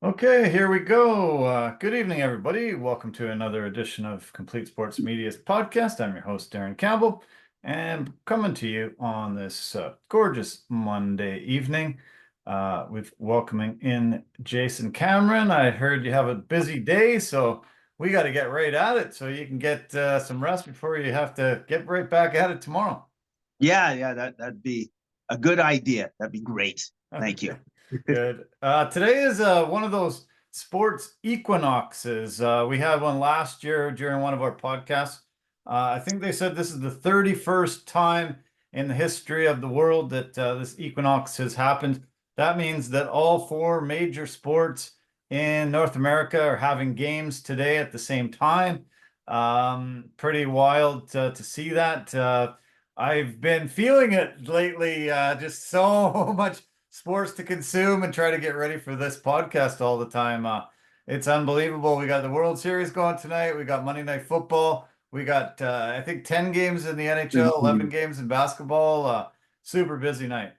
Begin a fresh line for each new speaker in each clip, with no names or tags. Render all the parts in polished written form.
Okay, here we go. Good evening, everybody. Welcome to another edition of Complete Sports Media's podcast. I'm your host, Darren Campbell, and coming to you on this gorgeous Monday evening with welcoming in Jason Cameron. I heard you have a busy day, so we got to get right at it so you can get some rest before you have to get right back at it tomorrow.
Yeah, that'd be a good idea. That'd be great. Thank you.
Good. Today is one of those sports equinoxes. We had one last year during one of our podcasts. I think they said this is the 31st time in the history of the world that this equinox has happened. That means that all four major sports in North America are having games today at the same time. Pretty wild to see that. I've been feeling it lately, just so much sports to consume and try to get ready for this podcast all the time. It's unbelievable. We got the World Series going tonight. We got Monday Night Football. We got, I think, 10 games in the NHL, 11 games in basketball. Super busy night.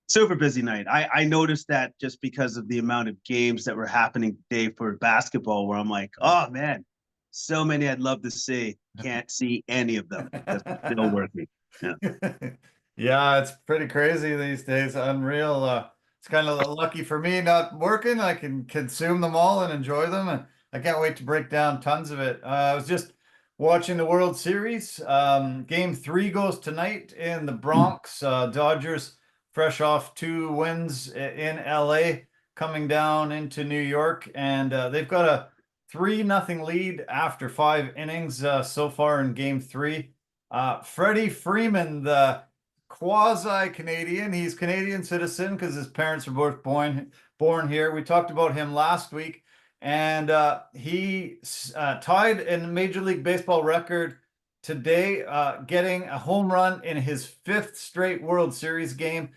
Super busy night. I noticed that just because of the amount of games that were happening today for basketball, where I'm like, oh, man, so many I'd love to see. Can't see any of them. That's still working. Yeah.
Yeah, it's pretty crazy these days. Unreal. It's kind of lucky for me not working. I can consume them all and enjoy them, and I can't wait to break down tons of it. I was just watching the World Series. Game 3 goes tonight in the Bronx. Dodgers, fresh off 2 wins in LA, coming down into New York, and they've got a 3-0 lead after 5 innings so far in Game 3. Freddie Freeman, the quasi-Canadian. He's Canadian citizen because his parents were both born here. We talked about him last week, and he tied in Major League Baseball record today, getting a home run in his 5th straight World Series game.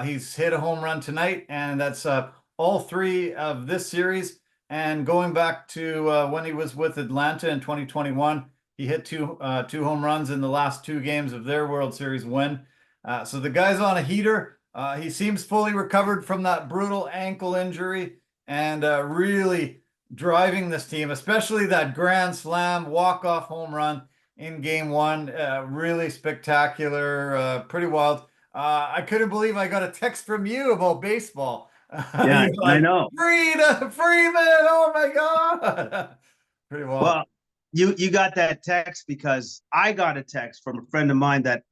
He's hit a home run tonight, and that's all 3 of this series. And going back to when he was with Atlanta in 2021, he hit two home runs in the last 2 games of their World Series win. So the guy's on a heater. He seems fully recovered from that brutal ankle injury and really driving this team, especially that grand slam walk-off home run in Game 1. Really spectacular, pretty wild. I couldn't believe I got a text from you about baseball.
Yeah,
like,
I know.
Freeman, oh my God. Pretty wild.
Well, you got that text because I got a text from a friend of mine that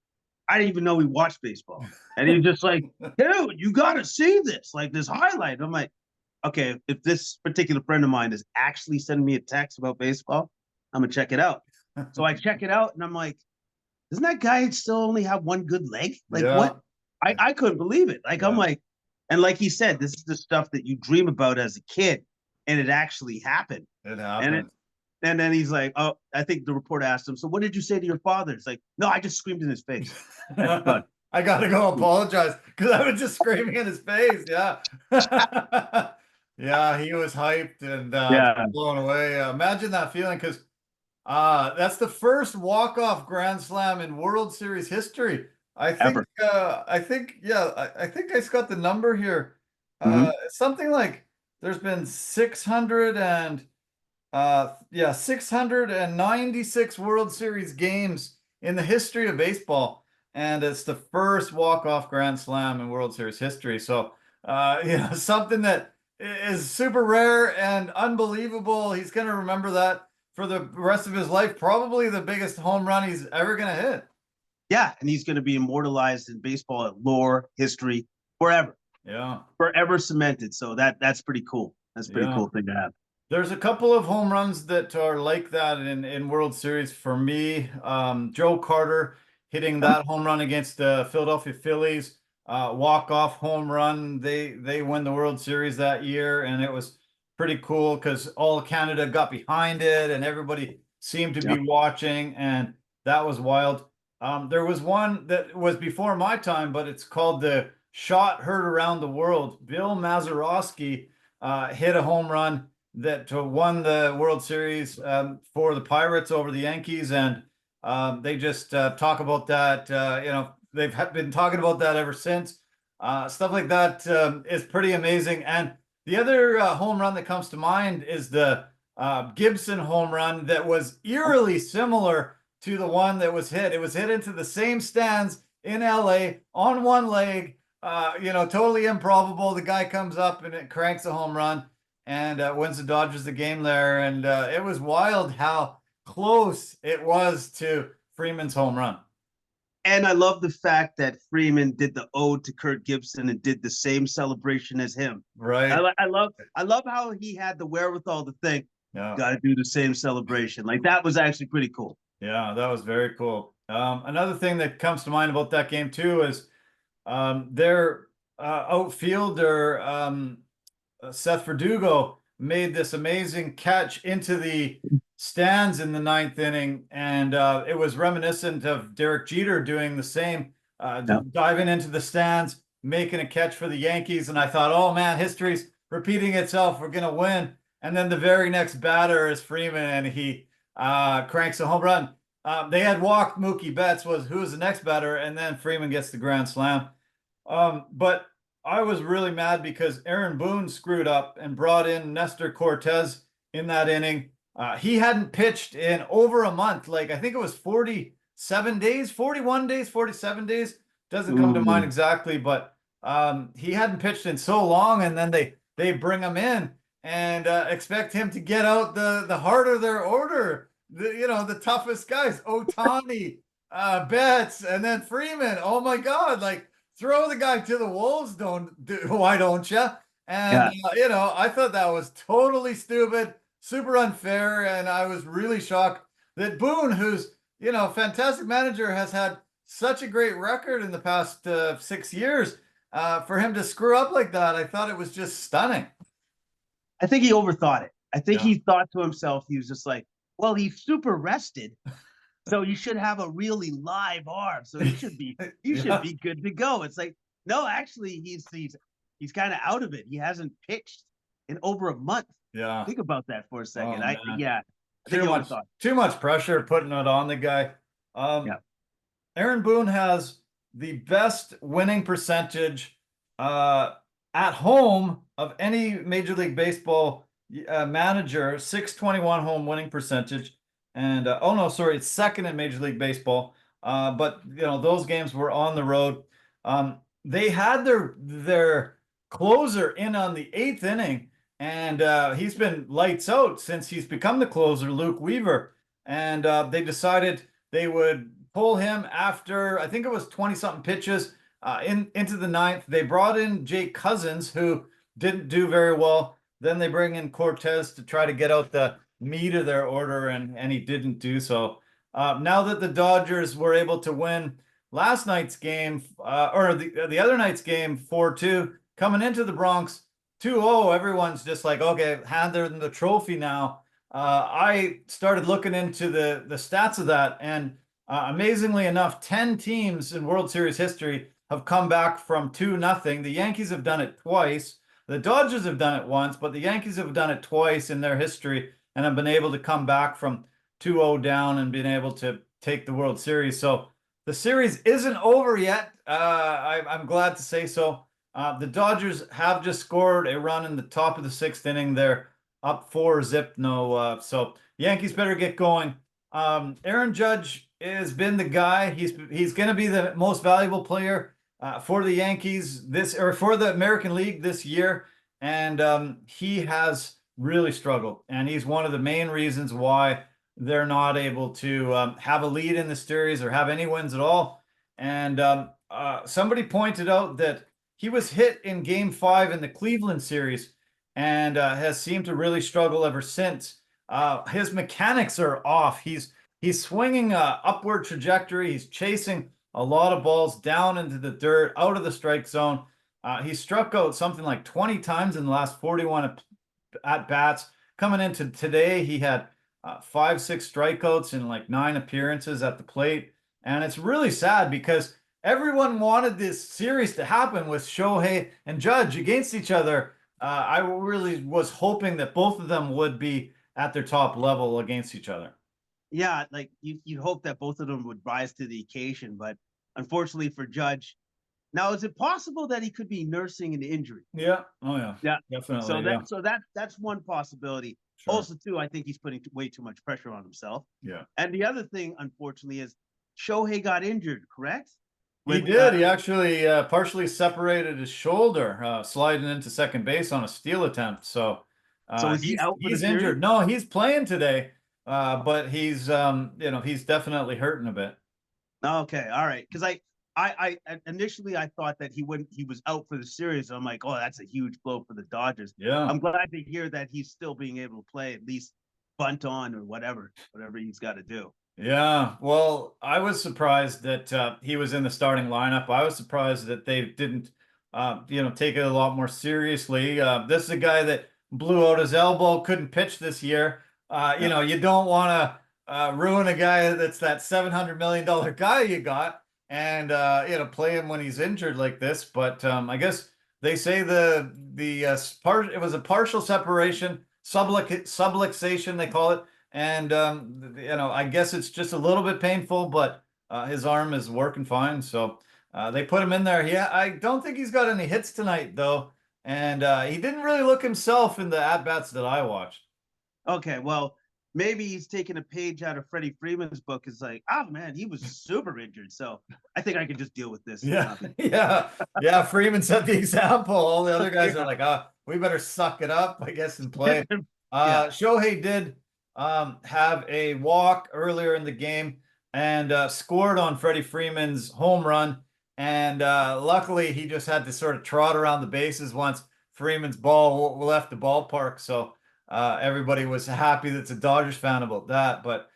I didn't even know he watched baseball. And he was just like, dude, you got to see this, like this highlight. I'm like, okay, if this particular friend of mine is actually sending me a text about baseball, I'm going to check it out. So I check it out and I'm like, doesn't that guy still only have one good leg? Like,
Yeah.
what? I couldn't believe it. Like, yeah. I'm like, and like he said, this is the stuff that you dream about as a kid, and it actually happened.
It happened.
And then he's like, oh, I think the reporter asked him, so what did you say to your father? It's like, no, I just screamed in his face.
I got to go apologize because I was just screaming in his face. Yeah. Yeah, he was hyped and blown away. Imagine that feeling because that's the first walk-off grand slam in World Series history. I think I think I just got the number here. Something like there's been 696 World Series games in the history of baseball, and it's the first walk-off grand slam in World Series history. So, something that is super rare and unbelievable. He's going to remember that for the rest of his life. Probably the biggest home run he's ever going to hit.
Yeah, and he's going to be immortalized in baseball lore, history, forever.
Yeah,
forever cemented. So that's pretty cool. That's a pretty cool thing to have.
There's a couple of home runs that are like that in World Series for me. Joe Carter hitting that home run against the Philadelphia Phillies, walk-off home run. They win the World Series that year, and it was pretty cool because all of Canada got behind it, and everybody seemed to be watching, and that was wild. There was one that was before my time, but it's called the shot heard around the world. Bill Mazeroski hit a home run that won the World Series for the Pirates over the Yankees, and they just talk about that. They've been talking about that ever since. Stuff like that is pretty amazing. And The other home run that comes to mind is the Gibson home run that was eerily similar to the one that was hit. It was hit into the same stands in LA on one leg. Totally improbable. The guy comes up and it cranks a home run and wins the Dodgers the game there. And it was wild how close it was to Freeman's home run.
And I love the fact that Freeman did the ode to Kurt Gibson and did the same celebration as him.
Right.
I love how he had the wherewithal to think,
Yeah.
got to do the same celebration. Like, that was actually pretty cool.
Yeah, that was very cool. Another thing that comes to mind about that game too is their outfielder Seth Verdugo made this amazing catch into the stands in the ninth inning, and it was reminiscent of Derek Jeter doing the same, diving into the stands, making a catch for the Yankees. And I thought, oh man, history's repeating itself. We're gonna win. And then the very next batter is Freeman, and he cranks a home run. They had walked Mookie Betts, who was the next batter, and then Freeman gets the grand slam. But I was really mad because Aaron Boone screwed up and brought in Nestor Cortez in that inning. He hadn't pitched in over a month. Like, I think it was 47 days, 41 days, 47 days. Doesn't come to mind exactly, but he hadn't pitched in so long, and then they bring him in and expect him to get out the heart of their order. The toughest guys, Ohtani, Betts, and then Freeman. Oh my God, like, throw the guy to the wolves, why don't you? And I thought that was totally stupid, super unfair, and I was really shocked that Boone, who's fantastic manager, has had such a great record in the past 6 years, for him to screw up like that. I thought it was just stunning.
I think he overthought it. I think he thought to himself, he was just like, well, he's super rested, so you should have a really live arm. So he should be good to go. It's like, no, actually, he's kind of out of it. He hasn't pitched in over a month.
Yeah.
Think about that for a second.
Oh, too much pressure putting it on the guy. Aaron Boone has the best winning percentage at home of any Major League Baseball manager, 621 home winning percentage. And it's second in Major League Baseball. But those games were on the road. They had their closer in on the eighth inning, and he's been lights out since he's become the closer, Luke Weaver. And they decided they would pull him after, I think it was 20-something pitches into the ninth. They brought in Jake Cousins, who didn't do very well. Then they bring in Cortez to try to get out the meat of their order, and he didn't do so. Now that the Dodgers were able to win last night's game, or the other night's game 4-2, coming into the Bronx 2-0, everyone's just like, okay, hand them the trophy now. I started looking into the stats of that, and amazingly enough, 10 teams in World Series history have come back from 2-0. The Yankees have done it twice. The Dodgers have done it once, but the Yankees have done it twice in their history and have been able to come back from 2-0 down and been able to take the World Series. So the series isn't over yet. I'm glad to say so. The Dodgers have just scored a run in the top of the sixth inning. They're up 4-0 no. So Yankees better get going. Aaron Judge has been the guy. He's going to be the most valuable player for the Yankees for the American League this year, and he has really struggled, and he's one of the main reasons why they're not able to have a lead in the series or have any wins at all. And somebody pointed out that he was hit in Game 5 in the Cleveland series and has seemed to really struggle ever since. His mechanics are off. He's swinging a upward trajectory. He's chasing a lot of balls down into the dirt, out of the strike zone. He struck out something like 20 times in the last 41 at-bats. Coming into today, he had 5-6 strikeouts in like 9 appearances at the plate. And it's really sad because everyone wanted this series to happen with Shohei and Judge against each other. I really was hoping that both of them would be at their top level against each other.
Yeah, like you'd hope that both of them would rise to the occasion, but unfortunately for Judge, Now, is it possible that he could be nursing an injury?
Yeah. Oh yeah.
Yeah.
Definitely. Yeah.
That's one possibility.
Sure.
Also, too, I think he's putting way too much pressure on himself.
Yeah.
And the other thing, unfortunately, is Shohei got injured, correct?
He did. He actually partially separated his shoulder, sliding into second base on a steal attempt. So,
so is he out for the
he's
series?
injured. No, he's playing today, but he's he's definitely hurting a bit.
Okay, all right. Because I initially I thought that he was out for the series. I'm like, oh, that's a huge blow for the Dodgers.
Yeah.
I'm glad to hear that he's still being able to play, at least bunt on or whatever he's got to do.
Yeah, well, I was surprised that he was in the starting lineup. I was surprised that they didn't, take it a lot more seriously. This is a guy that blew out his elbow, couldn't pitch this year. You don't want to ruin a guy that's that $700 million guy you got, and play him when he's injured like this. But I guess they say it was a partial separation, subluxation they call it. And, I guess it's just a little bit painful, but his arm is working fine. So they put him in there. Yeah, I don't think he's got any hits tonight, though. And he didn't really look himself in the at-bats that I watched.
Okay, well, maybe he's taking a page out of Freddie Freeman's book. It's like, oh, man, he was super injured. So I think I can just deal with this.
Yeah, yeah. Freeman set the example. All the other guys are like, we better suck it up, I guess, and play. Shohei did have a walk earlier in the game and scored on Freddie Freeman's home run. And luckily, he just had to sort of trot around the bases once Freeman's ball left the ballpark. So everybody was happy that's a Dodgers fan about that. But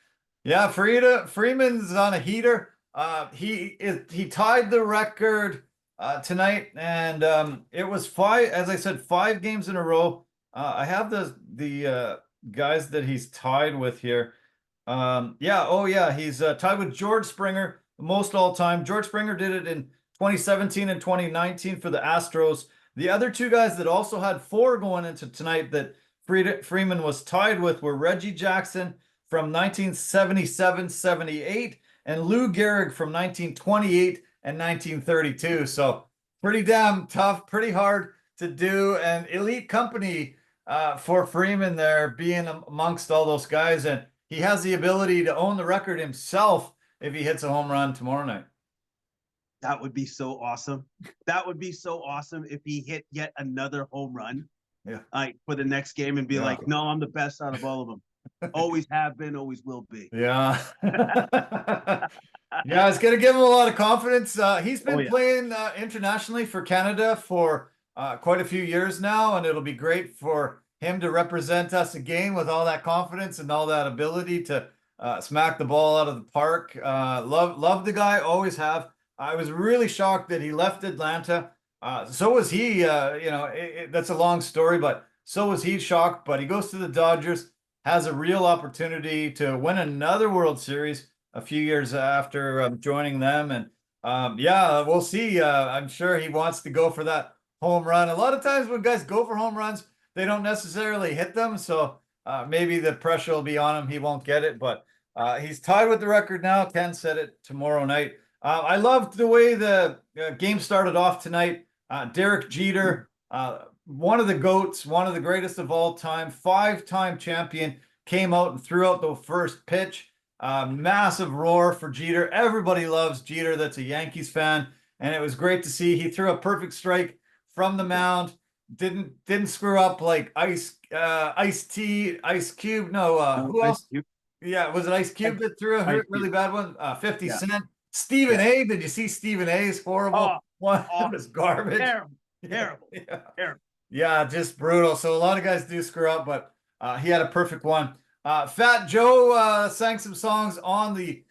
yeah, Freeman's on a heater. He tied the record tonight, and it was as I said, 5 games in a row. I have the guys that he's tied with here. He's tied with George Springer, the most all time. George Springer did it in 2017 and 2019 for the Astros. The other 2 guys that also had 4 going into tonight that Freeman was tied with were Reggie Jackson from 1977-78 and Lou Gehrig from 1928 and 1932. So pretty damn tough, pretty hard to do, and elite company for Freeman there, being amongst all those guys. And he has the ability to own the record himself if he hits a home run tomorrow night.
That would be so awesome. That would be so awesome if he hit yet another home run for the next game and be like, no, I'm the best out of all of them. Always have been, always will be.
Yeah. Yeah, it's going to give him a lot of confidence. He's been playing internationally for Canada for quite a few years now, and it'll be great for him to represent us again with all that confidence and all that ability to smack the ball out of the park. Love the guy, always have. I was really shocked that he left Atlanta. So was he. That's a long story, but so was he shocked. But he goes to the Dodgers, has a real opportunity to win another World Series a few years after joining them. And we'll see. I'm sure he wants to go for that home run. A lot of times when guys go for home runs, they don't necessarily hit them. So maybe the pressure will be on him. He won't get it, but he's tied with the record now. Ken said it tomorrow night. I loved the way the game started off tonight. Derek Jeter, one of the GOATs, one of the greatest of all time, 5-time champion, came out and threw out the first pitch. Massive roar for Jeter. Everybody loves Jeter that's a Yankees fan, and it was great to see. He threw a perfect strike from the mound. Didn't screw up like Ice Cube. No, who else? Cube. Yeah, was it Ice Cube that threw a really bad one? 50 Cent. Stephen A. Did you see Stephen A.'s horrible one? It was garbage.
Terrible.
Yeah, just brutal. So a lot of guys do screw up, but he had a perfect one. Fat Joe sang some songs on the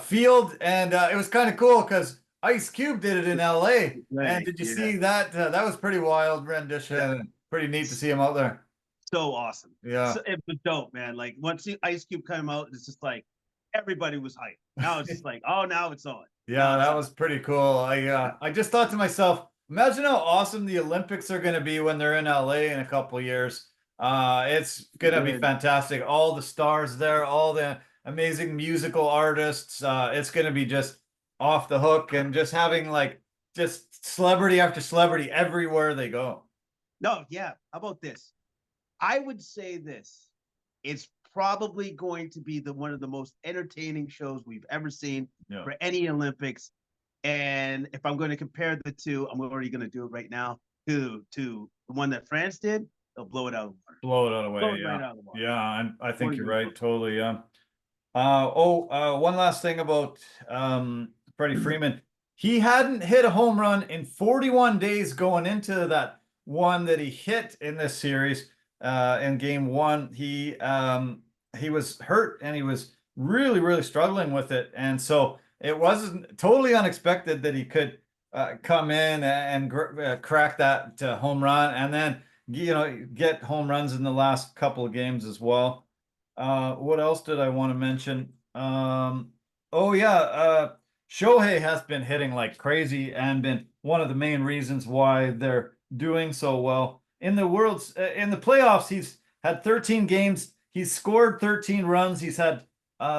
field, and it was kind of cool because Ice Cube did it in L.A. Right, and did you see that? That was pretty wild rendition. Yeah. Pretty neat to see him out there.
So awesome.
Yeah.
It was dope, man. Like once Ice Cube came out, it's just like everybody was hyped. Now it's just like, oh, now it's on.
Yeah, that was pretty cool. I just thought to myself, imagine how awesome the Olympics are going to be when they're in LA in a couple of years. It's going to be fantastic. All the stars there, all the amazing musical artists. It's going to be just off the hook, and just having like just celebrity after celebrity everywhere they go.
No, yeah. How about this? I would say this. It's probably going to be one of the most entertaining shows we've ever seen for any Olympics. And if I'm going to compare the two, I'm already going to do it right now to the one that France did. They'll blow it out of the water.
Blow it out of the way.
Right out of the water.
Yeah, I think you're right. Totally. Yeah. One last thing about Freddie Freeman. He hadn't hit a home run in 41 days going into that one that he hit in this series. In game one, he was hurt and he was really, really struggling with it. And so it wasn't totally unexpected that he could come in and crack that home run, and then, you know, get home runs in the last couple of games as well. What else did I want to mention? Shohei has been hitting like crazy and been one of the main reasons why they're doing so well in the playoffs. He's had 13 games. He's scored 13 runs. He's had 10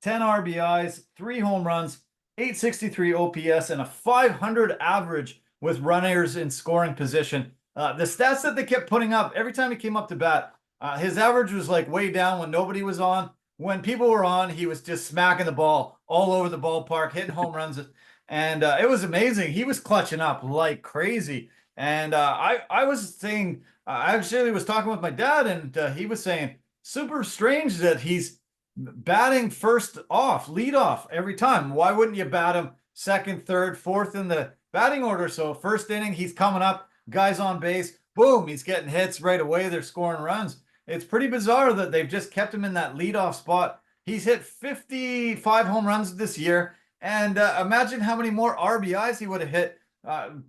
RBIs, 3 home runs, 863 OPS, and a 500 average with runners in scoring position. The stats that they kept putting up every time he came up to bat, his average was like way down when nobody was on. When people were on, he was just smacking the ball all over the ballpark, hitting home runs. And it was amazing. He was clutching up like crazy. And I was saying, I actually was talking with my dad, and he was saying, super strange that he's batting first off, lead off every time. Why wouldn't you bat him second, third, fourth in the batting order? So first inning, he's coming up, guys on base, boom, he's getting hits right away. They're scoring runs. It's pretty bizarre that they've just kept him in that leadoff spot. He's hit 55 home runs this year, and imagine how many more RBIs he would have hit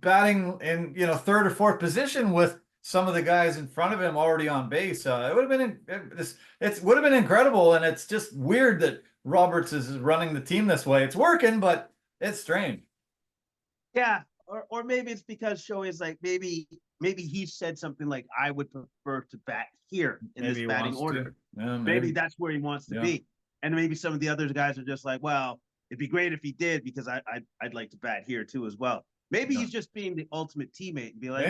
batting in, you know, third or fourth position with some of the guys in front of him already on base. It would have been it would have been incredible, and it's just weird that Roberts is running the team this way. It's working, but it's strange.
Yeah, or maybe it's because Shohei is like, maybe he said something like, I would prefer to bat here in this batting order.
Yeah,
maybe that's where he wants to be. And maybe some of the other guys are just like, well, it'd be great if he did, because I'd like to bat here too as well. Maybe he's just being the ultimate teammate and be like,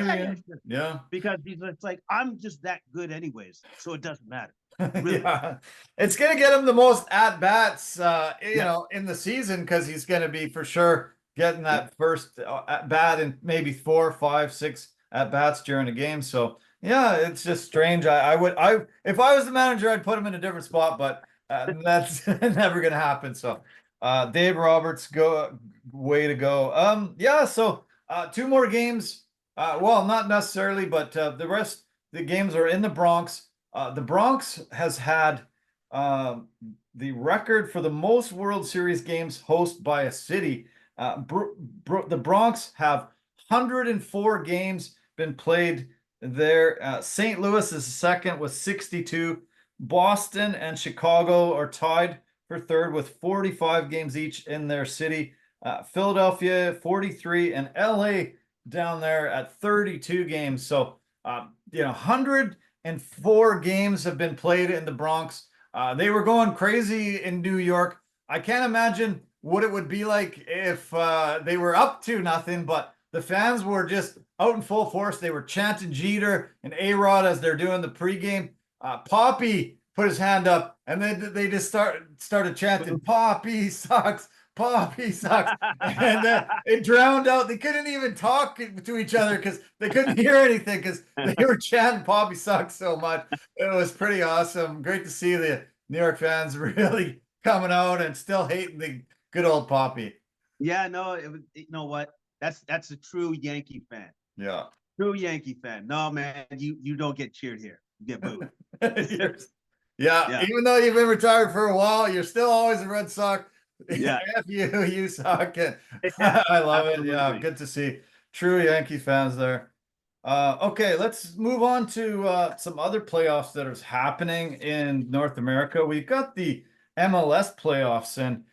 yeah,
because it's like, I'm just that good anyways, so it doesn't matter. Really.
Yeah, it's gonna get him the most at bats, you know, in the season, because he's gonna be for sure getting that first at bat in maybe 4, 5, 6 at bats during a game. So yeah, it's just strange. If I was the manager, I'd put him in a different spot, but that's never gonna happen. So Dave Roberts, way to go. So 2 more games. Well, not necessarily, but the rest of the games are in the Bronx. The Bronx has had the record for the most World Series games hosted by a city. The Bronx have 104 games been played there. St. Louis is second with 62. Boston and Chicago are tied for third with 45 games each in their city. Philadelphia 43, and LA down there at 32 games. So 104 games have been played in the Bronx. They were going crazy in New York. I can't imagine what it would be like if they were up to nothing, but the fans were just out in full force. They were chanting Jeter and A-Rod as they're doing the pregame. Poppy put his hand up, and then they just started chanting, Poppy sucks, Poppy sucks. And it drowned out. They couldn't even talk to each other because they couldn't hear anything because they were chanting Poppy sucks so much. It was pretty awesome. Great to see the New York fans really coming out and still hating the good old Poppy.
Yeah, no, you know what? That's a true Yankee fan.
Yeah.
True Yankee fan. No, man, you don't get cheered here. You get booed.
Yeah, even though you've been retired for a while, you're still always a Red Sox.
Yeah.
you suck. I love it. Yeah, good to see true Yankee fans there. Okay, let's move on to some other playoffs that are happening in North America. We've got the MLS playoffs, and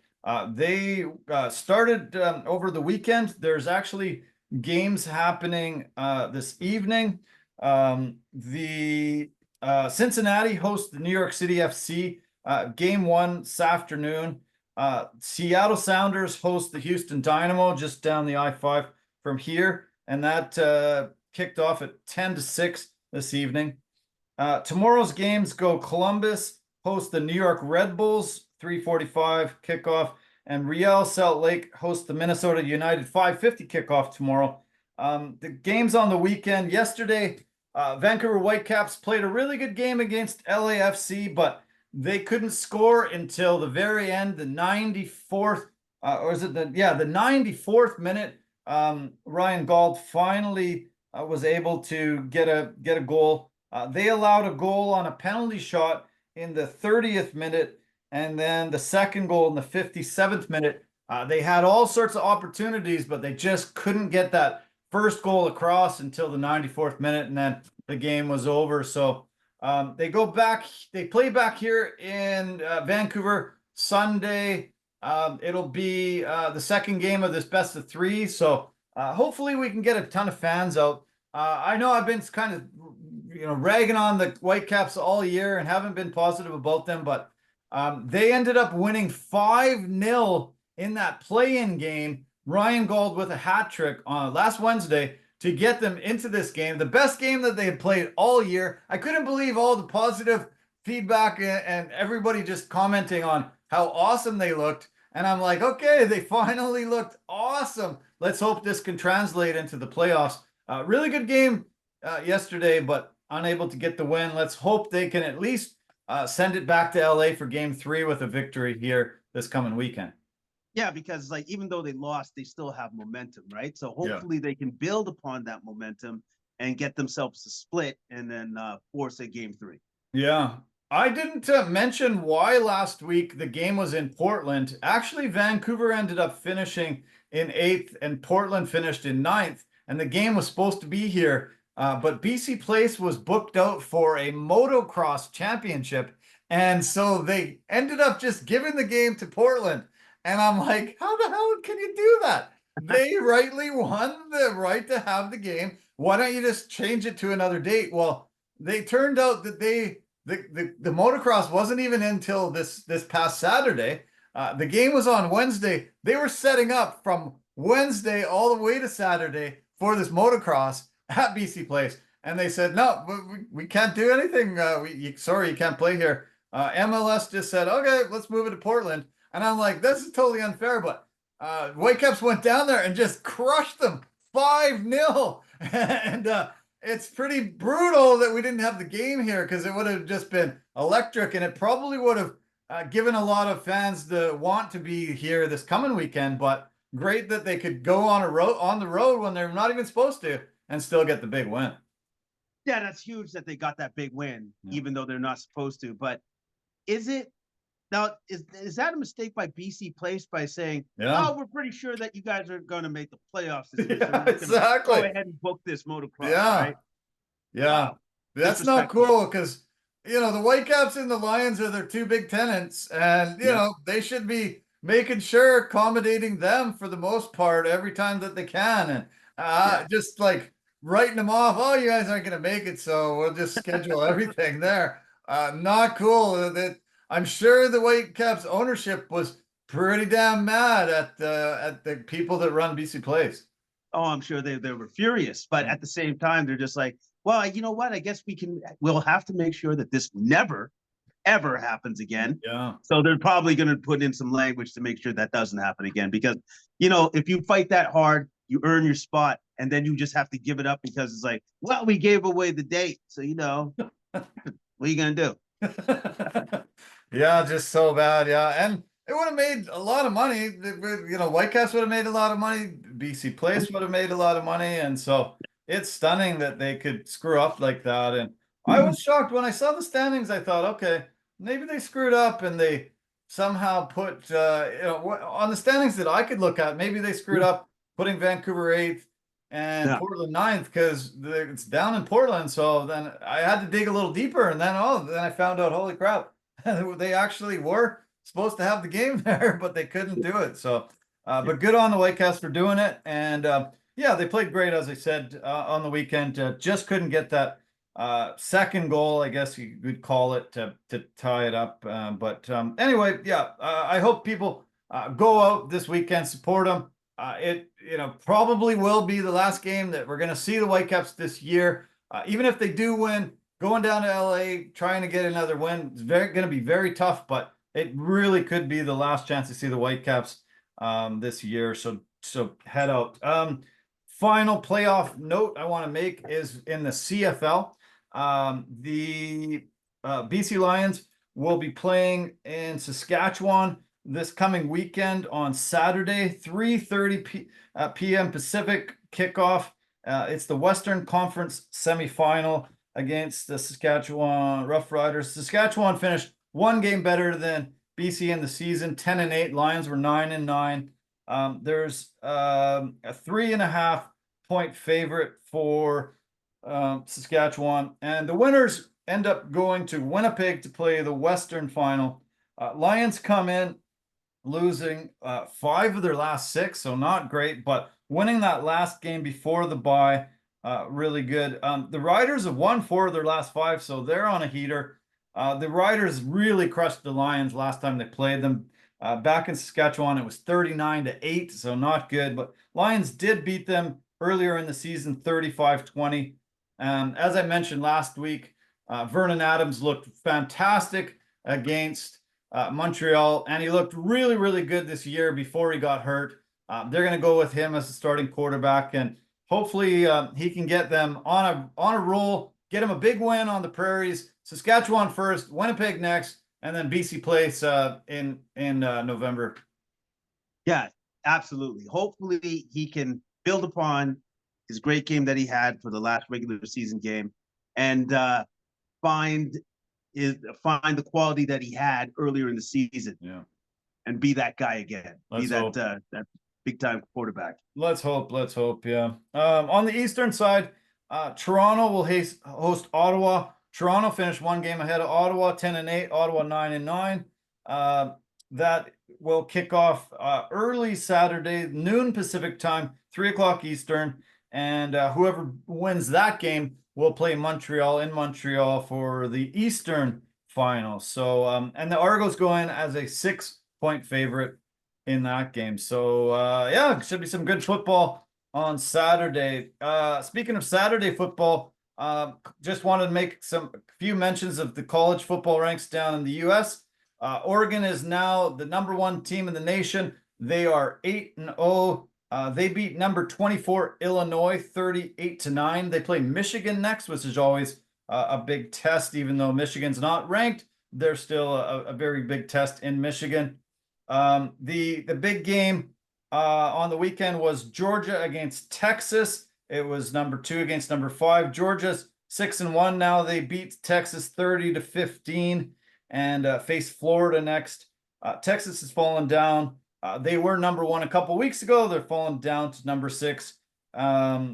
they started over the weekend. There's actually games happening this evening. The Cincinnati hosts the New York City FC. Game 1 this afternoon. Seattle Sounders host the Houston Dynamo just down the I-5 from here, and that kicked off at 10-6 this evening. Tomorrow's games go Columbus host the New York Red Bulls, 3:45 kickoff, and Real Salt Lake host the Minnesota United, 5:50 kickoff tomorrow. The games on the weekend yesterday, Vancouver Whitecaps played a really good game against LAFC, but they couldn't score until the very end, the 94th, or is it the 94th minute. Ryan Gauld finally was able to get a goal. They allowed a goal on a penalty shot in the 30th minute, and then the second goal in the 57th minute. They had all sorts of opportunities, but they just couldn't get that first goal across until the 94th minute, and then the game was over. So they go back, they play back here in Vancouver Sunday. It'll be the second game of this best of three. So hopefully we can get a ton of fans out. I know I've been kind of, ragging on the Whitecaps all year and haven't been positive about them, but they ended up winning 5-0 in that play-in game. Ryan Gauld with a hat trick on last Wednesday to get them into this game, the best game that they had played all year. I couldn't believe all the positive feedback and everybody just commenting on how awesome they looked. And I'm like, okay, they finally looked awesome. Let's hope this can translate into the playoffs. Really good game yesterday, but unable to get the win. Let's hope they can at least send it back to LA for game 3 with a victory here this coming weekend.
Yeah, because even though they lost, they still have momentum, right? So hopefully they can build upon that momentum and get themselves to split and then force a game 3.
Yeah. I didn't mention why last week the game was in Portland. Actually, Vancouver ended up finishing in 8th and Portland finished in 9th. And the game was supposed to be here. But BC Place was booked out for a motocross championship. And so they ended up just giving the game to Portland. And I'm like, how the hell can you do that? They rightly won the right to have the game. Why don't you just change it to another date? Well, they turned out that the motocross wasn't even until this past Saturday. The game was on Wednesday. They were setting up from Wednesday all the way to Saturday for this motocross at BC Place. And they said, no, we can't do anything. Sorry, you can't play here. MLS just said, okay, let's move it to Portland. And I'm like, this is totally unfair, but Whitecaps went down there and just crushed them 5-0. And it's pretty brutal that we didn't have the game here because it would have just been electric, and it probably would have given a lot of fans the want to be here this coming weekend. But great that they could go on the road when they're not even supposed to and still get the big win.
Yeah, that's huge that they got that big win, even though they're not supposed to. But is that a mistake by BC Place by saying, oh, we're pretty sure that you guys are going to make the playoffs this year.
Yeah, so exactly.
Go ahead and book this motocross, right?
Yeah. Wow. That's not cool because, the Whitecaps and the Lions are their two big tenants. And, they should be making sure accommodating them for the most part every time that they can. And just like writing them off. Oh, you guys aren't going to make it. So we'll just schedule everything there. Not cool. I'm sure the Whitecaps ownership was pretty damn mad at the people that run BC Place.
Oh, I'm sure they were furious, but at the same time, they're just like, well, you know what? I guess we'll have to make sure that this never, ever happens again.
Yeah.
So they're probably going to put in some language to make sure that doesn't happen again. Because, if you fight that hard, you earn your spot, and then you just have to give it up because it's like, well, we gave away the date. So, what are you going to do?
Yeah, just so bad. Yeah. And it would have made a lot of money. Whitecaps would have made a lot of money. BC Place would have made a lot of money. And so it's stunning that they could screw up like that. And I was shocked when I saw the standings. I thought, okay, maybe they screwed up and they somehow put, on the standings that I could look at, maybe they screwed up putting Vancouver 8th and Portland 9th because it's down in Portland. So then I had to dig a little deeper. And then I found out, holy crap. They actually were supposed to have the game there, but they couldn't do it. So, but good on the Whitecaps for doing it. And they played great, as I said, on the weekend. Just couldn't get that second goal, I guess you could call it, to tie it up. Anyway, yeah, I hope people go out this weekend, support them. It probably will be the last game that we're going to see the Whitecaps this year. Even if they do win, going down to LA, trying to get another win, it's going to be very tough, but it really could be the last chance to see the Whitecaps this year. So head out. Final playoff note I want to make is in the CFL. The BC Lions will be playing in Saskatchewan this coming weekend on Saturday, 3:30 p.m. Pacific kickoff. It's the Western Conference semifinal against the Saskatchewan Roughriders. Saskatchewan finished one game better than BC in the season, 10-8. Lions were 9-9. There's a 3.5 point favorite for Saskatchewan, and the winners end up going to Winnipeg to play the Western final. Lions come in losing 5 of their last 6, so not great, but winning that last game before the bye, really good. The Riders have won 4 of their last 5, so they're on a heater. The Riders really crushed the Lions last time they played them. Back in Saskatchewan, it was 39-8, so not good, but Lions did beat them earlier in the season, 35-20. As I mentioned last week, Vernon Adams looked fantastic against Montreal, and he looked really, really good this year before he got hurt. They're going to go with him as the starting quarterback, and hopefully he can get them on a roll, get him a big win on the Prairies. Saskatchewan first, Winnipeg next, and then BC plays in November.
Yeah, absolutely. Hopefully he can build upon his great game that he had for the last regular season game, and find the quality that he had earlier in the season.
Yeah,
and be that guy again.
Let's
be
hope.
that big time quarterback.
Let's hope. Yeah. On the Eastern side, Toronto will host Ottawa. Toronto finished one game ahead of Ottawa, 10-8. Ottawa 9-9. That will kick off early Saturday, noon Pacific time, 3:00 Eastern. And whoever wins that game will play Montreal in Montreal for the Eastern final. So, and the Argos go in as a 6-point favorite in that game. So, yeah, it should be some good football on Saturday. Speaking of Saturday football, just wanted to make a few mentions of the college football ranks down in the U.S. Oregon is now the #1 team in the nation. They are 8-0. They beat number 24 Illinois 38-9. They play Michigan next, which is always a big test. Even though Michigan's not ranked, they're still a very big test in Michigan. The big game on the weekend was Georgia against Texas. It was number 2 against number 5. Georgia's 6-1 now. They beat Texas 30-15 and face Florida next. Texas has fallen down. They were number 1 a couple weeks ago. They're falling down to number 6. Yeah,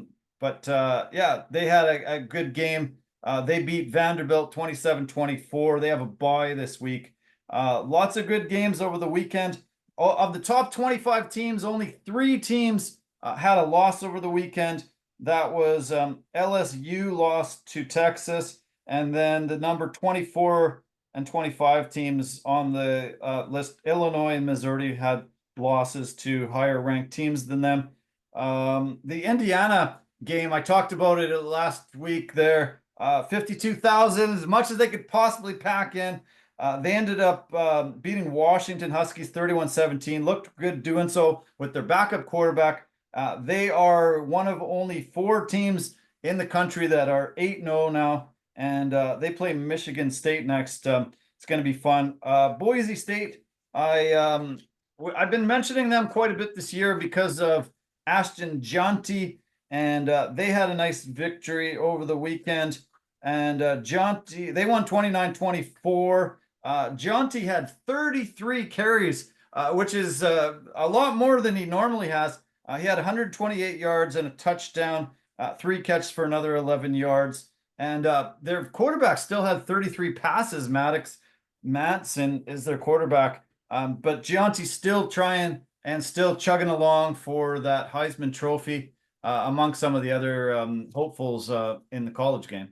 they had a good game. They beat Vanderbilt 27-24. They have a bye this week. Lots of good games over the weekend. Of the top 25 teams, only 3 teams had a loss over the weekend. That was LSU lost to Texas, and then the number 24 and 25 teams on the list, Illinois and Missouri, had losses to higher ranked teams than them. The Indiana game, I talked about it last week there. 52,000, as much as they could possibly pack in. They ended up beating Washington Huskies 31-17. Looked good doing so with their backup quarterback. They are one of only 4 teams in the country that are 8-0 now, and they play Michigan State next. It's going to be fun. Boise State, I've been mentioning them quite a bit this year because of Ashton Jonty, and they had a nice victory over the weekend. And Jonty, they won 29-24. Jonty had 33 carries, which is a lot more than he normally has. He had 128 yards and a touchdown, 3 catches for another 11 yards. And their quarterback still had 33 passes. Matson is their quarterback. But Gianti's still trying and still chugging along for that Heisman Trophy among some of the other hopefuls in the college game.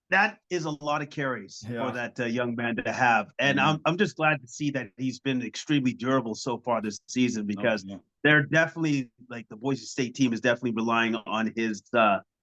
that is a lot of carries
Yeah.
for that young man to have, and I'm just glad to see that he's been extremely durable so far this season, because they're definitely, like, the Boise State team is definitely relying on his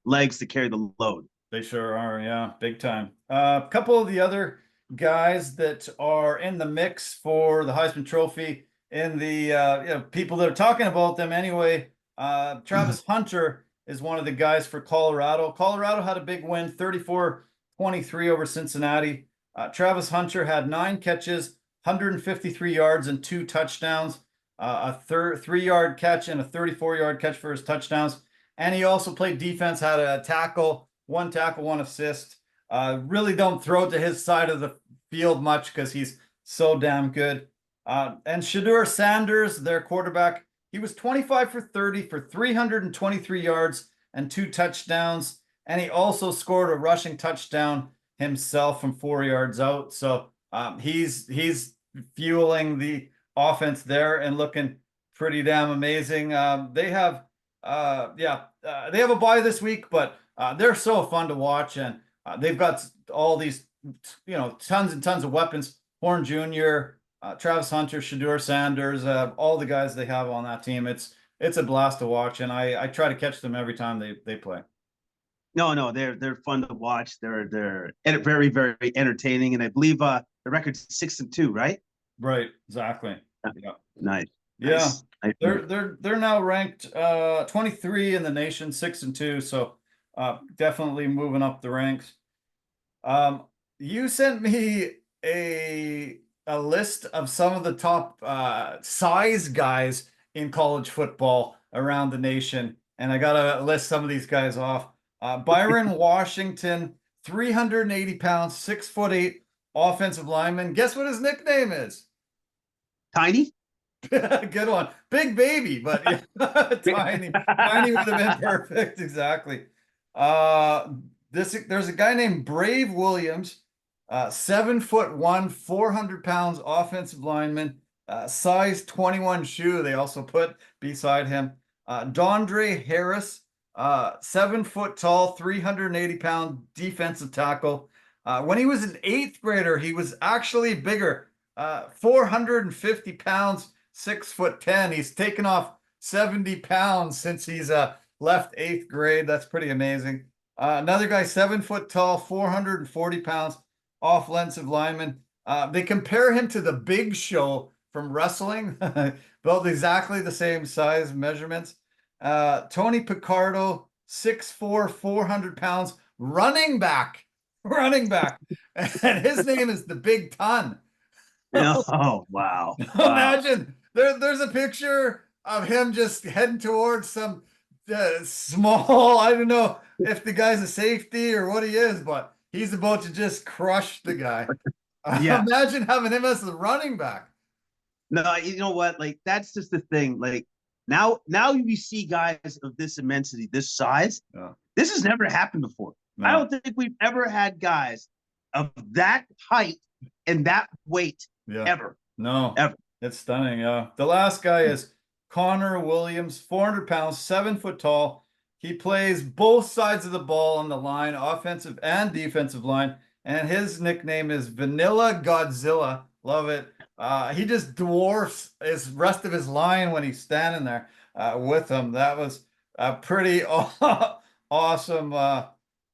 legs to carry the load.
They sure are, yeah, big time. A couple of the other guys that are in the mix for the Heisman Trophy, in the people that are talking about them anyway. Travis Hunter is one of the guys for Colorado. Colorado had a big win, 34-23 over Cincinnati. Travis Hunter had 9 catches, 153 yards, and 2 touchdowns. A 3-yard catch and a 34-yard catch for his touchdowns. And he also played defense, had a tackle, 1 tackle, 1 assist. Really don't throw it to his side of the field much because he's so damn good. And Shedeur Sanders, their quarterback, he was 25 for 30 for 323 yards and 2 touchdowns. And he also scored a rushing touchdown himself from 4 yards out. So he's fueling the offense there and looking pretty damn amazing. They have a bye this week, but they're so fun to watch, and they've got all these, tons and tons of weapons. Horn Jr., Travis Hunter, Shedeur Sanders, all the guys they have on that team. It's a blast to watch, and I try to catch them every time they play.
No, they're fun to watch. They're very, very entertaining, and I believe the record's 6-2, right?
Right, exactly.
Yeah. Nice.
Yeah,
nice.
they're now ranked 23 in the nation, 6-2. So definitely moving up the ranks. You sent me a list of some of the top size guys in college football around the nation, and I gotta list some of these guys off. Byron Washington, 380 pounds, 6'8", offensive lineman. Guess what his nickname is?
Tiny.
Good one. Big baby, but tiny. Tiny would have been perfect. Exactly. There's a guy named Brave Williams, 7'1", 400 pounds, offensive lineman, size 21 shoe. They also put beside him. Dondre Harris, 7 foot tall, 380 pound defensive tackle. When he was an 8th grader, he was actually bigger, 450 pounds, 6'10". He's taken off 70 pounds since he's left 8th grade. That's pretty amazing. Another guy, 7 foot tall, 440 pounds, offensive lineman. They compare him to the Big Show from wrestling, both exactly the same size measurements. Tony Picardo, 6'4", 400 pounds, running back, and his name is the Big Ton.
Oh, wow.
Imagine there's a picture of him just heading towards some small, I don't know if the guy's a safety or what he is, but he's about to just crush the guy.
Yeah.
Imagine having him as the running back.
No, you know what? Like, that's just the thing. Like, now you see guys of this immensity, this size.
Yeah.
This has never happened before.
No.
I don't think we've ever had guys of that height and that weight ever.
No,
ever.
It's stunning. The last guy is Connor Williams, 400 pounds, 7 foot tall. He plays both sides of the ball on the line, offensive and defensive line, and his nickname is Vanilla Godzilla. Love it. He just dwarfs his rest of his line when he's standing there with him. That was a pretty awesome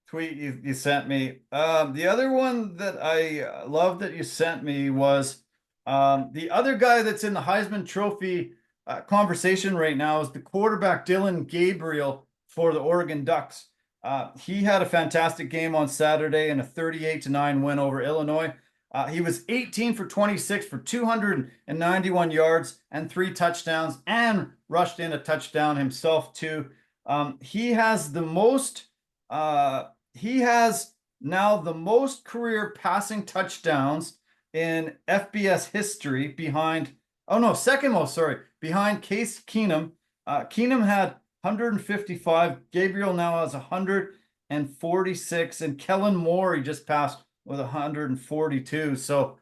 tweet you sent me. The other one that I love that you sent me was the other guy that's in the Heisman Trophy conversation right now is the quarterback Dylan Gabriel for the Oregon Ducks. He had a fantastic game on Saturday in a 38-9 win over Illinois. He was 18 for 26 for 291 yards and 3 touchdowns, and rushed in a touchdown himself too. He has now the most career passing touchdowns in FBS history second most, behind Case Keenum. Keenum had 155. Gabriel now has 146, and Kellen Moore, he just passed with 142. So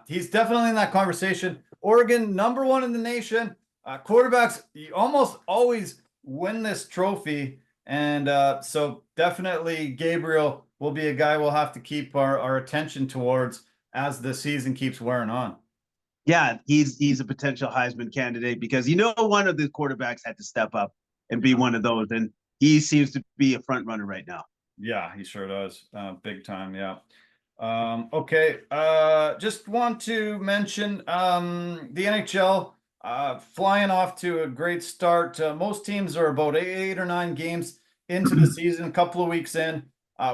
he's definitely in that conversation. Oregon, #1 in the nation. Quarterbacks, you almost always win this trophy. And so definitely Gabriel will be a guy we'll have to keep our attention towards as the season keeps wearing on.
Yeah, he's a potential Heisman candidate because one of the quarterbacks had to step up and be one of those, and he seems to be a front runner right now.
Yeah, he sure does. Big time. Yeah. Okay. Just want to mention the NHL flying off to a great start. Most teams are about 8 or 9 games into the season, a couple of weeks in.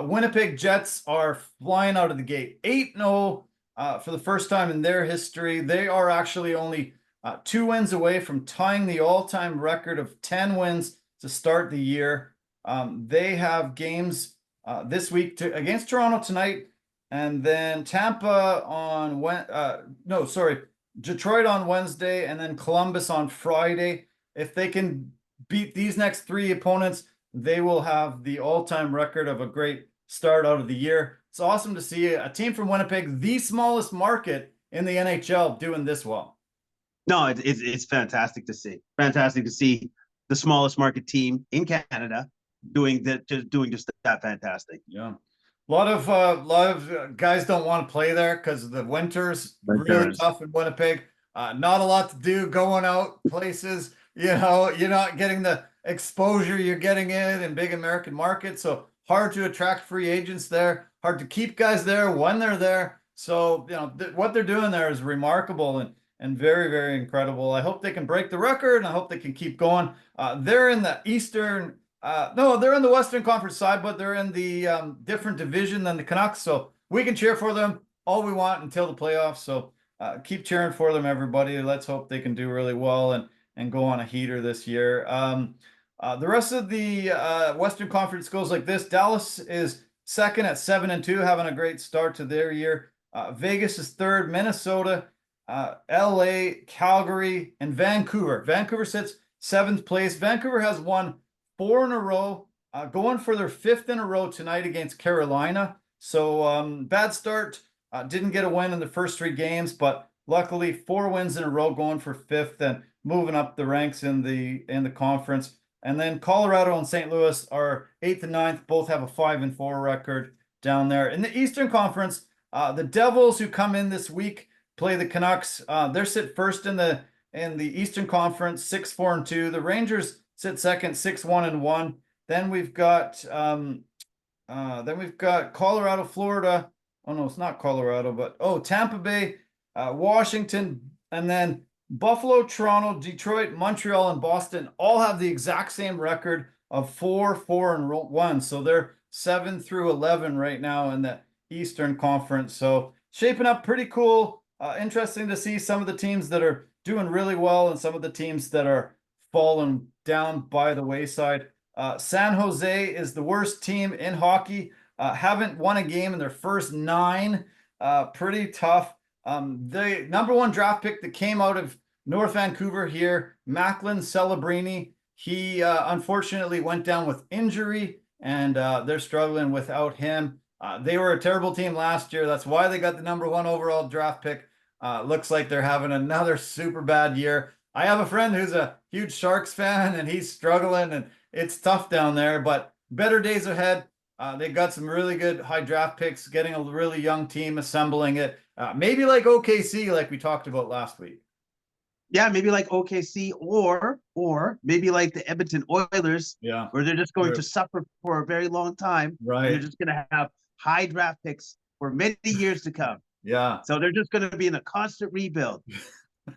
Winnipeg Jets are flying out of the gate, 8-0 for the first time in their history. They are actually only 2 wins away from tying the all-time record of 10 wins to start the year. They have games this week against Toronto tonight, and then Tampa on Detroit on Wednesday, and then Columbus on Friday. If they can beat these next 3 opponents, they will have the all-time record of a great start out of the year. It's awesome to see a team from Winnipeg, the smallest market in the NHL, doing this well.
No, it's fantastic to see. Fantastic to see the smallest market team in Canada doing just that fantastic.
Yeah. A lot of guys don't want to play there because the winter's really tough in Winnipeg. Not a lot to do going out places. You're not getting the exposure you're getting in big American markets. So hard to attract free agents there. Hard to keep guys there when they're there. So what they're doing there is remarkable and very, very incredible. I hope they can break the record, and I hope they can keep going. They're in the Eastern. They're in the Western Conference side, but they're in the different division than the Canucks. So we can cheer for them all we want until the playoffs. So keep cheering for them, everybody. Let's hope they can do really well and go on a heater this year. The rest of the Western Conference goes like this. Dallas is second at 7-2, having a great start to their year. Vegas is third. Minnesota, LA, Calgary, and Vancouver. Vancouver sits 7th place. Vancouver has won 4 in a row, going for their 5th in a row tonight against Carolina. So bad start. Didn't get a win in the first 3 games, but luckily 4 wins in a row, going for 5th and moving up the ranks in the conference. And then Colorado and St. Louis are 8th and 9th. Both have a 5-4 record down there. In the Eastern Conference, the Devils, who come in this week, play the Canucks. They're sit first in the Eastern Conference, 6-4-2. The Rangers sit second, 6-1-1. Then we've got Colorado, Florida. Oh no, it's not Colorado, but Tampa Bay, Washington, and then Buffalo, Toronto, Detroit, Montreal, and Boston all have the exact same record of 4-4-1. So they're 7 through 11 right now in the Eastern Conference. So shaping up pretty cool. Interesting to see some of the teams that are doing really well and some of the teams that are fallen down by the wayside. San Jose is the worst team in hockey. Haven't won a game in their first 9. Pretty tough. The number 1 draft pick that came out of North Vancouver here, Macklin Celebrini, he unfortunately went down with injury, and they're struggling without him. They were a terrible team last year. That's why they got the number 1 overall draft pick. Looks like they're having another super bad year. I have a friend who's a huge Sharks fan, and he's struggling, and it's tough down there, but better days ahead. They've got some really good high draft picks, getting a really young team, assembling it. Maybe like OKC, like we talked about last week.
Yeah, maybe like OKC or maybe like the Edmonton Oilers, where they're just going to suffer for a very long time.
Right.
They're just going to have high draft picks for many years to come.
Yeah.
So they're just going to be in a constant rebuild.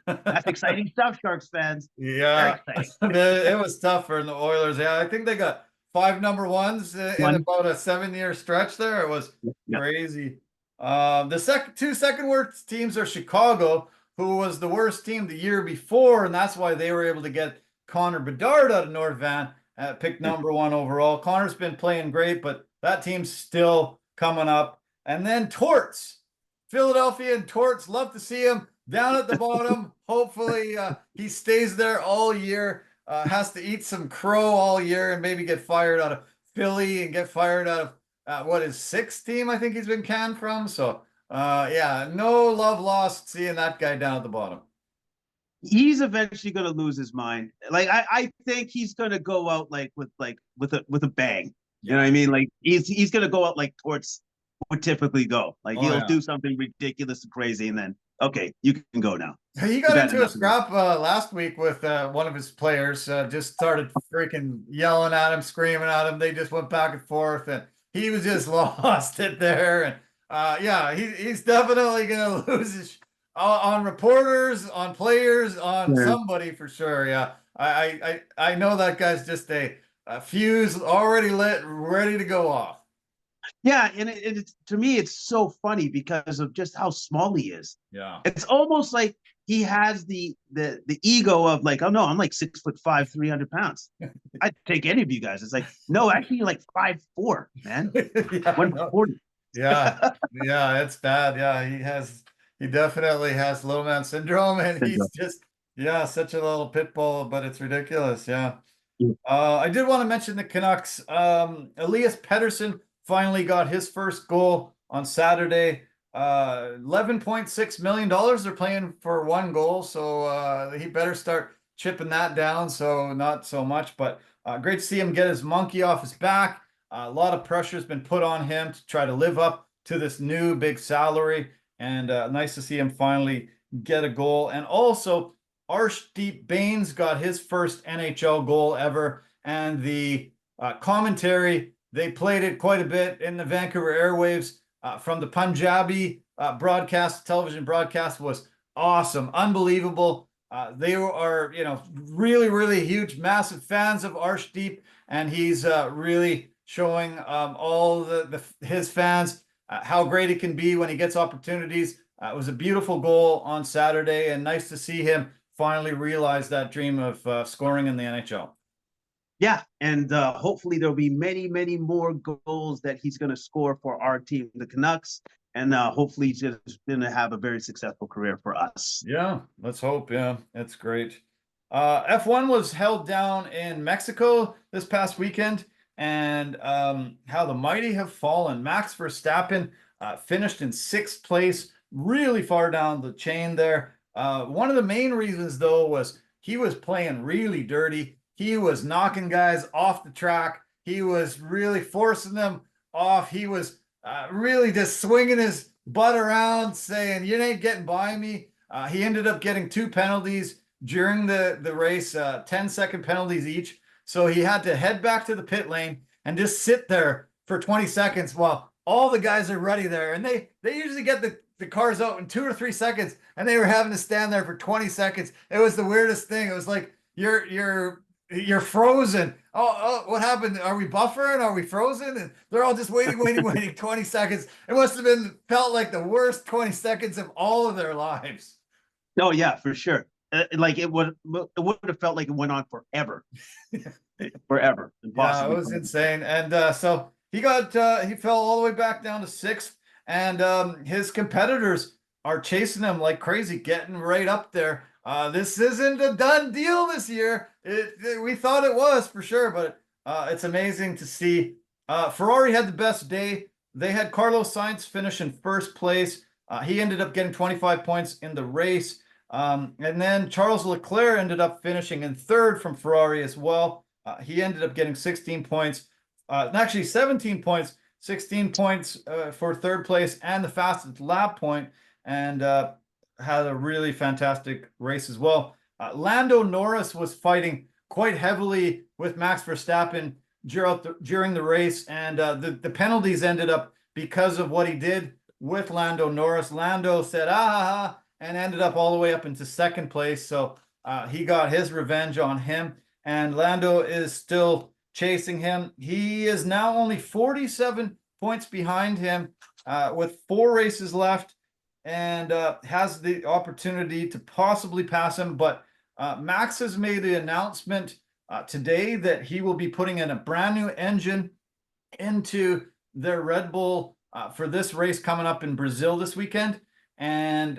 That's exciting stuff, Sharks fans.
Yeah. It was tough for the Oilers. Yeah, I think they got 5 number 1s in about a 7-year stretch there. It was crazy. The 2 second worst teams are Chicago, who was the worst team the year before, and that's why they were able to get Connor Bedard out of North Van, picked number 1 overall. Connor's been playing great, but that team's still coming up. And then Torts, Philadelphia and Torts, love to see him down at the bottom. Hopefully he stays there all year. Has to eat some crow all year and maybe get fired out of Philly and get fired out of his 6th team I think he's been canned from. So no love lost seeing that guy down at the bottom.
He's eventually going to lose his mind. Like I think he's going to go out with a bang. You know
Yeah.
what I mean? Like he's gonna go out like Torts would typically go. Like
Oh
he'll
yeah.
do something ridiculous and crazy, and then okay, you can go now.
He
You've
got
had
into a
enough of this.
scrap last week with one of his players. Just started freaking yelling at him, screaming at him. They just went back and forth, and he was just lost it there. And yeah, he's definitely gonna lose his on reporters, on players, on
Yeah.
somebody for sure. Yeah, I know that guy's just a fuse already lit, ready to go off.
Yeah, and it's to me, it's so funny because of just how small he is.
Yeah.
It's almost like he has the ego of like, oh no, I'm like 6'5", 300 pounds. I'd take any of you guys. It's like, no, actually, you're like 5'4", man,
Yeah, no.
140.
Yeah, yeah, it's bad. Yeah, he definitely has little man syndrome, and he's just, yeah, such a little pit bull, but it's ridiculous. Yeah. I did want to mention the Canucks. Elias Pettersson finally got his first goal on Saturday. $11.6 million. They're playing for one goal, so he better start chipping that down. So not so much, but great to see him get his monkey off his back. A lot of pressure has been put on him to try to live up to this new big salary, and nice to see him finally get a goal. And also, Arshdeep Bains got his first NHL goal ever, and the commentary, they played it quite a bit in the Vancouver airwaves from the Punjabi broadcast, television broadcast was awesome, unbelievable. They are, really, really huge, massive fans of Arshdeep, and he's really showing all his fans how great it can be when he gets opportunities. It was a beautiful goal on Saturday, and nice to see him finally realize that dream of scoring in the NHL.
Yeah, and hopefully there'll be many, many more goals that he's going to score for our team, the Canucks, and hopefully he's just going to have a very successful career for us.
Yeah, let's hope. Yeah, it's great. F1 was held down in Mexico this past weekend, and how the mighty have fallen. Max Verstappen finished in sixth place, really far down the chain there. One of the main reasons, though, was he was playing really dirty. He was knocking guys off the track. He was really forcing them off. He was really just swinging his butt around, saying, "You ain't getting by me." He ended up getting two penalties during the race, 10-second penalties each. So he had to head back to the pit lane and just sit there for 20 seconds while all the guys are ready there. And they usually get the cars out in 2 or 3 seconds, and they were having to stand there for 20 seconds. It was the weirdest thing. It was like you're frozen. Oh, what happened? Are we buffering? Are we frozen? And they're all just waiting 20 seconds. It must have felt like the worst 20 seconds of all of their lives.
Oh yeah, for sure. Like it would have felt like it went on forever, forever.
Yeah, it was insane. And so he fell all the way back down to sixth, and his competitors are chasing him like crazy, getting right up there. This isn't a done deal this year. We thought it was for sure, but it's amazing to see. Ferrari had the best day. They had Carlos Sainz finish in first place. He ended up getting 25 points in the race. And then Charles Leclerc ended up finishing in third from Ferrari as well. He ended up getting 16 points, actually 17 points, 16 points for third place and the fastest lap point, and had a really fantastic race as well. Lando Norris was fighting quite heavily with Max Verstappen during the race, and the penalties ended up because of what he did with Lando Norris. Lando said, and ended up all the way up into second place. So he got his revenge on him, and Lando is still chasing him. He is now only 47 points behind him with 4 races left, and has the opportunity to possibly pass him. But Max has made the announcement today that he will be putting in a brand new engine into their Red Bull for this race coming up in Brazil this weekend. And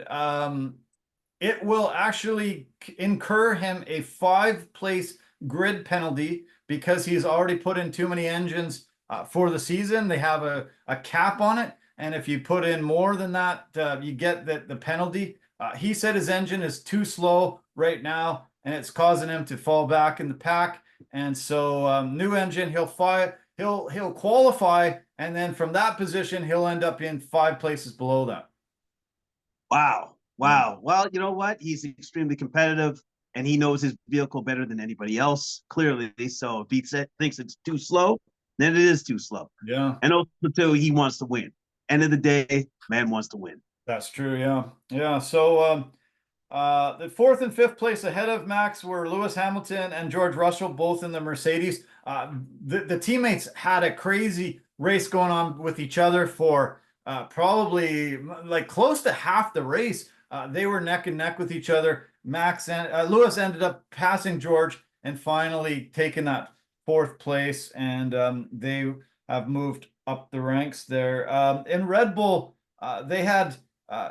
it will actually incur him a 5-place grid penalty because he's already put in too many engines for the season. They have a cap on it, and if you put in more than that, you get the penalty. He said his engine is too slow right now, and it's causing him to fall back in the pack. And so new engine, he'll qualify, and then from that position he'll end up in 5 places below that.
Wow.
Yeah.
Wow. Well, you know what? He's extremely competitive and he knows his vehicle better than anybody else, clearly. So if he thinks it's too slow, then it is too slow.
Yeah.
And also, too, he wants to win. End of the day, man wants to win.
That's true. Yeah. Yeah. So, the 4th and 5th place ahead of Max were Lewis Hamilton and George Russell, both in the Mercedes. The teammates had a crazy race going on with each other for probably like close to half the race. They were neck and neck with each other. Max and Lewis ended up passing George and finally taking that 4th place, and they have moved up the ranks there. In Red Bull, they had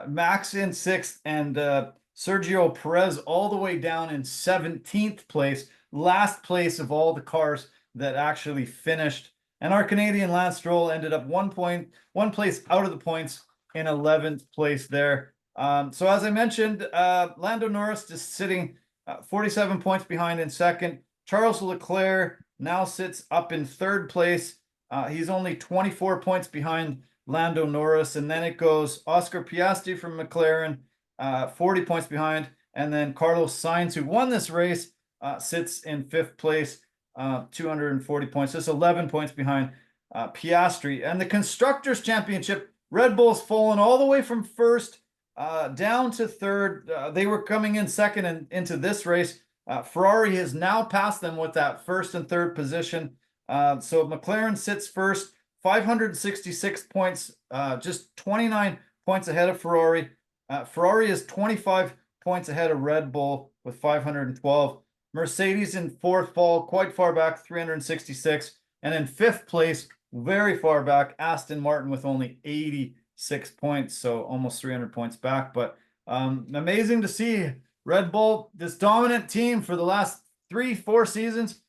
Max in 6th and Sergio Perez all the way down in 17th place, last place of all the cars that actually finished. And our Canadian Lance Stroll ended up 1 place out of the points in 11th place there. So as I mentioned, Lando Norris just sitting 47 points behind in 2nd. Charles Leclerc now sits up in 3rd place. He's only 24 points behind Lando Norris. And then it goes Oscar Piastri from McLaren, 40 points behind. And then Carlos Sainz, who won this race, sits in 5th place, 240 points. Just 11 points behind Piastri. And the Constructors' Championship, Red Bull's fallen all the way from 1st down to 3rd. They were coming in 2nd and into this race. Ferrari has now passed them with that 1st and 3rd position. So McLaren sits 1st, 566 points, just 29 points ahead of Ferrari. Ferrari is 25 points ahead of Red Bull with 512. Mercedes in 4th fall, quite far back, 366. And in 5th place, very far back, Aston Martin with only 86 points, so almost 300 points back. But amazing to see Red Bull, this dominant team for the last 3-4 seasons,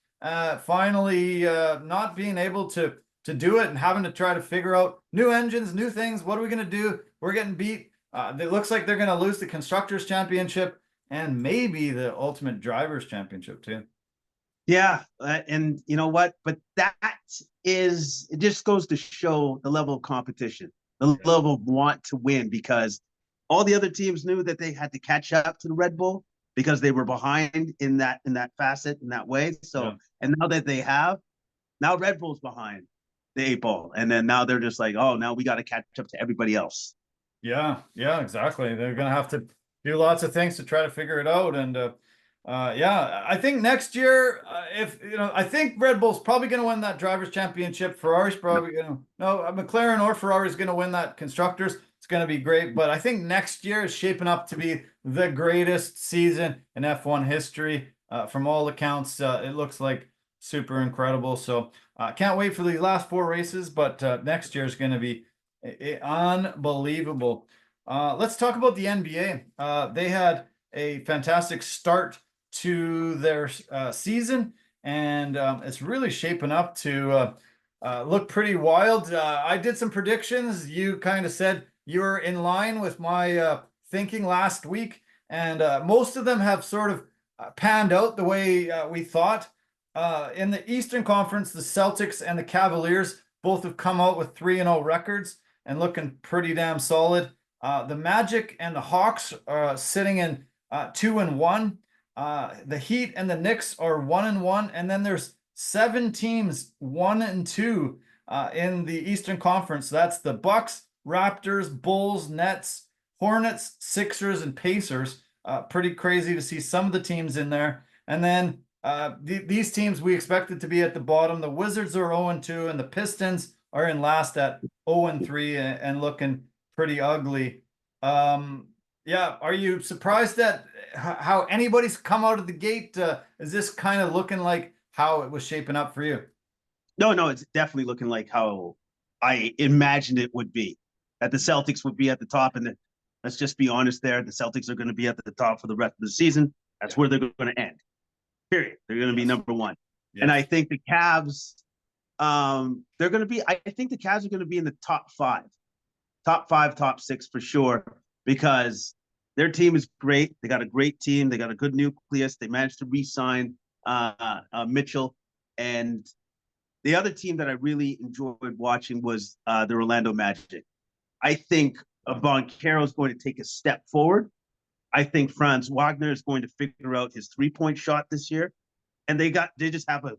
finally not being able to do it and having to try to figure out new engines, new things. What are we going to do? We're getting beat. It looks like they're going to lose the Constructors' Championship and maybe the Ultimate Drivers' Championship too.
Yeah, and you know what? But it just goes to show the level of competition, the level of want to win, because all the other teams knew that they had to catch up to the Red Bull because they were behind in that facet, in that way. So, and now that they have, now Red Bull's behind the 8 ball, and then now they're just like, oh, now we got to catch up to everybody else.
Yeah, exactly. They're gonna have to do lots of things to try to figure it out. And I think next year, I think Red Bull's probably going to win that Drivers' Championship. Ferrari's probably McLaren or Ferrari's going to win that Constructors. It's going to be great, but I think next year is shaping up to be the greatest season in F1 history. From all accounts, it looks like super incredible. So can't wait for the last 4 races, but next year is going to be unbelievable. Let's talk about the NBA. They had a fantastic start to their season, and it's really shaping up to look pretty wild. I did some predictions. You kind of said you were in line with my thinking last week, and most of them have sort of panned out the way we thought. In the Eastern Conference, the Celtics and the Cavaliers both have come out with 3-0 records and looking pretty damn solid. The Magic and the Hawks are sitting in 2-1. The Heat and the Knicks are 1-1, and then there's 7 teams 1-2 in the Eastern Conference. That's the Bucs, Raptors, Bulls, Nets, Hornets, Sixers, and Pacers. Pretty crazy to see some of the teams in there. And then these teams we expected to be at the bottom. The Wizards are 0-2, and the Pistons are in last at 0-3 and looking pretty ugly. Are you surprised at how anybody's come out of the gate? Is this kind of looking like how it was shaping up for you?
No, it's definitely looking like how I imagined it would be. That the Celtics would be at the top, and let's just be honest there, the Celtics are going to be at the top for the rest of the season. That's where they're going to end. Period. They're going to be number 1. Yes. And I think the Cavs, I think the Cavs are going to be in the top 5, top 6 for sure, because their team is great. They got a great team. They got a good nucleus. They managed to re-sign Mitchell, and The other team that I really enjoyed watching was the Orlando Magic. I think Boncaro is going to take a step forward. I think Franz Wagner is going to figure out his three-point shot this year, and they just have a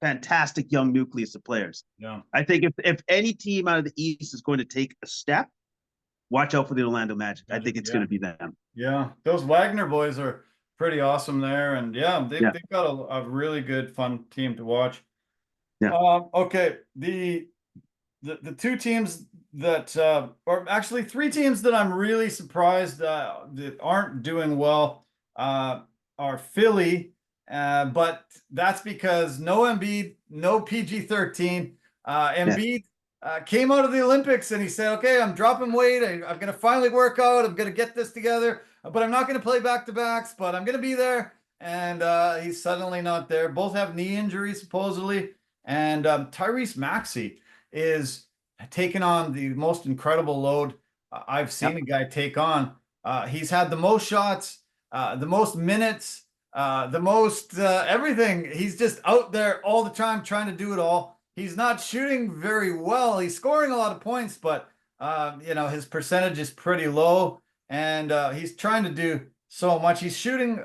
fantastic young nucleus of players.
Yeah,
I think if any team out of the East is going to take a step, watch out for the Orlando Magic. I think it's going to be them.
Yeah, those Wagner boys are pretty awesome there, and they've got a really good, fun team to watch.
Yeah.
Okay, the two teams that, or actually three teams that I'm really surprised that aren't doing well are Philly, but that's because no Embiid, no PG-13. Embiid came out of the Olympics and he said, okay, I'm dropping weight. I'm going to finally work out. I'm going to get this together, but I'm not going to play back-to-backs, but I'm going to be there. And he's suddenly not there. Both have knee injuries, supposedly. And Tyrese Maxey is taking on the most incredible load I've seen a guy take on. He's had the most shots, the most minutes, the most everything. He's just out there all the time trying to do it all. He's not shooting very well. He's scoring a lot of points, but his percentage is pretty low, and he's trying to do so much. He's shooting,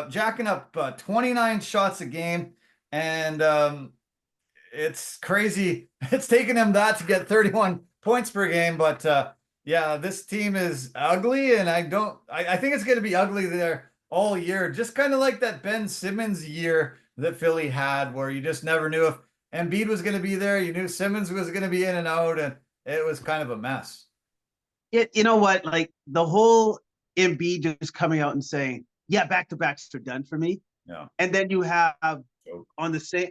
jacking up 29 shots a game, and it's crazy. It's taken him that to get 31 points per game, but this team is ugly, and I think it's going to be ugly there all year, just kind of like that Ben Simmons year that Philly had, where you just never knew if Embiid was going to be there. You knew Simmons was going to be in and out, and it was kind of a mess.
You know what? Like the whole Embiid just coming out and saying, "Yeah, back-to-backs are done for me."
Yeah,
and then you have on the same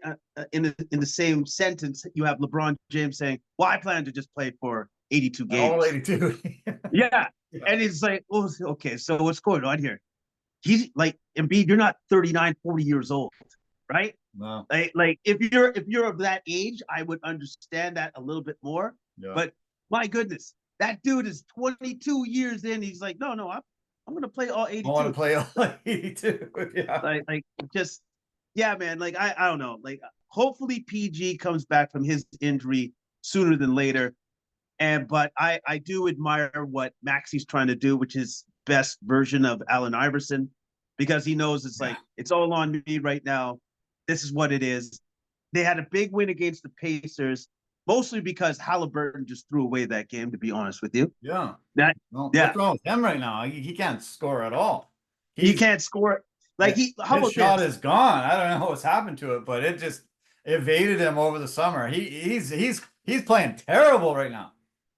in the same sentence, you have LeBron James saying, "Well, I plan to just play for 82 games."
All 82.
Yeah, and he's like, "Oh, okay, so what's going on here?" He's like, Embiid, you're not 39, 40 years old, right?
No.
Like if you're of that age, I would understand that a little bit more.
Yeah.
But my goodness, that dude is 22 years in. He's like, no, I'm going to play all 82.
I want to play all 82. Yeah.
Like just, yeah, man. Like I don't know. Like hopefully PG comes back from his injury sooner than later. But I do admire what Maxey's trying to do, which is best version of Allen Iverson, because he knows it's like, it's all on me right now. This is what it is. They had a big win against the Pacers, mostly because Halliburton just threw away that game, to be honest with you.
Yeah.
What's
wrong with him right now? He can't score at all.
He can't score. Like his
shot is gone. I don't know what's happened to it, but it just evaded him over the summer. He's playing terrible right now.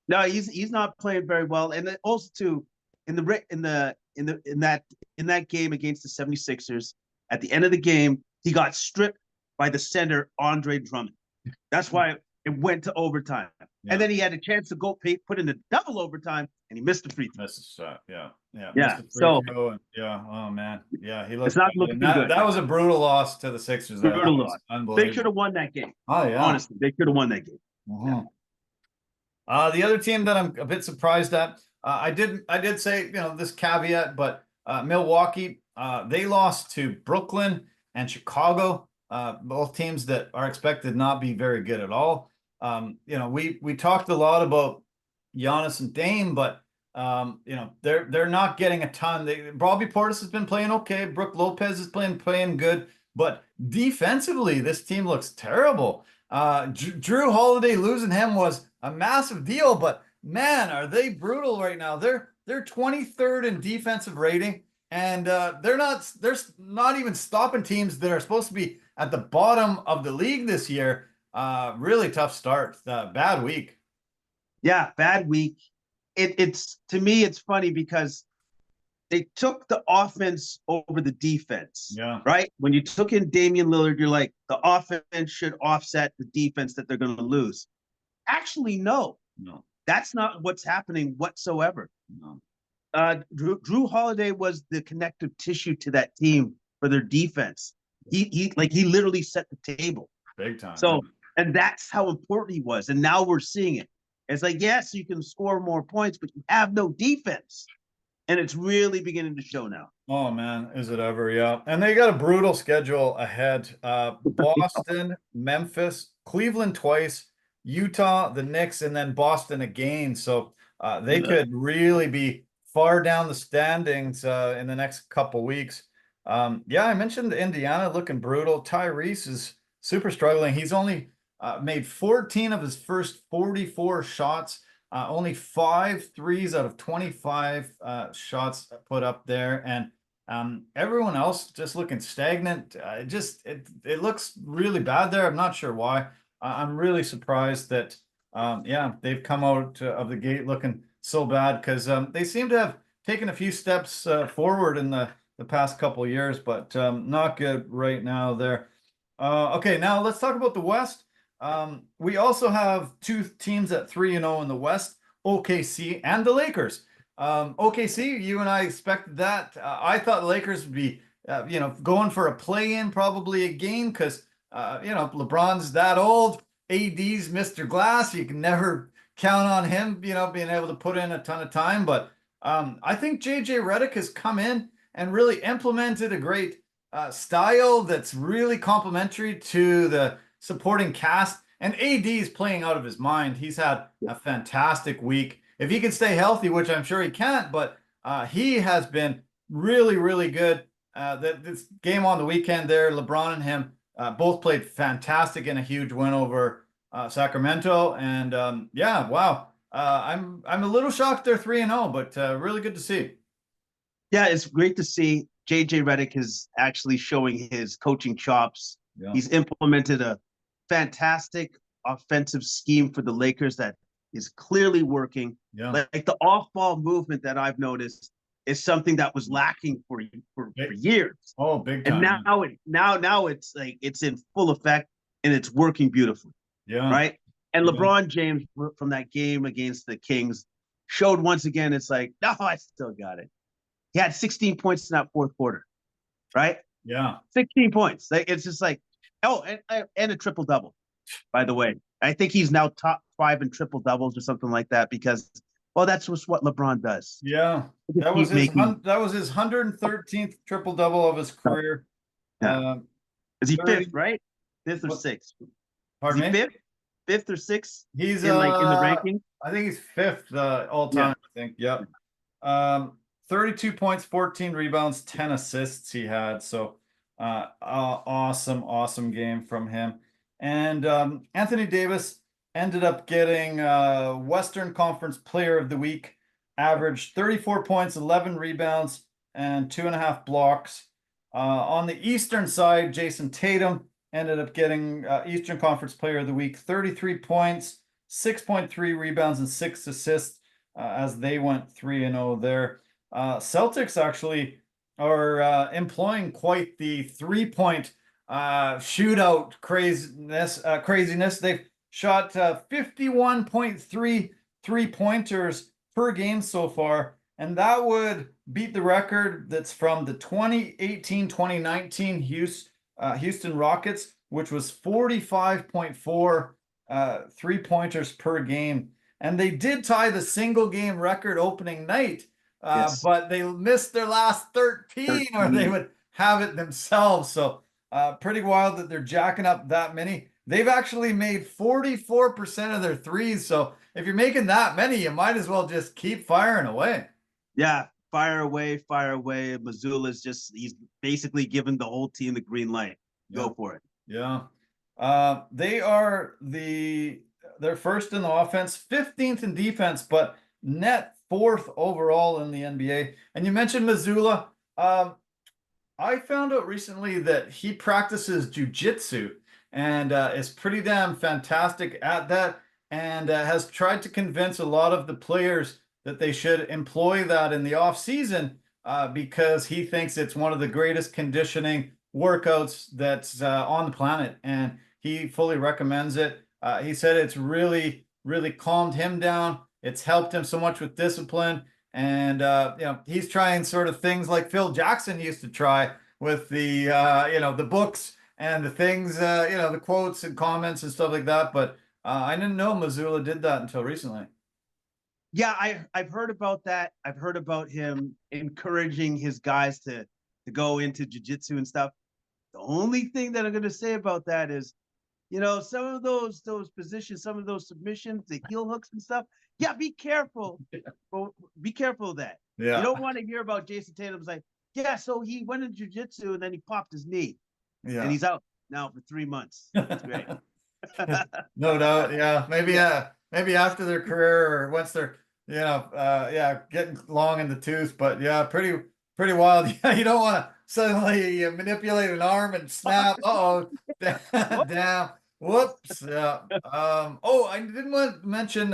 No, he's not playing very well. And also too, in that game against the 76ers, at the end of the game, he got stripped by the center, Andre Drummond. That's why it went to overtime. Yeah. And then he had a chance to go put in a double overtime, and he missed the free throw.
Missed the shot. Yeah.
Oh
man. Yeah, he looks.
It's not looking good.
That was a brutal loss to the Sixers.
Brutal loss.
Unbelievable.
They should have won that game.
Oh yeah.
Honestly, they should have won that game.
Mm-hmm. Yeah. The other team that I'm a bit surprised at, I did say, this caveat, but Milwaukee, they lost to Brooklyn and Chicago, both teams that are expected not be very good at all. We talked a lot about Giannis and Dame, but they're not getting a ton. Bobby Portis has been playing okay. Brook Lopez is playing good, but defensively, this team looks terrible. Drew Holiday, losing him was a massive deal, but man, are they brutal right now. They're 23rd in defensive rating, and they're not even stopping teams that are supposed to be at the bottom of the league this year. Really tough start. Bad week.
Yeah, bad week. It's to me, it's funny because they took the offense over the defense.
Yeah.
Right? When you took in Damian Lillard, you're like, the offense should offset the defense that they're going to lose. Actually, no. That's not what's happening whatsoever. No. Drew Holiday was the connective tissue to that team for their defense. He literally set the table.
Big time.
So, and that's how important he was. And now we're seeing it. It's like, yes, you can score more points, but you have no defense. And it's really beginning to show now.
Oh, man, is it ever? Yeah. And they got a brutal schedule ahead. Boston, Memphis, Cleveland twice, Utah, the Knicks, and then Boston again. So they could really be far down the standings in the next couple weeks. Yeah, I mentioned Indiana looking brutal. Tyrese is super struggling. He's only made 14 of his first 44 shots. Only 5 threes out of 25 shots put up there. And everyone else just looking stagnant. It looks really bad there. I'm not sure why. I'm really surprised that yeah, they've come out of the gate looking so bad, because they seem to have taken a few steps forward in the past couple of years, but not good right now there. Okay, now let's talk about the West. We also have 2 teams at 3-0 in the West, OKC and the Lakers. OKC, you and I expected that. I thought the Lakers would be, going for a play-in probably again, because, LeBron's that old. AD's Mr. Glass. You can never count on him, being able to put in a ton of time. But I think JJ Redick has come in and really implemented a great style that's really complementary to the supporting cast. And AD is playing out of his mind. He's had a fantastic week. If he can stay healthy, which I'm sure he can't, but he has been really, really good. This game on the weekend there, LeBron and him both played fantastic in a huge win over Sacramento. And yeah, wow. I'm a little shocked they're 3-0, but really good to see.
Yeah, it's great to see JJ Redick is actually showing his coaching chops. Yeah. He's implemented a fantastic offensive scheme for the Lakers that is clearly working. Yeah. Like the off-ball movement that I've noticed is something that was lacking for years.
Oh, big time.
And now it's like it's in full effect and it's working beautifully.
Yeah.
Right. And LeBron James from that game against the Kings showed once again, it's like, no, I still got it. He had 16 points in that fourth quarter. Right.
Yeah.
16 points. Like, it's just like, oh, and a triple double, by the way. I think he's now top 5 in triple doubles or something like that, because, well, that's just what LeBron does.
Yeah. That was his 113th triple double of his career.
Yeah. Is he 5th, right? 5th or 6th?
Pardon me?
5th? 5th or 6th?
He's
in the ranking?
I think he's 5th all time, I think. Yep. 32 points, 14 rebounds, 10 assists he had. So awesome game from him. And Anthony Davis ended up getting Western Conference Player of the Week, averaged 34 points, 11 rebounds, and 2.5 blocks. On the Eastern side, Jason Tatum ended up getting Eastern Conference Player of the Week, 33 points, 6.3 rebounds, and 6 assists as they went 3-0 there. Celtics actually are employing quite the 3-point shootout craziness. They've shot 51.3 3-pointers per game so far, and that would beat the record that's from the 2018-2019 Houston Rockets, which was 45.4 3-pointers per game. And they did tie the single game record opening night, but they missed their last 13, or they would have it themselves. So pretty wild that they're jacking up that many. They've actually made 44% of their threes. So if you're making that many, you might as well just keep firing away.
Yeah, fire away. Missoula's he's basically given the whole team the green light. Go for it.
Yeah. They're first in the offense, 15th in defense, but net 4th overall in the NBA. And you mentioned Missoula. I found out recently that he practices jiu-jitsu and is pretty damn fantastic at that, and has tried to convince a lot of the players that they should employ that in the off season because he thinks it's one of the greatest conditioning workouts that's on the planet, and he fully recommends it. He said it's really, really calmed him down. It's helped him so much with discipline. And, he's trying sort of things like Phil Jackson used to try with the, the books and the things, the quotes and comments and stuff like that. But I didn't know Missoula did that until recently.
Yeah, I've heard about that. I've heard about him encouraging his guys to go into jiu-jitsu and stuff. The only thing that I'm going to say about that is some of those positions, some of those submissions, the heel hooks and stuff. Yeah, be careful. Be careful of that.
Yeah.
You don't want to hear about Jason Tatum's like, yeah, so he went in jiu-jitsu and then he popped his knee.
Yeah.
And he's out now for 3 months. That's great.
No doubt. Yeah. Maybe after their career or once they're, getting long in the tooth. But yeah, pretty wild. Yeah, you don't want to suddenly manipulate an arm and snap. Uh-oh. Damn. Whoops. Yeah. I didn't want to mention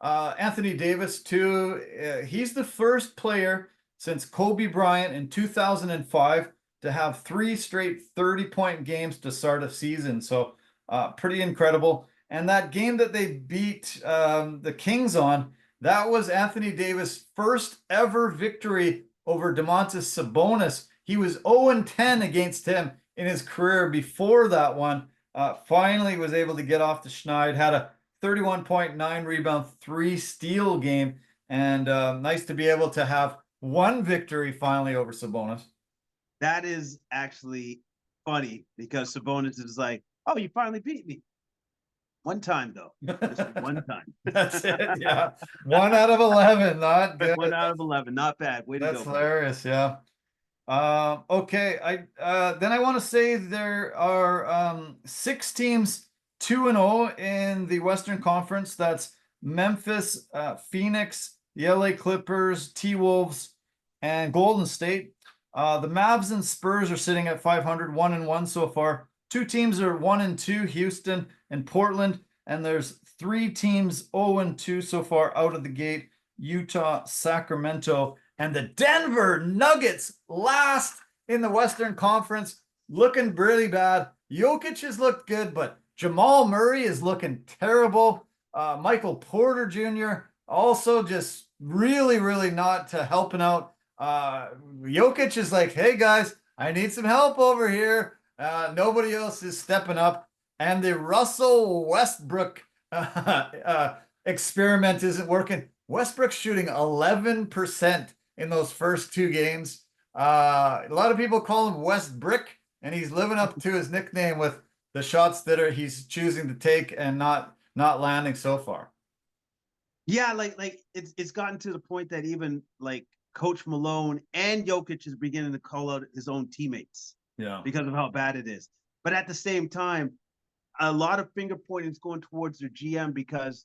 Anthony Davis too. He's the first player since Kobe Bryant in 2005 to have 3 straight 30-point games to start a season. So pretty incredible. And that game that they beat the Kings on, that was Anthony Davis' first ever victory over Domantas Sabonis. He was 0-10 against him in his career before that one. Finally was able to get off the schneid, had a 31.9 rebound, 3 steal game. And nice to be able to have one victory finally over Sabonis.
That is actually funny because Sabonis is like, oh, you finally beat me. One time, though. Just one time.
That's it, yeah. 1 out of 11, not good.
1 out of 11, not bad. Way to go.
That's hilarious, yeah. Okay, then I want to say there are 6 teams 2-0 in the Western Conference. That's Memphis, Phoenix, the LA Clippers, T-Wolves, and Golden State. The Mavs and Spurs are sitting at 500, 1-1 so far. 2 teams are 1-2, Houston and Portland, and there's 3 teams 0-2 so far out of the gate, Utah, Sacramento, and the Denver Nuggets last in the Western Conference, looking really bad. Jokic has looked good, but Jamal Murray is looking terrible. Michael Porter Jr. also just really, really not helping out. Jokic is like, hey guys, I need some help over here. Nobody else is stepping up. And the Russell Westbrook experiment isn't working. Westbrook's shooting 11% in those first 2 games. A lot of people call him Westbrick, and he's living up to his nickname with the shots that he's choosing to take and not landing so far.
Yeah, like it's gotten to the point that even like Coach Malone and Jokic is beginning to call out his own teammates.
Yeah.
Because of how bad it is. But at the same time, a lot of finger pointing is going towards their GM because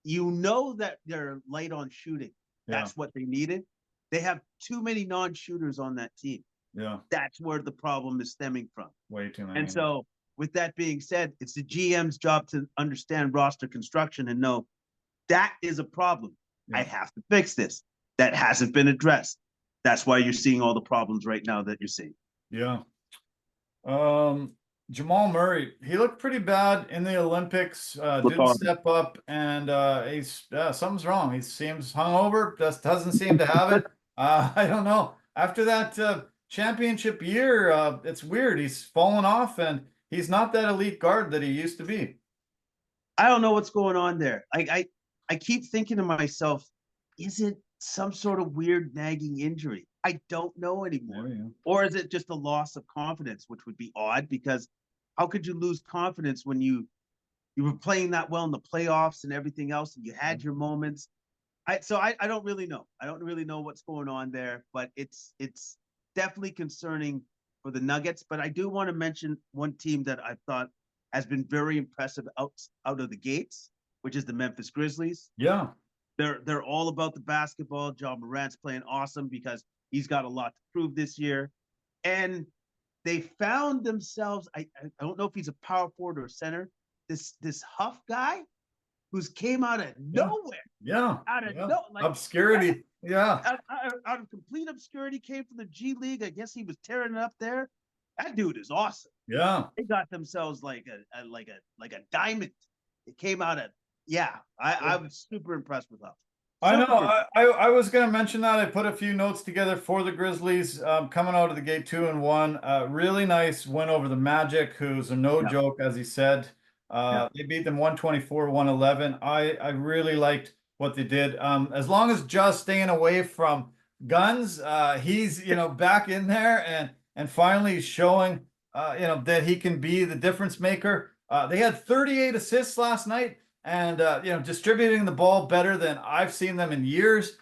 that they're light on shooting. Yeah. That's what they needed. They have too many non-shooters on that team.
Yeah.
That's where the problem is stemming from.
Way too many.
And so with that being said, it's the GM's job to understand roster construction and know that is a problem. Yeah. I have to fix this. That hasn't been addressed. That's why you're seeing all the problems right now that you're seeing.
Yeah. Jamal Murray, he looked pretty bad in the Olympics, didn't step up, and something's wrong. He seems hungover, just doesn't seem to have it. I don't know. After that championship year, it's weird. He's fallen off, and he's not that elite guard that he used to be.
I don't know what's going on there. I keep thinking to myself, is it some sort of weird nagging injury? I don't know anymore. Yeah. Or is it just a loss of confidence, which would be odd because how could you lose confidence when you were playing that well in the playoffs and everything else and you had your moments? I don't really know. I don't really know what's going on there, but it's definitely concerning for the Nuggets. But I do want to mention one team that I thought has been very impressive out of the gates, which is the Memphis Grizzlies.
Yeah.
They're all about the basketball. John Morant's playing awesome because he's got a lot to prove this year. And they found themselves, I don't know if he's a power forward or a center, this Huff guy who's came out of nowhere.
Yeah.
Out of
obscurity. Yeah.
Out of complete obscurity, came from the G League. I guess he was tearing it up there. That dude is awesome.
Yeah.
They got themselves like a diamond. It came out of I was super impressed with Huff.
I know. I was going to mention that. I put a few notes together for the Grizzlies coming out of the gate 2-1. Really nice win over the Magic, who's a no joke, as he said. They beat them 124-111. I really liked what they did. As long as just staying away from guns, he's back in there and finally showing that he can be the difference maker. They had 38 assists last night, and distributing the ball better than I've seen them in years.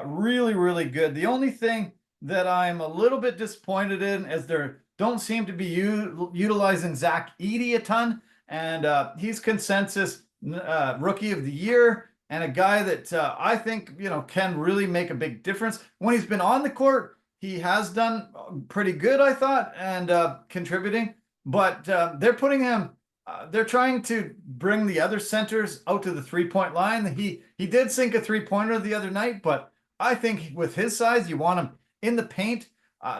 Really, really good. The only thing that I'm a little bit disappointed in is they don't seem to be utilizing Zach Edey a ton, and he's consensus rookie of the year, and a guy that I think can really make a big difference when he's been on the court. He has done pretty good, I thought, and contributing. But they're putting him. They're trying to bring the other centers out to the 3-point line. He did sink a 3-pointer the other night, but I think with his size, you want him in the paint.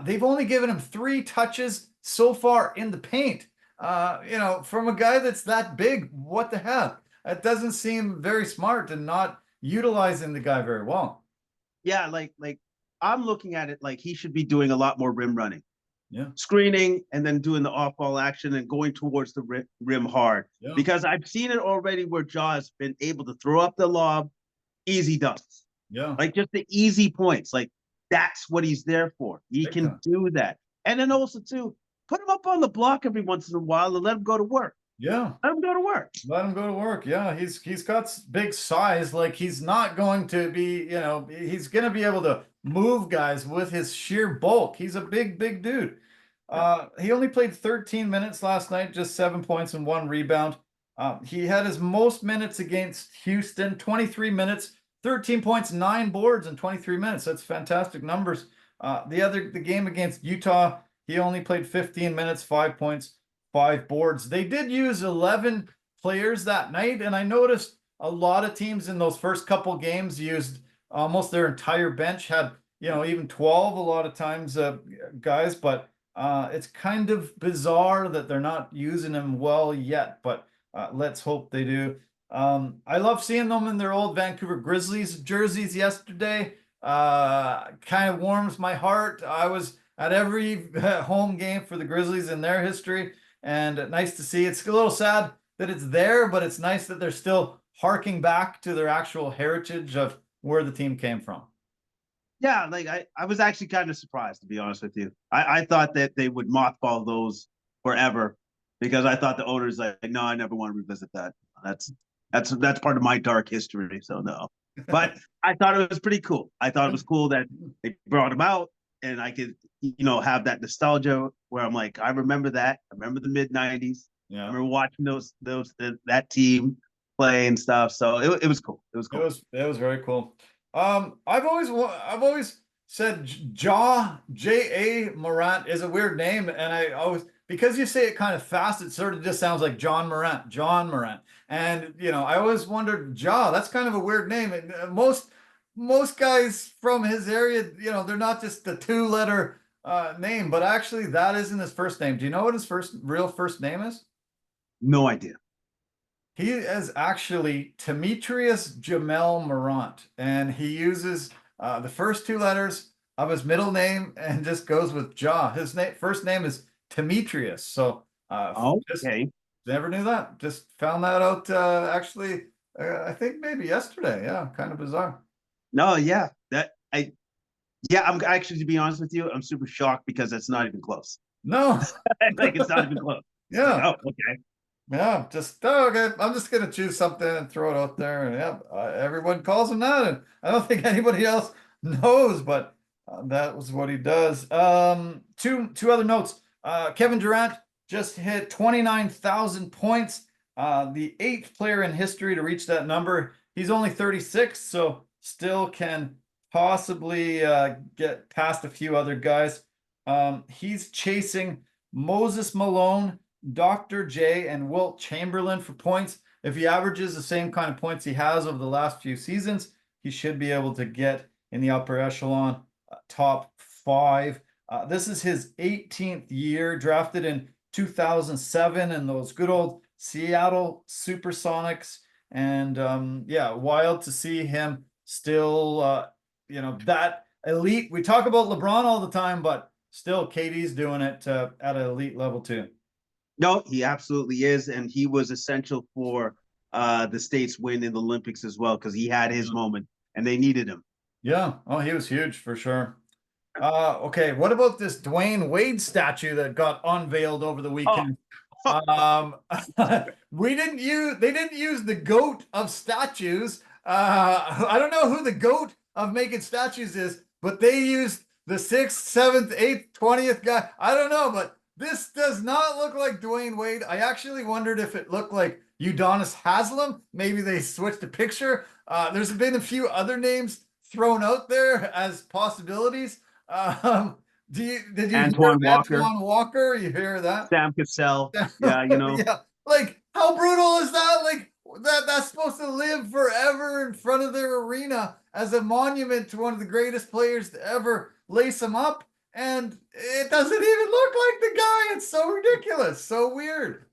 They've only given him 3 touches so far in the paint. From a guy that's that big, what the heck? It doesn't seem very smart and not utilizing the guy very well.
Yeah, like I'm looking at it like he should be doing a lot more rim running.
Yeah.
Screening and then doing the off-ball action and going towards the rim hard.
Yeah.
Because I've seen it already where Jaw has been able to throw up the lob, easy dunks.
Yeah.
Like just the easy points. Like that's what he's there for. He can do that. And then also too, put him up on the block every once in a while and let him go to work.
Yeah.
Let him go to work.
Let him go to work. Yeah. He's got big size. Like he's not going to be, he's going to be able to move guys with his sheer bulk. He's a big dude. He only played 13 minutes last night, just 7 points and 1 rebound. He had his most minutes against Houston, 23 minutes, 13 points, 9 boards in 23 minutes. That's fantastic numbers. The game against Utah, he only played 15 minutes, 5 points, 5 boards. They did use 11 players that night, and I noticed a lot of teams in those first couple games used almost their entire bench, had even 12 a lot of times, guys, but it's kind of bizarre that they're not using him well yet, but let's hope they do. I love seeing them in their old Vancouver Grizzlies jerseys yesterday. Kind of warms my heart. I was at every home game for the Grizzlies in their history, and nice to see. It's a little sad that it's there, but it's nice that they're still harking back to their actual heritage of where the team came from.
Yeah, like I was actually kind of surprised, to be honest with you. I thought that they would mothball those forever because I thought the owners like, no, I never want to revisit that. That's part of my dark history, so no. But I thought it was pretty cool. I thought it was cool that they brought him out and I could, have that nostalgia where I'm like, I remember that. I remember the mid-90s. Yeah. I remember watching that team play and stuff. So it was cool. It was cool.
It was very cool. I've always said J.A. Morant is a weird name, and I always, because you say it kind of fast, it sort of just sounds like John Morant. And I always wondered, that's kind of a weird name. And most guys from his area, they're not just the 2-letter name, but actually that isn't his first name. Do you know what his real first name is?
No idea.
He is actually Demetrius Jamel Morant, and he uses the first 2 letters of his middle name and just goes with Ja. His first name is Demetrius. So,
okay.
Never knew that. Just found that out actually. I think maybe yesterday. Yeah, kind of bizarre.
No, yeah, I'm actually, to be honest with you, I'm super shocked because it's not even close.
No,
like it's not even close.
Yeah.
Like, oh, okay.
Yeah, okay. I'm just gonna choose something and throw it out there, and everyone calls him that, and I don't think anybody else knows, but that was what he does. Two other notes. Kevin Durant just hit 29,000 points, the 8th player in history to reach that number. He's only 36, so still can possibly get past a few other guys. He's chasing Moses Malone, Dr. J, and Wilt Chamberlain for points. If he averages the same kind of points he has over the last few seasons, he should be able to get in the upper echelon, top 5. This is his 18th year, drafted in 2007 in those good old Seattle Supersonics. And wild to see him still, that elite. We talk about LeBron all the time, but still KD's doing it at an elite level too.
No, he absolutely is, and he was essential for the state's win in the Olympics as well because he had his moment and they needed him.
Yeah, he was huge for sure. Okay, what about this Dwayne Wade statue that got unveiled over the weekend? They didn't use the goat of statues. I don't know who the goat of making statues is, but they used the 6th, 7th, 8th, 20th guy. I don't know, but this does not look like Dwayne Wade. I actually wondered if it looked like Udonis Haslem. Maybe they switched the picture. There's been a few other names thrown out there as possibilities. Did you
Antoine
hear
Walker,
Antoine Walker? You hear that?
Sam Cassell. Yeah, you know.
Yeah. Like, how brutal is that? Like that's supposed to live forever in front of their arena as a monument to one of the greatest players to ever lace them up. And it doesn't even look like the guy. It's so ridiculous. So weird.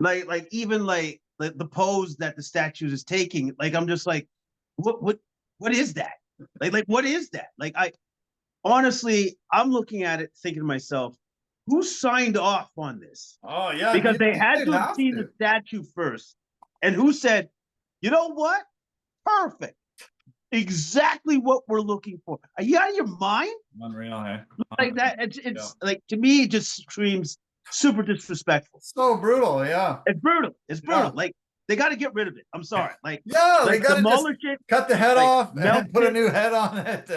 Like even like the pose that the statue is taking, like I'm just like, what is that? Like what is that? Like honestly, I'm looking at it thinking to myself, who signed off on this?
Oh yeah,
because they had to have seen the statue first, and who said, you know what? Perfect. Exactly what we're looking for. Are you out of your mind?
Unreal, hey?
Like that. It's like, to me, it just screams super disrespectful.
So brutal, yeah.
It's brutal. It's brutal.
Yeah.
Like they got to get rid of it. I'm sorry. Like
yeah,
like
they got to
demolish it,
cut the head
like,
off
melt
and put a
it.
new head on it.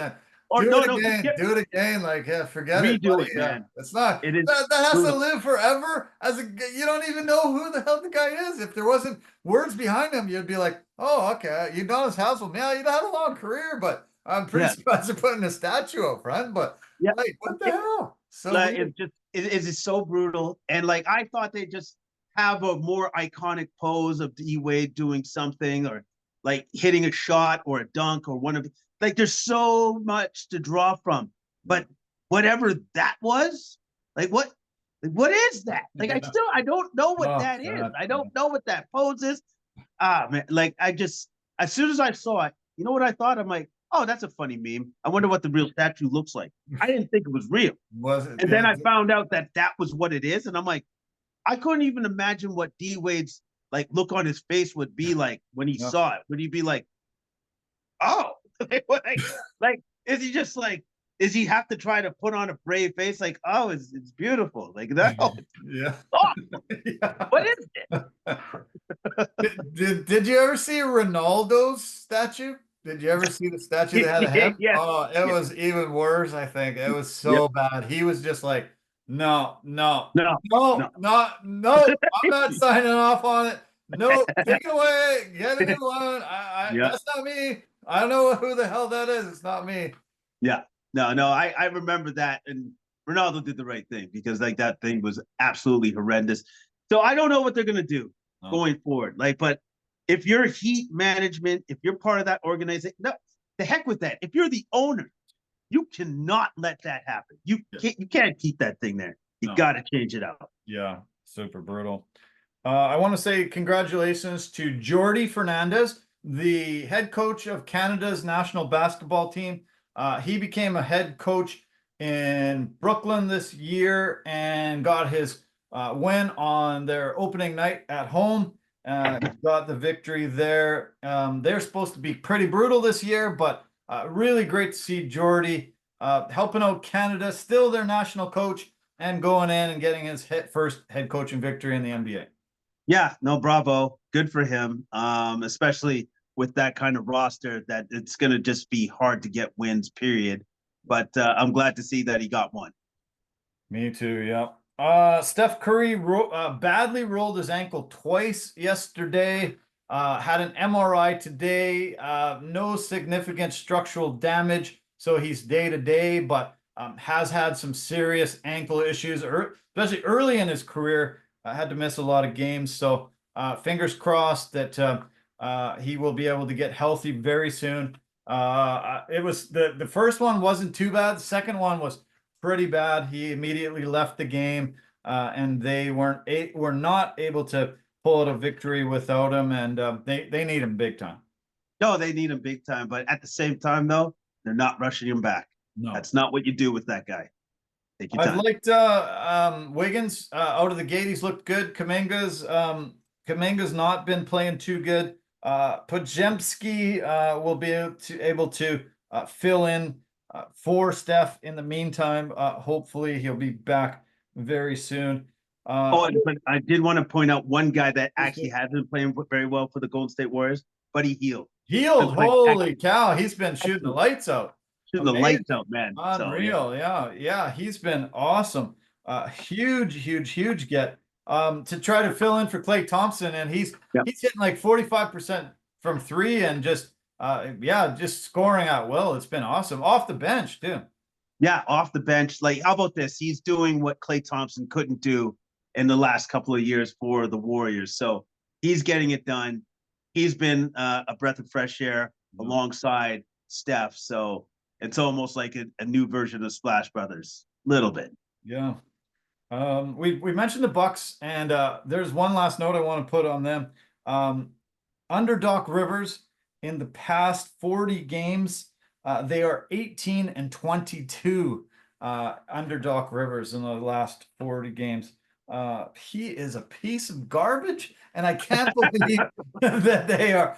Or
do
no,
it
no,
again. Do it again. Like, yeah, forget it.
redo
Buddy.
it, man.
It's not.
It is
That has
brutal.
to live forever. You don't even know who the hell the guy is. If there wasn't words behind him, you'd be like, oh, okay, Udonis Haslem. Yeah, you'd had a long career, but I'm pretty surprised they're putting a statue up front. But like, what the hell? So
like, it is so brutal. And like I thought they'd just have a more iconic pose of D Wade doing something, or like hitting a shot or a dunk, or one of like there's so much to draw from. But whatever that was, like what is that? Like I don't know what that is. I don't know what that pose is. Man, like as soon as I saw it, you know what I thought? I'm like, oh, that's a funny meme. I wonder what the real statue looks like. I didn't think it was real. And then I found out that was what it is, and I'm like, I couldn't even imagine what D Wade's like look on his face would be like when he saw it. Would he be like, oh, like is he just like, does he have to try to put on a brave face like, oh, it's beautiful, like that?
Yeah.
What is it?
Did you ever see Ronaldo's statue? Did you ever see the statue that had a head?
Yeah.
Oh, it was even worse, I think. It was so bad. He was just like, no, I'm not signing off on it. No, take it away. Get a new one. That's not me. I don't know who the hell that is. It's not me.
Yeah. No, I remember that, and Ronaldo did the right thing, because like that thing was absolutely horrendous. So I don't know what they're gonna do going forward. Like, but if you're Heat management, if you're part of that organization, no, the heck with that. If you're the owner, you cannot let that happen. You can't keep that thing there. You got to change it out.
Yeah, super brutal. I want to say congratulations to Jordy Fernandez, the head coach of Canada's national basketball team. He became a head coach in Brooklyn this year and got his win on their opening night at home. Got the victory there. They're supposed to be pretty brutal this year, but really great to see Jordy helping out Canada, still their national coach, and going in and getting his first head coaching victory in the NBA.
Yeah, no, bravo. Good for him, especially with that kind of roster that it's going to just be hard to get wins, period. But I'm glad to see that he got one.
Me too, yeah. Steph Curry badly rolled his ankle twice yesterday. Had an MRI today. No significant structural damage, so he's day-to-day, but has had some serious ankle issues, especially early in his career. Had to miss a lot of games, so fingers crossed that he will be able to get healthy very soon. It was the first one wasn't too bad. The second one was pretty bad. He immediately left the game, and they were not able to pull out a victory without him, and they need him big time.
No, they need him big time, but at the same time, though, they're not rushing him back. No, that's not what you do with that guy. Take your time.
I've liked Wiggins out of the gate. He's looked good. Kuminga's not been playing too good. Podziemski will be able to fill in for Steph in the meantime. Hopefully he'll be back very soon.
Oh, but I did want to point out one guy that
Who's
actually has been playing very well for the Golden State Warriors, but he healed.
healed.
Like
Holy cow. He's been shooting the lights out.
shooting the lights
Amazing.
out, man. So yeah.
Unreal. Yeah. Yeah. He's been awesome. Huge get to try to fill in for Klay Thompson. And
Yep.
he's hitting like 45% from three and just just scoring out will. It's been awesome. Off the bench, too.
Yeah, off the bench. Like, how about this? He's doing what Klay Thompson couldn't do in the last couple of years for the Warriors. So he's getting it done. He's been a breath of fresh air alongside Steph. So it's almost like a new version of Splash Brothers, little bit.
Yeah. We mentioned the Bucs, and there's one last note I want to put on them. Under Doc Rivers, in the past 40 games, they are 18-22 under Doc Rivers in the last 40 games. He is a piece of garbage, and I can't believe that they are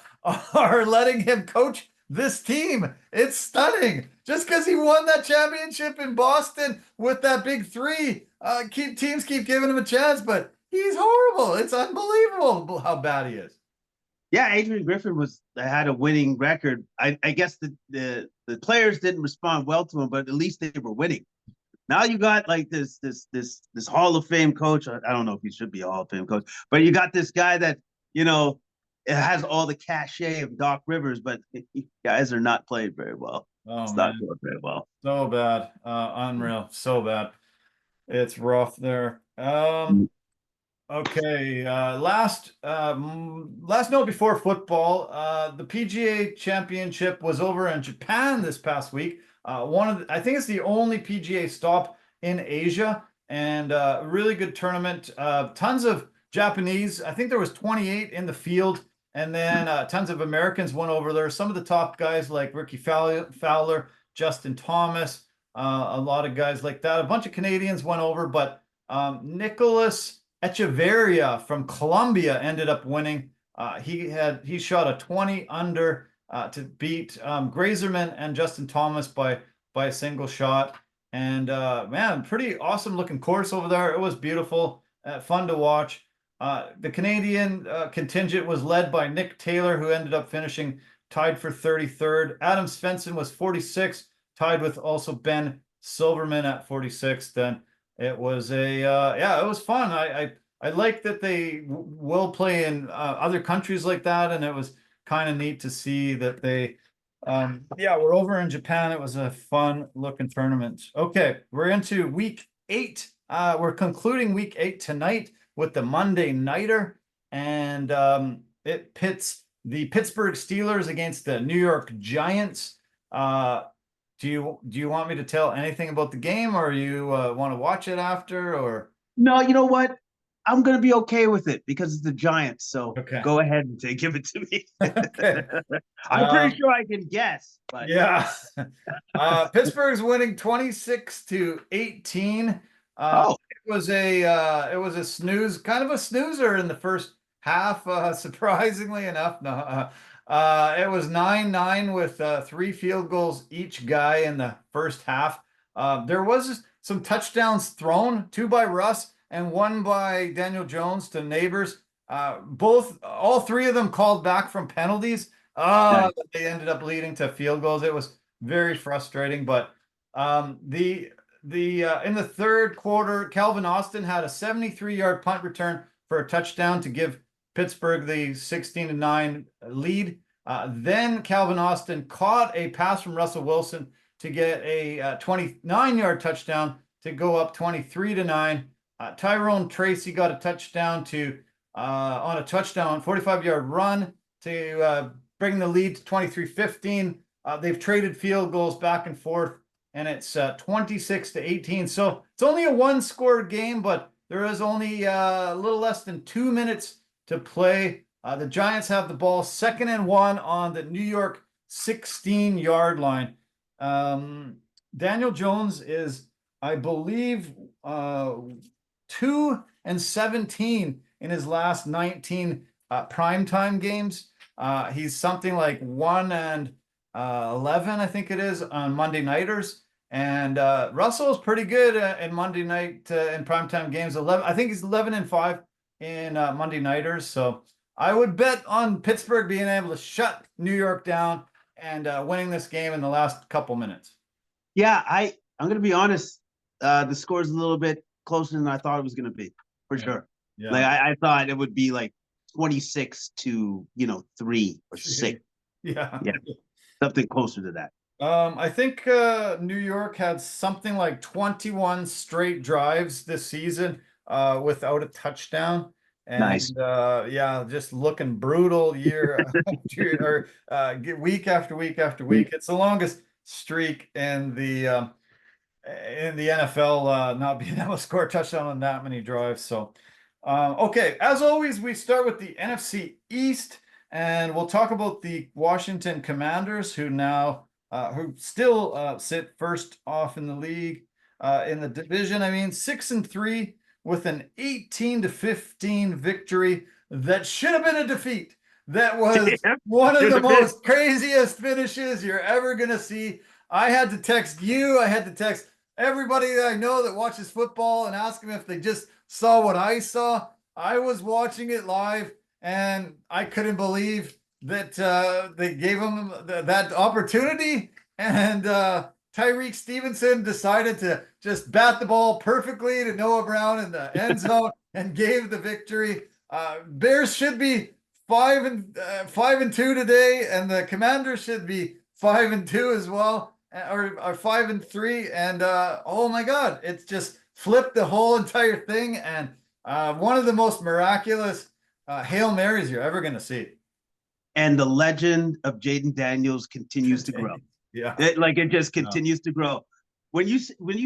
letting him coach this team. It's stunning. Just because he won that championship in Boston with that big three, teams keep giving him a chance, but he's horrible. It's unbelievable how bad he is.
Yeah, Adrian Griffin had a winning record. I guess the players didn't respond well to him, but at least they were winning. Now you got like this Hall of Fame coach. I don't know if he should be a Hall of Fame coach, but you got this guy that, it has all the cachet of Doc Rivers, but guys are not playing very well.
Oh,
it's
man.
not going very well.
So bad. Unreal. So bad. It's rough there. Okay. Last note before football. The PGA Championship was over in Japan this past week. I think it's the only PGA stop in Asia, and really good tournament. Tons of Japanese. I think there was 28 in the field, and then tons of Americans went over there. Some of the top guys like Ricky Fowler, Justin Thomas, a lot of guys like that. A bunch of Canadians went over, but Nicholas Echeverria from Colombia ended up winning. He shot a 20 under to beat Grazerman and Justin Thomas by a single shot. And man, pretty awesome looking course over there. It was beautiful, fun to watch. The Canadian contingent was led by Nick Taylor, who ended up finishing tied for 33rd. Adam Svensson was 46th, tied with also Ben Silverman at 46th. Then it was it was fun. I like that they will play in other countries like that, and it was kind of neat to see that they we're over in Japan. It was a fun looking tournament. Okay, we're into week 8. We're concluding week 8 tonight with the Monday nighter, and it pits the Pittsburgh Steelers against the New York Giants. Do you want me to tell anything about the game, or you want to watch it after? Or
no, you know what? I'm going to be okay with it because it's the Giants. So
okay.
Go ahead and give it to me.
Okay.
I'm pretty sure I can guess. But
yeah. Pittsburgh's winning 26-18. It was a snooze, kind of a snoozer in the first half, surprisingly enough. No, it was 9-9 with 3 field goals each guy in the first half. There was some touchdowns thrown, 2 by Russ and 1 by Daniel Jones to Neighbors. All 3 of them called back from penalties. Nice. They ended up leading to field goals. It was very frustrating, but in the third quarter, Calvin Austin had a 73-yard punt return for a touchdown to give Pittsburgh the 16-9 lead. Then Calvin Austin caught a pass from Russell Wilson to get a 29-yard touchdown to go up 23-9. Tyrone Tracy got a touchdown on a 45-yard run to bring the lead to 23-15. They've traded field goals back and forth, and it's 26-18. So it's only a 1-score game, but there is only a little less than 2 minutes to play. The Giants have the ball 2nd and 1 on the New York 16-yard line. Daniel Jones is, I believe, 2-17 in his last 19 primetime games. He's something like 1-11, I think it is, on Monday nighters. And Russell is pretty good in Monday night in primetime games. 11, I think he's 11-5 in Monday nighters. So I would bet on Pittsburgh being able to shut New York down and winning this game in the last couple minutes.
Yeah, I'm going to be honest. The score is a little bit closer than I thought it was going to be, for sure.
Yeah.
Like I thought it would be like 26-3 or 6.
Yeah.
Something closer to that.
I think New York had something like 21 straight drives this season without a touchdown. And
Nice.
Just looking brutal year or week after week after week. It's the longest streak in the NFL not being able to score a touchdown on that many drives. So, okay, as always, we start with the NFC East, and we'll talk about the Washington Commanders, who still sit first off in the league in the division. I mean, 6-3 with an 18-15 victory that should have been a defeat. That was one of the most craziest finishes you're ever going to see. I had to text you. I had to text everybody that I know that watches football and ask them if they just saw what I saw. I was watching it live, and I couldn't believe that they gave him that opportunity. And Tyreek Stevenson decided to just bat the ball perfectly to Noah Brown in the end zone and gave the victory. Bears should be 5-2 today, and the Commanders should be 5-2 as well, or 5-3. And oh my God, it's just flipped the whole entire thing. And one of the most miraculous Hail Marys you're ever going to see.
And the legend of Jaden Daniels continues to grow.
Yeah,
it just continues to grow. When you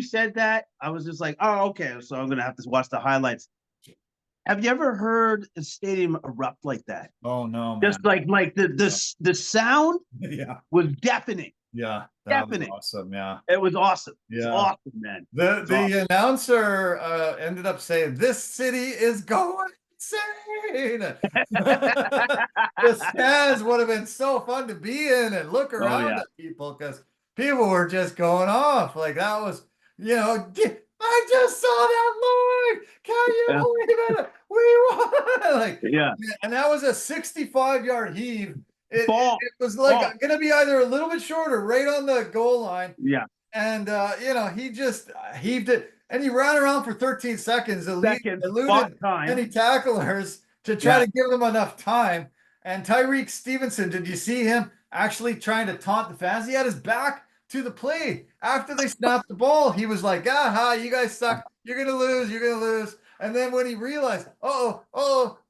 said that, I was just like, oh, okay. So I'm gonna have to watch the highlights. Have you ever heard a stadium erupt like that?
Oh no, man.
Just like the sound was deafening.
Yeah,
deafening.
Was awesome. Yeah,
it was awesome.
Yeah,
it's awesome, man.
The announcer ended up saying, "This city is going insane." The stands would have been so fun to be in and look around at people, because people were just going off. Like, that was, I just saw that live. Can you believe it? We won. And that was a 65-yard heave. It was like going to be either a little bit shorter, right on the goal line.
Yeah.
And he just heaved it. And he ran around for 13 seconds, eluded any tacklers to try to give them enough time. And Tyreek Stevenson, did you see him actually trying to taunt the fans? He had his back to the play. After they snapped the ball, he was like, "Aha, you guys suck. You're going to lose. You're going to lose." And then when he realized, and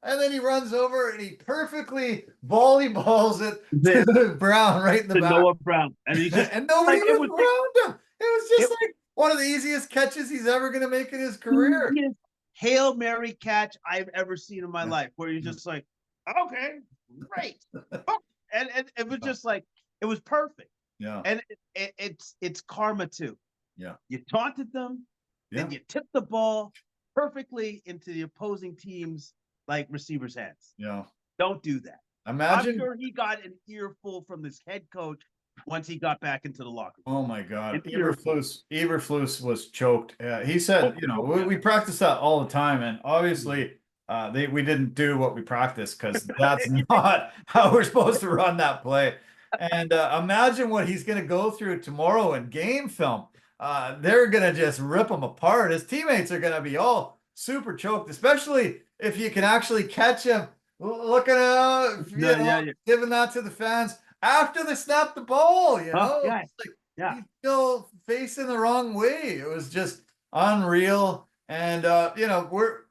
then he runs over and he perfectly volleyballs it to Brown right in the back.
Noah Brown. And,
and nobody was around him. It was just like one of the easiest catches he's ever going to make in his career.
Hail Mary catch I've ever seen in my life, where you're just like, okay, great. And it was just like, it was perfect.
Yeah.
And it's karma too.
Yeah.
You taunted them, and you tipped the ball perfectly into the opposing team's receiver's hands.
Yeah.
Don't do that.
Imagine.
I'm sure he got an earful from this head coach once he got back into the locker room.
Oh my God. Eberflus was choked. He said, we practice that all the time. And obviously we didn't do what we practiced, because that's not how we're supposed to run that play. And imagine what he's going to go through tomorrow in game film. They're going to just rip him apart. His teammates are going to be all super choked, especially if you can actually catch him looking out, giving that to the fans after they snap the ball, He's still facing the wrong way. It was just unreal. And,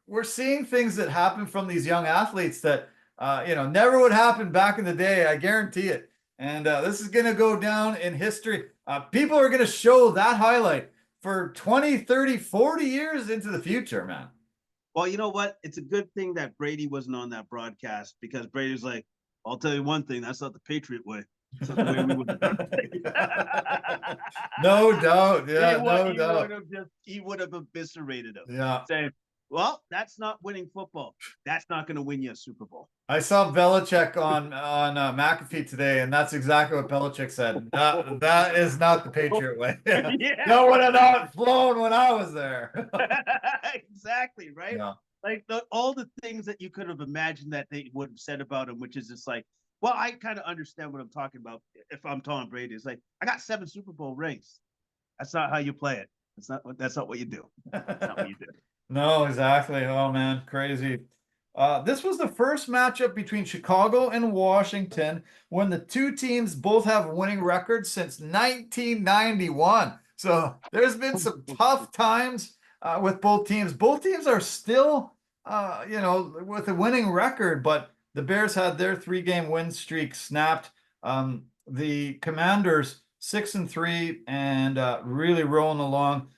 we're seeing things that happen from these young athletes that, never would happen back in the day. I guarantee it. And this is going to go down in history. People are going to show that highlight for 20, 30, 40 years into the future, man.
Well, you know what? It's a good thing that Brady wasn't on that broadcast, because Brady's like, I'll tell you one thing, that's not the Patriot way. That's not the way we would have done it.
No doubt. Yeah, no doubt.
He would have eviscerated him.
Yeah.
Saying, Well, that's not winning football. That's not going to win you a Super Bowl.
I saw Belichick on McAfee today, and that's exactly what Belichick said. That is not the Patriot way.
Yeah.
That would have not flown when I was there.
Exactly, right?
Yeah.
Like all the things that you could have imagined that they would have said about him, which is just like, well, I kind of understand what I'm talking about. If I'm Tom Brady, it's like, I got 7 Super Bowl rings. That's not how you play it. That's not what you do. That's not what you do.
No, exactly. Oh man, crazy. This was the first matchup between Chicago and Washington when the two teams both have winning records since 1991. So there's been some tough times with both teams. Both teams are still, with a winning record, but the Bears had their 3-game win streak snapped. The Commanders 6-3 and really rolling along.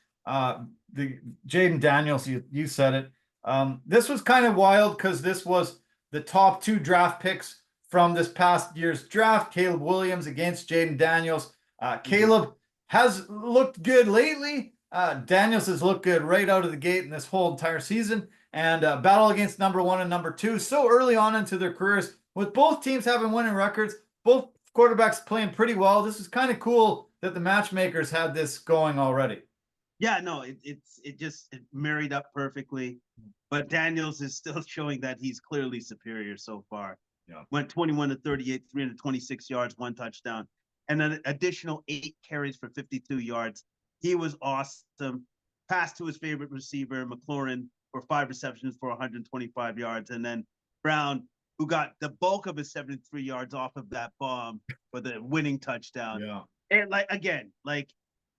The Jaden Daniels, you said it. This was kind of wild because this was the top 2 draft picks from this past year's draft. Caleb Williams against Jaden Daniels. Caleb has looked good lately. Daniels has looked good right out of the gate in this whole entire season. And battle against number 1 and number 2 so early on into their careers, with both teams having winning records, both quarterbacks playing pretty well. This is kind of cool that the matchmakers had this going already.
Yeah, no, it married up perfectly, but Daniels is still showing that he's clearly superior so far.
Yeah.
Went 21 to 38, 326 yards, 1 touchdown, and an additional 8 carries for 52 yards. He was awesome. Passed to his favorite receiver, McLaurin, for 5 receptions for 125 yards, and then Brown, who got the bulk of his 73 yards off of that bomb for the winning touchdown.
Yeah.
And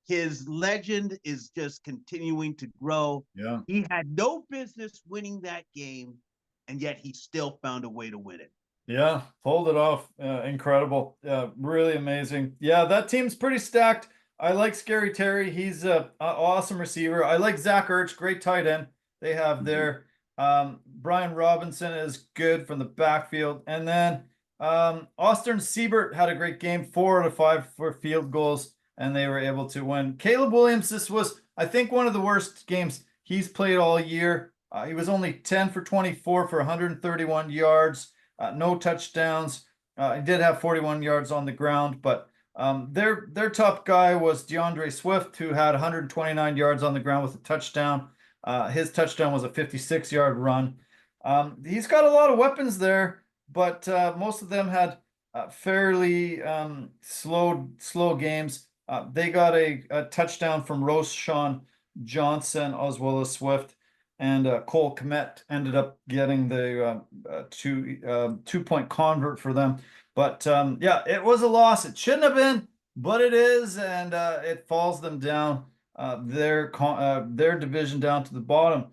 his legend is just continuing to grow.
Yeah.
He had no business winning that game, and yet he still found a way to win it.
Yeah, pulled it off. Incredible. Really amazing. Yeah, that team's pretty stacked. I like Scary Terry. He's an awesome receiver. I like Zach Ertz, great tight end. They have there. Brian Robinson is good from the backfield. And then Austin Siebert had a great game, 4 out of 5 for field goals, and they were able to win. Caleb Williams, this was, I think, one of the worst games he's played all year. He was only 10 for 24 for 131 yards, no touchdowns. He did have 41 yards on the ground, but their top guy was DeAndre Swift, who had 129 yards on the ground with a touchdown. His touchdown was a 56-yard run. He's got a lot of weapons there, but most of them had fairly slow games. They got a touchdown from Roschon Johnson as well as Swift, and Cole Kmet ended up getting the 2-point convert for them. But yeah, it was a loss. It shouldn't have been, but it is, and it falls them down their division down to the bottom.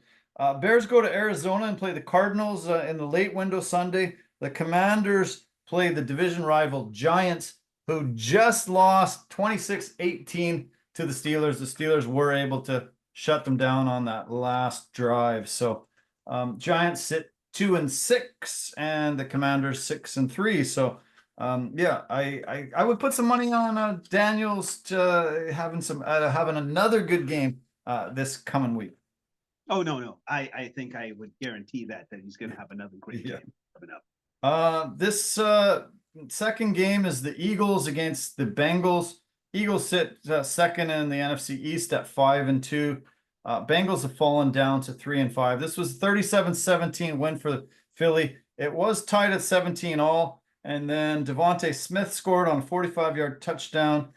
Bears go to Arizona and play the Cardinals in the late window Sunday. The Commanders play the division rival Giants, who just lost 26-18 to the Steelers. The Steelers were able to shut them down on that last drive. So Giants sit 2-6, and the Commanders 6-3. So yeah, I would put some money on Daniels to having another good game this coming week.
Oh no, I think I would guarantee that he's going to have another great game coming
up. This second game is the Eagles against the Bengals. Eagles sit second in the NFC East at 5-2. Bengals have fallen down to 3-5. This was 37-17 win for Philly. It was tied at 17-all, and then Devontae Smith scored on a 45-yard touchdown.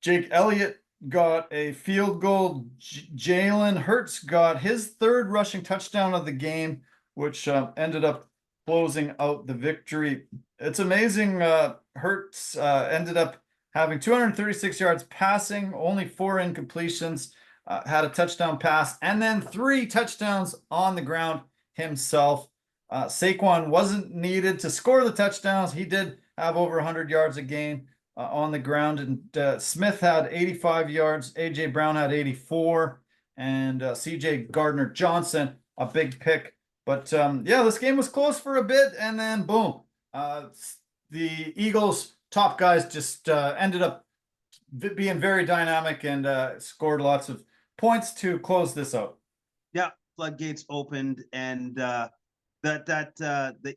Jake Elliott got a field goal. Jalen Hurts got his 3rd rushing touchdown of the game, which ended up closing out the victory. It's amazing. Hurts ended up having 236 yards passing, only 4 incompletions, had a touchdown pass, and then 3 touchdowns on the ground himself. Saquon wasn't needed to score the touchdowns. He did have over 100 yards a game on the ground, and Smith had 85 yards. A.J. Brown had 84, and C.J. Gardner-Johnson, a big pick. But yeah, this game was close for a bit, and then boom, the Eagles' top guys just ended up being very dynamic and scored lots of points to close this out.
Yeah, floodgates opened, and the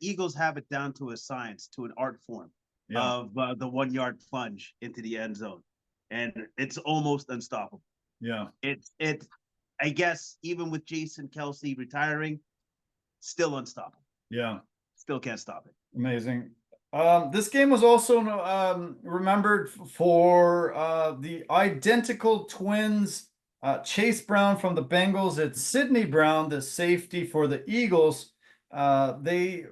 Eagles have it down to a science, to an art form of the 1 yard plunge into the end zone, and it's almost unstoppable.
Yeah,
it's I guess even with Jason Kelce retiring, still unstoppable.
Yeah,
still can't stop it.
Amazing. This game was also remembered for the identical twins, Chase Brown from the Bengals. It's Sidney Brown, the safety for the Eagles. They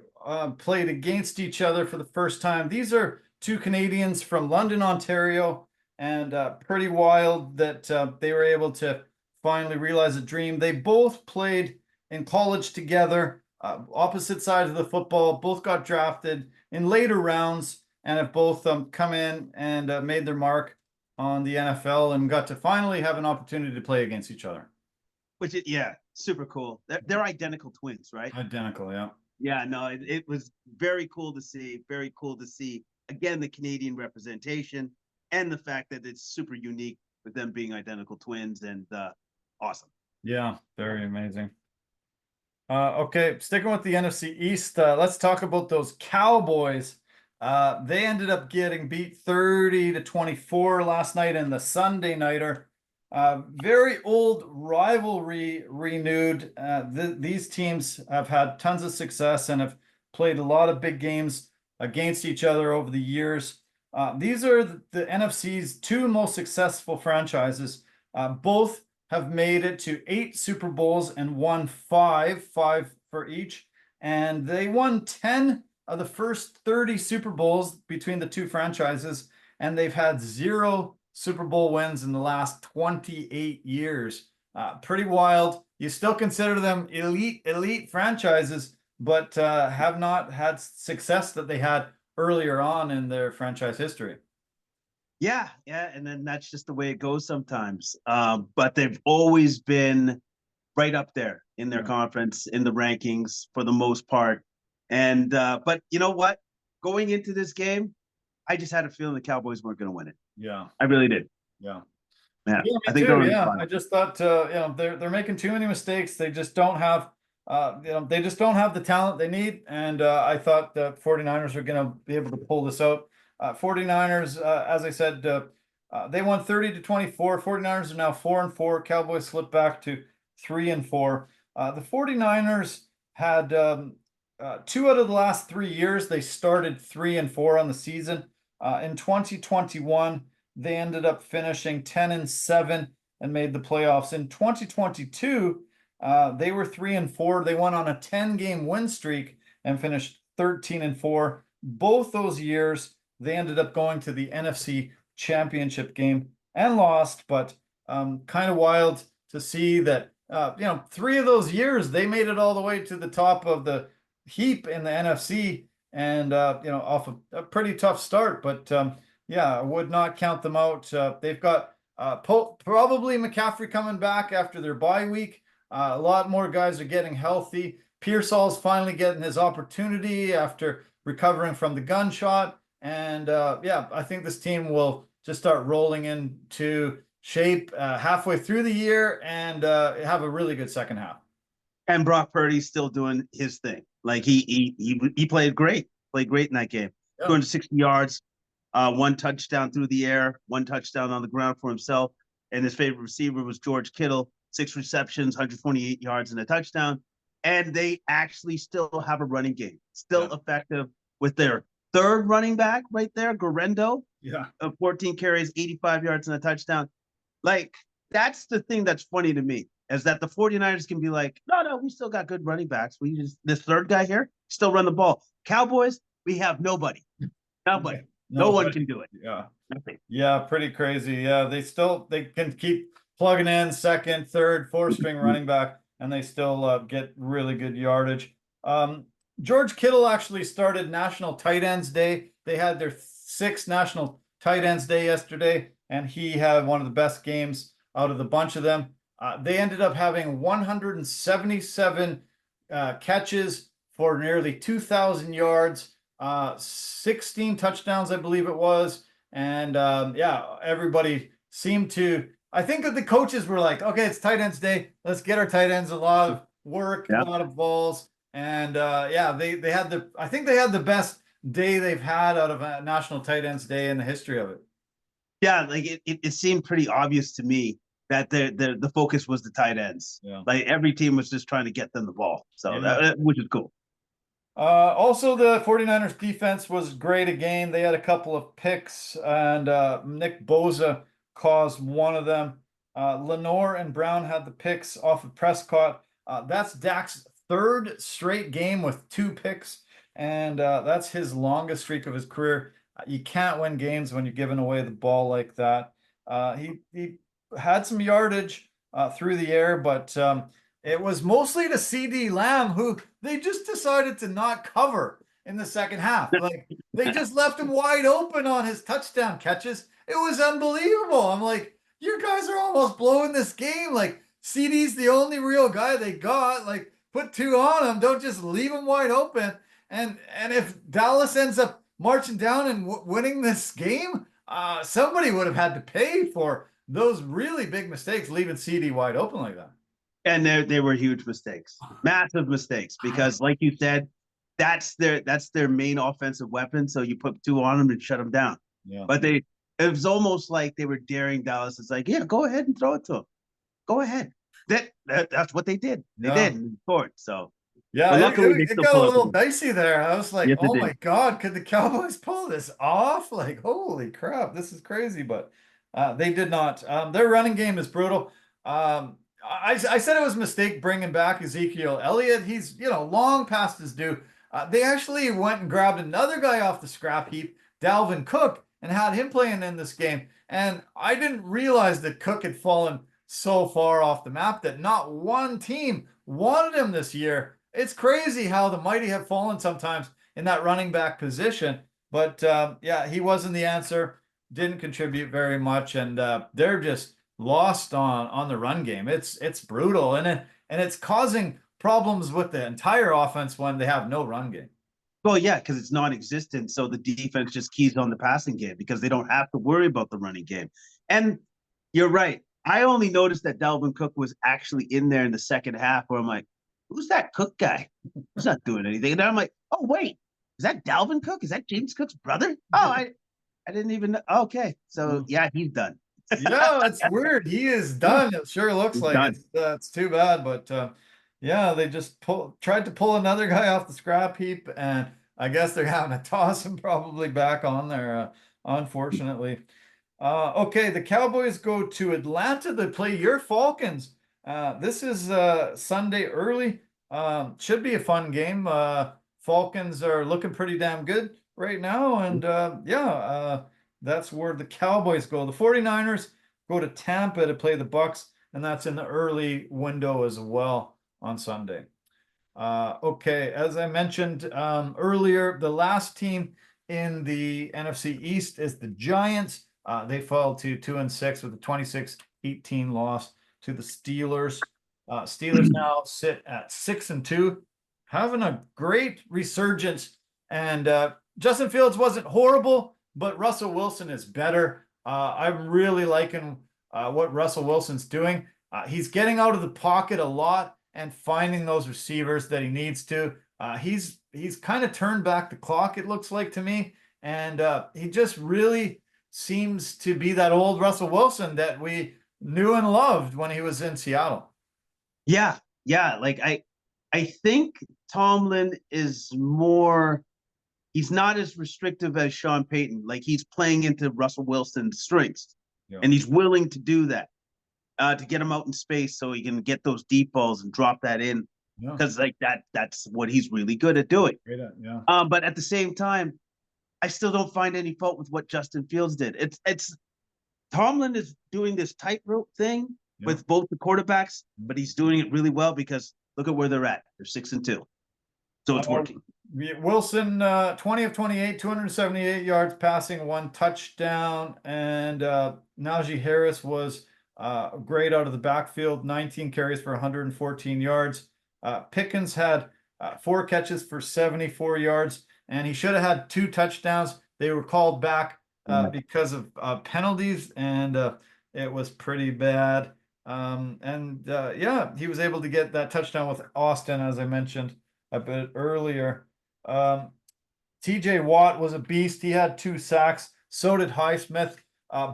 played against each other for the first time. These are two Canadians from London, Ontario, and pretty wild that they were able to finally realize a dream. They both played in college together. Opposite sides of the football, both got drafted in later rounds and have both come in and made their mark on the NFL and got to finally have an opportunity to play against each other.
Which, super cool. They're identical twins, right?
Identical, yeah.
Yeah, no, it was very cool to see. Very cool to see, again, the Canadian representation and the fact that it's super unique with them being identical twins, and awesome.
Yeah, very amazing. Okay, sticking with the NFC East, let's talk about those Cowboys. They ended up getting beat 30-24 last night in the Sunday nighter. Very old rivalry renewed. These teams have had tons of success and have played a lot of big games against each other over the years. These are the NFC's two most successful franchises. Both have made it to 8 Super Bowls and won 5 for each. And they won 10 of the first 30 Super Bowls between the two franchises. And they've had 0 Super Bowl wins in the last 28 years. Pretty wild. You still consider them elite franchises, but have not had success that they had earlier on in their franchise history.
Yeah, and then that's just the way it goes sometimes. But they've always been right up there in their conference, in the rankings for the most part. And but you know what? Going into this game, I just had a feeling the Cowboys weren't going to win it.
Yeah,
I really did.
Yeah,
I think they're
I just thought they're making too many mistakes. They just don't have they just don't have the talent they need. And I thought the 49ers are going to be able to pull this out. 49ers, as I said, they won 30-24. 49ers are now 4-4. Cowboys slipped back to 3-4. The 49ers had 2 out of the last 3 years. They started 3-4 on the season. In 2021, they ended up finishing 10-7 and made the playoffs. In 2022, they were 3-4. They went on a 10-game win streak and finished 13-4. Both those years, they ended up going to the NFC Championship game and lost, but kind of wild to see that, 3 of those years, they made it all the way to the top of the heap in the NFC and, off a pretty tough start. But, I would not count them out. They've got probably McCaffrey coming back after their bye week. A lot more guys are getting healthy. Pearsall's finally getting his opportunity after recovering from the gunshot. And I think this team will just start rolling into shape halfway through the year and have a really good second half.
And Brock Purdy's still doing his thing. Like he played great in that game. 260 yards, 1 touchdown through the air, 1 touchdown on the ground for himself. And his favorite receiver was George Kittle, 6 receptions, 128 yards and a touchdown. And they actually still have a running game, still effective with their 3rd running back right there, Guerrero. 14 carries, 85 yards and a touchdown. Like, that's the thing that's funny to me, is that the 49ers can be like, no, we still got good running backs. We just, this 3rd guy here, still run the ball. Cowboys, we have nobody. Nobody. No one can do it. Nothing.
Yeah, pretty crazy. Yeah, they can keep plugging in 2nd, 3rd, 4th string running back, and they still get really good yardage. George Kittle actually started National Tight Ends Day. They had their 6th National Tight Ends Day yesterday, and he had one of the best games out of the bunch of them. They ended up having 177 catches for nearly 2,000 yards, 16 touchdowns, I believe it was. And everybody seemed to, I think that the coaches were like, okay, it's tight ends day. Let's get our tight ends a lot of work, a
Yeah.
lot of balls, and yeah, they had I think they had the best day they've had out of a National Tight Ends Day in the history of it.
Yeah, like it seemed pretty obvious to me that the focus was the tight ends.
Yeah.
Like every team was just trying to get them the ball. So
Yeah.
which is cool.
Also, the 49ers defense was great again. They had a couple of picks, and Nick Bosa caused one of them. Lenore and Brown had the picks off of Prescott. That's Dak's third straight game with 2 picks, and that's his longest streak of his career. You can't win games when you're giving away the ball like that. He had some yardage through the air, but it was mostly to CD Lamb, who they just decided to not cover in the second half. Like they just left him wide open on his touchdown catches. It was unbelievable. I'm like, you guys are almost blowing this game. Like CD's the only real guy they got. Like put 2 on him. Don't just leave him wide open. And if Dallas ends up marching down and winning this game, somebody would have had to pay for those really big mistakes, leaving CD wide open like that.
And they were huge mistakes, massive mistakes, because like you said, that's their main offensive weapon. So you put 2 on them and shut them down.
Yeah.
But it was almost like they were daring Dallas. It's like, yeah, go ahead and throw it to them. Go ahead. That's what they did. They did in court. So
yeah,
luckily
it got a little dicey there. I was like,
yes,
oh my God, could the Cowboys pull this off? Like, holy crap, this is crazy. But they did not. Their running game is brutal. I said it was a mistake bringing back Ezekiel Elliott. He's, long past his due. They actually went and grabbed another guy off the scrap heap, Dalvin Cook, and had him playing in this game. And I didn't realize that Cook had fallen so far off the map that not one team wanted him this year. It's crazy how the mighty have fallen sometimes in that running back position. But yeah, he wasn't the answer. Didn't contribute very much, and they're just lost on the run game. It's brutal, and it's causing problems with the entire offense when they have no run game.
Well, yeah, because it's non-existent. So the defense just keys on the passing game because they don't have to worry about the running game. And you're right. I only noticed that Dalvin Cook was actually in there in the second half, where I'm like, who's that Cook guy? He's not doing anything. And then I'm like, oh wait, is that Dalvin Cook? Is that James Cook's brother? Oh, I didn't even know. Okay, so yeah, he's done.
Yeah, it's weird. He is done. It sure looks
He's
like
done.
it's too bad, but yeah, they just tried to pull another guy off the scrap heap, and I guess they're having to toss him probably back on there, unfortunately. Okay, the Cowboys go to Atlanta to play your Falcons. This is Sunday early. Should be a fun game. Falcons are looking pretty damn good right now, and yeah, that's where the Cowboys go. The 49ers go to Tampa to play the Bucs, and that's in the early window as well on Sunday. Okay, as I mentioned earlier, the last team in the NFC East is the Giants. They fell to 2-6 with a 26-18 loss to the Steelers. Steelers now sit at 6-2, having a great resurgence. And Justin Fields wasn't horrible, but Russell Wilson is better. I'm really liking what Russell Wilson's doing. He's getting out of the pocket a lot and finding those receivers that he needs to. He's kind of turned back the clock, it looks like to me. And he just really seems to be that old Russell Wilson that we knew and loved when he was in Seattle.
Yeah. Like I think Tomlin is more, he's not as restrictive as Sean Payton. Like he's playing into Russell Wilson's strengths, and he's willing to do that to get him out in space so he can get those deep balls and drop that in. Because like that's what he's really good at doing. But at the same time, I still don't find any fault with what Justin Fields did. It's Tomlin is doing this tightrope thing with both the quarterbacks, but he's doing it really well because look at where they're at. They're 6-2. So it's working.
Wilson, 20 of 28, 278 yards passing, 1 touchdown. And Najee Harris was great out of the backfield, 19 carries for 114 yards. Pickens had 4 catches for 74 yards, and he should have had 2 touchdowns. They were called back because of penalties, and it was pretty bad. Yeah, he was able to get that touchdown with Austin, as I mentioned a bit earlier. TJ Watt was a beast. He had 2 sacks. So did Highsmith.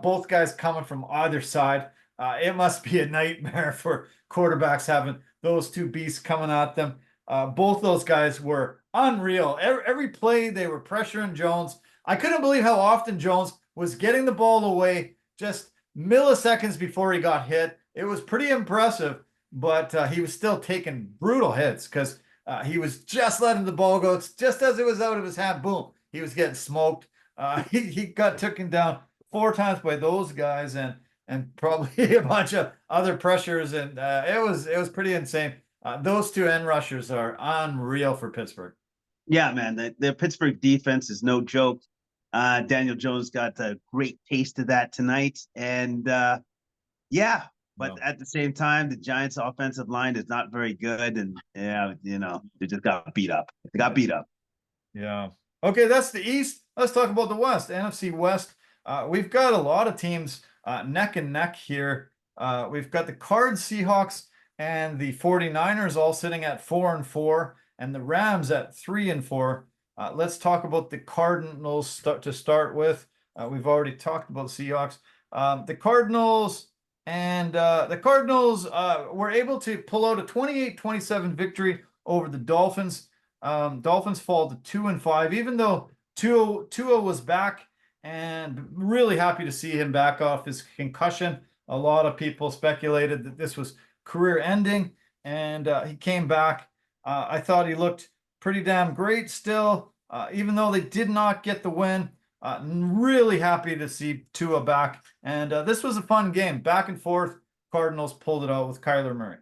Both guys coming from either side. It must be a nightmare for quarterbacks having those two beasts coming at them. Both those guys were unreal. Every play they were pressuring Jones. I couldn't believe how often Jones was getting the ball away just milliseconds before he got hit. It was pretty impressive, but he was still taking brutal hits because he was just letting the ball go. It's just as it was out of his hand, boom, he was getting smoked. He got taken down 4 times by those guys and probably a bunch of other pressures, and it was pretty insane. Those two end rushers are unreal for Pittsburgh.
Yeah, man, the Pittsburgh defense is no joke. Daniel Jones got a great taste of that tonight, and yeah, but at the same time, the Giants' offensive line is not very good, and yeah, they just got beat up. They got beat up.
Yeah. Okay, that's the East. Let's talk about the West, NFC West. We've got a lot of teams neck and neck here. We've got the Cards, Seahawks, and the 49ers all sitting at 4-4, and the Rams at 3-4. Let's talk about the Cardinals to start with. We've already talked about the Seahawks. The Cardinals were able to pull out a 28-27 victory over the Dolphins. Dolphins fall to 2-5, even though Tua was back, and really happy to see him back off his concussion. A lot of people speculated that this was career ending, and he came back. I thought he looked pretty damn great still, even though they did not get the win. Really happy to see Tua back, and this was a fun game, back and forth. Cardinals pulled it out with Kyler Murray.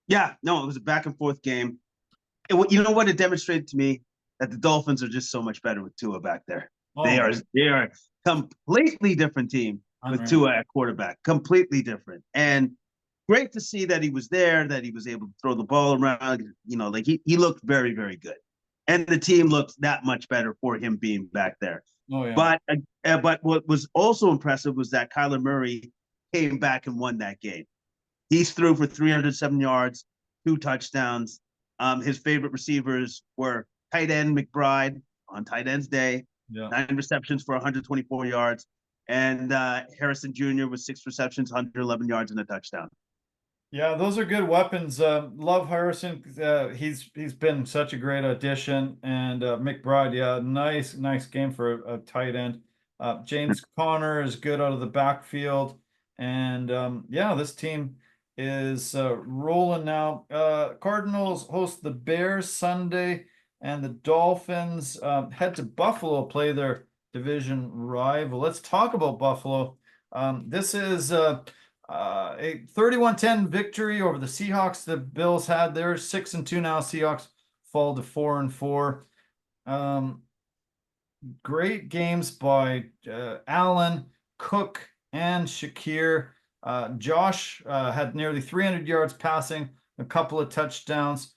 Yeah, no, it was a back and forth game. You know what it demonstrated to me? That the Dolphins are just so much better with Tua back there.
Oh,
they are a completely different team with Tua at quarterback, completely different. And great to see that he was there, that he was able to throw the ball around. Like he looked very, very good, and the team looked that much better for him being back there.
Oh yeah.
But what was also impressive was that Kyler Murray came back and won that game. He's threw for 307 yards, 2 touchdowns. His favorite receivers were tight end McBride on tight ends day, 9 receptions for 124 yards, and Harrison Jr. with 6 receptions, 111 yards and a touchdown.
Yeah, those are good weapons. Love Harrison. He's been such a great addition, and McBride, yeah, nice game for a tight end. James Conner is good out of the backfield, and yeah, this team is rolling now. Cardinals host the Bears Sunday, and the Dolphins head to Buffalo, play their division rival. Let's talk about Buffalo. This is a 31-10 victory over the Seahawks. The Bills had theirs 6-2 now. Seahawks fall to 4-4. Great games by Allen, Cook, and Shakir. Josh had nearly 300 yards passing, a couple of touchdowns.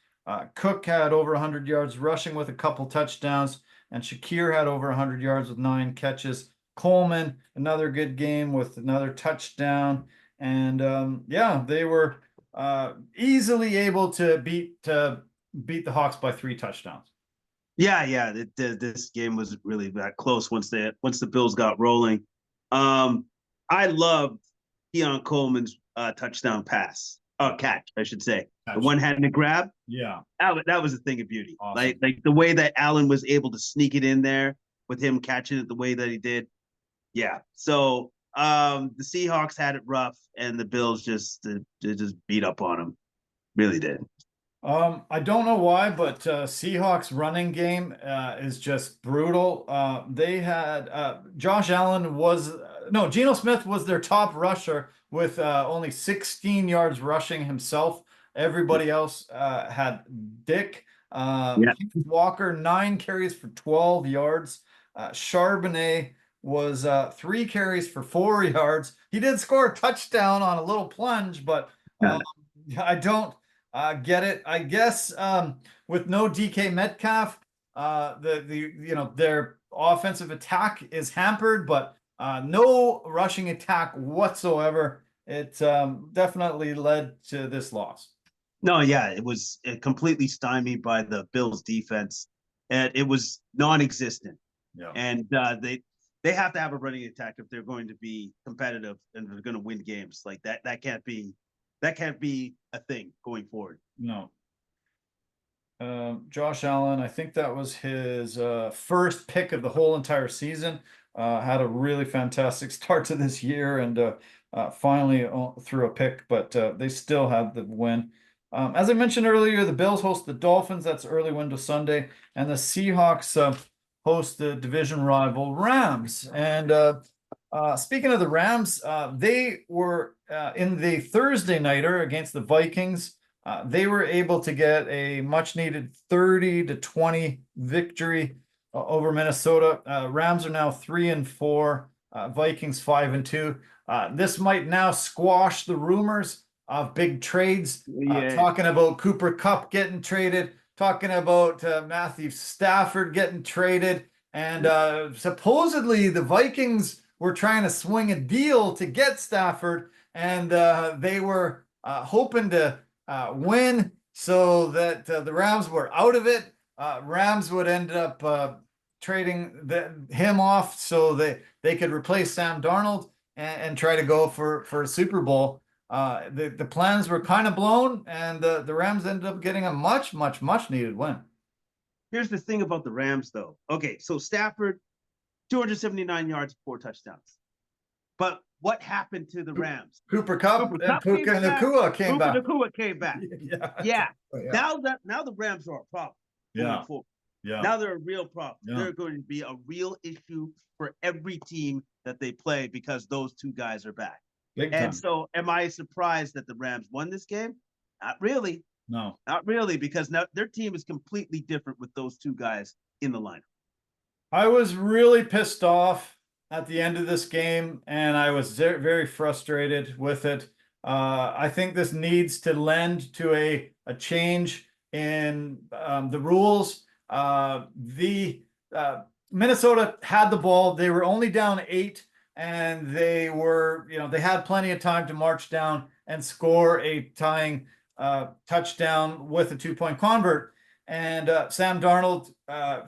Cook had over 100 yards rushing with a couple touchdowns, and Shakir had over 100 yards with 9 catches. Coleman, another good game with another touchdown. And yeah, they were easily able to beat the Hawks by 3 touchdowns.
Yeah, this game was really that close once the Bills got rolling. I loved Keon Coleman's touchdown catch, I should say. The one-handed grab.
Yeah,
that was a thing of beauty.
Awesome.
Like the way that Allen was able to sneak it in there with him catching it the way that he did. Yeah, so the Seahawks had it rough, and the Bills just beat up on them. Really did.
I don't know why, but Seahawks running game is just brutal. They had Josh Allen Geno Smith was their top rusher with only 16 yards rushing himself. Everybody else had Dick. Walker, 9 carries for 12 yards. Charbonnet was 3 carries for 4 yards. He did score a touchdown on a little plunge, but I don't get it. I guess with no DK Metcalf, their offensive attack is hampered, but no rushing attack whatsoever. it definitely led to this loss.
No, yeah, it was completely stymied by the Bills defense, and it was non-existent.
Yeah.
And they have to have a running attack if they're going to be competitive and they're going to win games like that. That can't be a thing going forward.
No. Josh Allen, I think that was his first pick of the whole entire season. Had a really fantastic start to this year, and finally threw a pick, but they still had the win. As I mentioned earlier, the Bills host the Dolphins. That's early window Sunday, and the Seahawks host the division rival Rams. And speaking of the Rams, they were in the Thursday nighter against the Vikings. They were able to get a much-needed 30-20 victory over Minnesota. Rams are now 3-4. Vikings 5-2. This might now squash the rumors of big trades. Talking about Cooper Kupp getting traded, talking about Matthew Stafford getting traded, and supposedly the Vikings were trying to swing a deal to get Stafford, and they were hoping to win so that the Rams were out of it. Rams would end up trading him off so they could replace Sam Darnold and try to go for a Super Bowl. The plans were kind of blown, and the Rams ended up getting a much needed win.
Here's the thing about the Rams, though. Okay, so Stafford, 279 yards, 4 touchdowns. But what happened to the Rams?
Cooper Kupp and Puka Nacua came back.
Nacua came back. Yeah. Now the Rams are a problem.
Yeah.
Now they're a real problem.
Yeah.
They're going to be a real issue for every team that they play because those two guys are back.
Big time.
And so, am I surprised that the Rams won this game? Not really.
No.
Not really, because now their team is completely different with those two guys in the lineup.
I was really pissed off at the end of this game, and I was very frustrated with it. I think this needs to lend to a change in the rules. Minnesota had the ball. They were only down 8, and they were, they had plenty of time to march down and score a tying touchdown with a 2-point convert. And Sam Darnold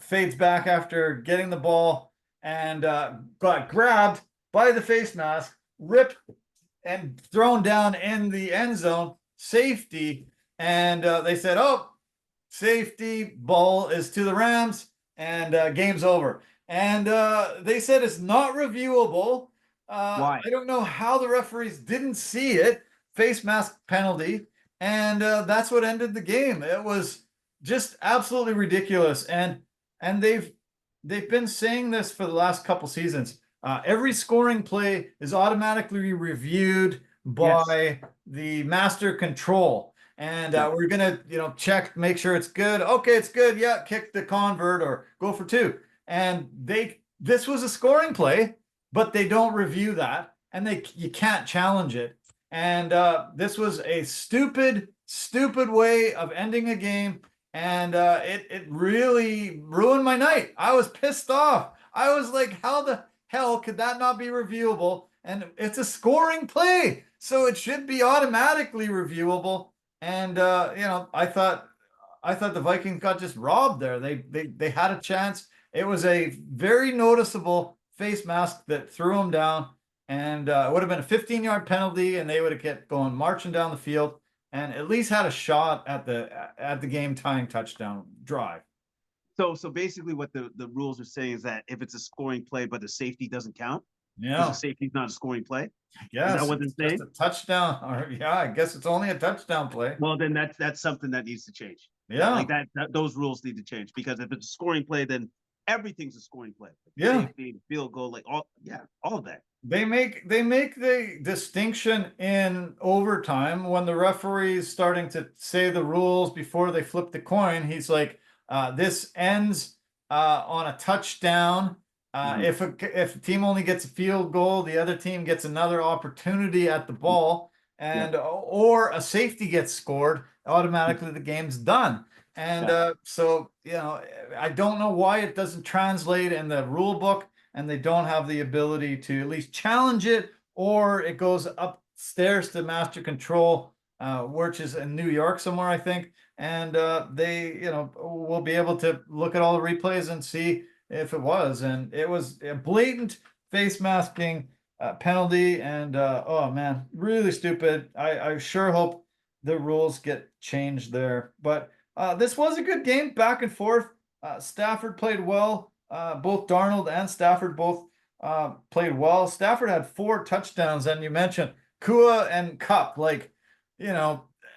fades back after getting the ball and got grabbed by the face mask, ripped and thrown down in the end zone, safety. And they said, oh, safety, ball is to the Rams, and game's over. And they said it's not reviewable.
Why?
I don't know how the referees didn't see it. Face mask penalty. And that's what ended the game. It was just absolutely ridiculous. And they've been saying this for the last couple seasons. Every scoring play is automatically reviewed by the master control. And we're going to, check, make sure it's good. Okay, it's good. Yeah, kick the convert or go for 2. And this was a scoring play, but they don't review that, and you can't challenge it. And this was a stupid way of ending a game, and it really ruined my night. I was pissed off. I was like, how the hell could that not be reviewable? And it's a scoring play, so it should be automatically reviewable. And I thought the Vikings got just robbed there. They had a chance. It was a very noticeable face mask that threw them down, and it would have been a 15-yard penalty, and they would have kept going marching down the field and at least had a shot at the game tying touchdown drive.
So basically what the rules are saying is that if it's a scoring play but the safety doesn't count,
yeah,
the safety's not a scoring play.
Yes,
is that what they're saying?
Just a touchdown, or I guess it's only a touchdown play.
Well, then that's something that needs to change.
Yeah,
like that those rules need to change, because if it's a scoring play, then everything's a scoring play.
Yeah,
safety, field goal, all of that.
They make the distinction in overtime when the referee's starting to say the rules before they flip the coin. He's like, this ends on a touchdown. If a team only gets a field goal, the other team gets another opportunity at the ball, and or a safety gets scored, automatically the game's done. And so I don't know why it doesn't translate in the rule book, and they don't have the ability to at least challenge it, or it goes up stairs to master control, which is in New York somewhere, I think. And they, will be able to look at all the replays and see if it was. And it was a blatant face masking penalty. And oh man, really stupid. I sure hope the rules get changed there. But this was a good game, back and forth. Stafford played well. Both Darnold and Stafford both played well. Stafford had 4 touchdowns, and you mentioned Kua and Cup. Like,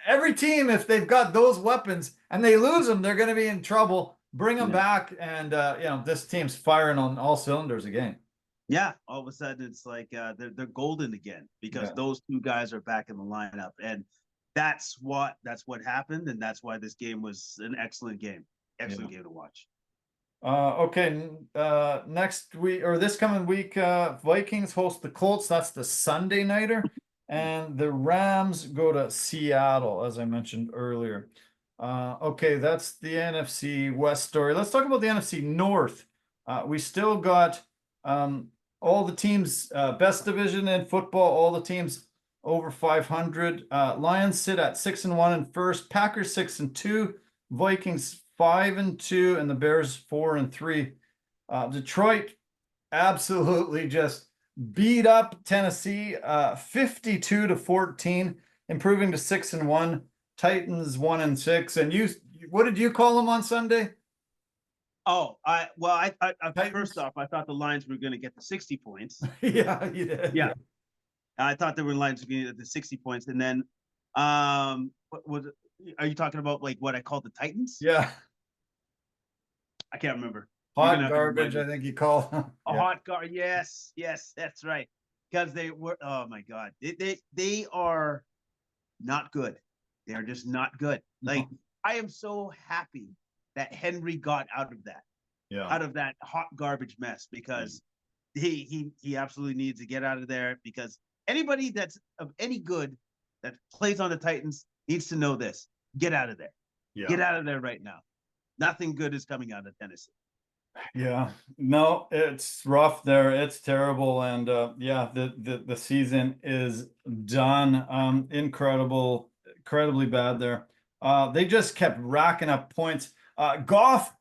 every team, if they've got those weapons and they lose them, they're going to be in trouble. Bring them back, and this team's firing on all cylinders again.
Yeah, all of a sudden it's like they're golden again because those 2 guys are back in the lineup, and that's what happened, and that's why this game was an excellent game to watch.
Okay, next week, or this coming week, Vikings host the Colts. That's the Sunday nighter, and the Rams go to Seattle, as I mentioned earlier. Okay, that's the NFC West story. Let's talk about the NFC North. We still got all the teams, best division in football, all the teams over 500. Lions sit at 6-1 in first, Packers 6-2, Vikings 5-2, and the Bears 4-3. Detroit absolutely just beat up Tennessee 52-14, improving to 6-1. Titans 1-6. And what did you call them on Sunday?
Oh, first off, I thought the Lions were going to get the 60 points.
Yeah, you did.
Yeah. I thought the Lions were going to get the 60 points, and then are you talking about like what I called the Titans?
Yeah.
I can't remember.
Hot garbage, I think you call them.
Hot garbage. Yes, that's right. Because they were, oh my God, they are not good. They are just not good. Like, I am so happy that Henry got out of that hot garbage mess, because he absolutely needs to get out of there, because anybody that's of any good that plays on the Titans needs to know this. Get out of there. Yeah. Get out of there right now. Nothing good is coming out of Tennessee.
Yeah, no, it's rough there. It's terrible. And the season is done. Incredibly bad there. They just kept racking up points. Goff,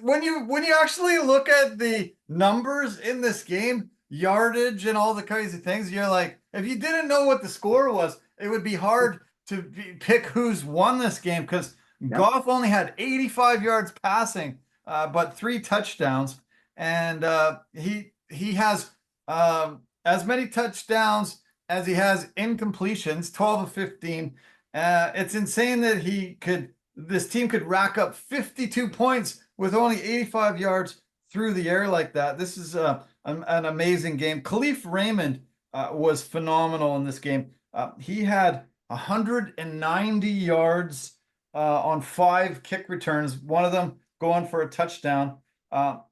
when you actually look at the numbers in this game, yardage and all the crazy things, you're like, if you didn't know what the score was, it would be hard to pick who's won this game, because Goff only had 85 yards passing, but 3 touchdowns, and he has as many touchdowns as he has incompletions, 12 of 15. It's insane that this team could rack up 52 points with only 85 yards through the air like that. This is an amazing game. Khalif Raymond was phenomenal in this game. He had 190 yards on 5 kick returns, one of them going for a touchdown.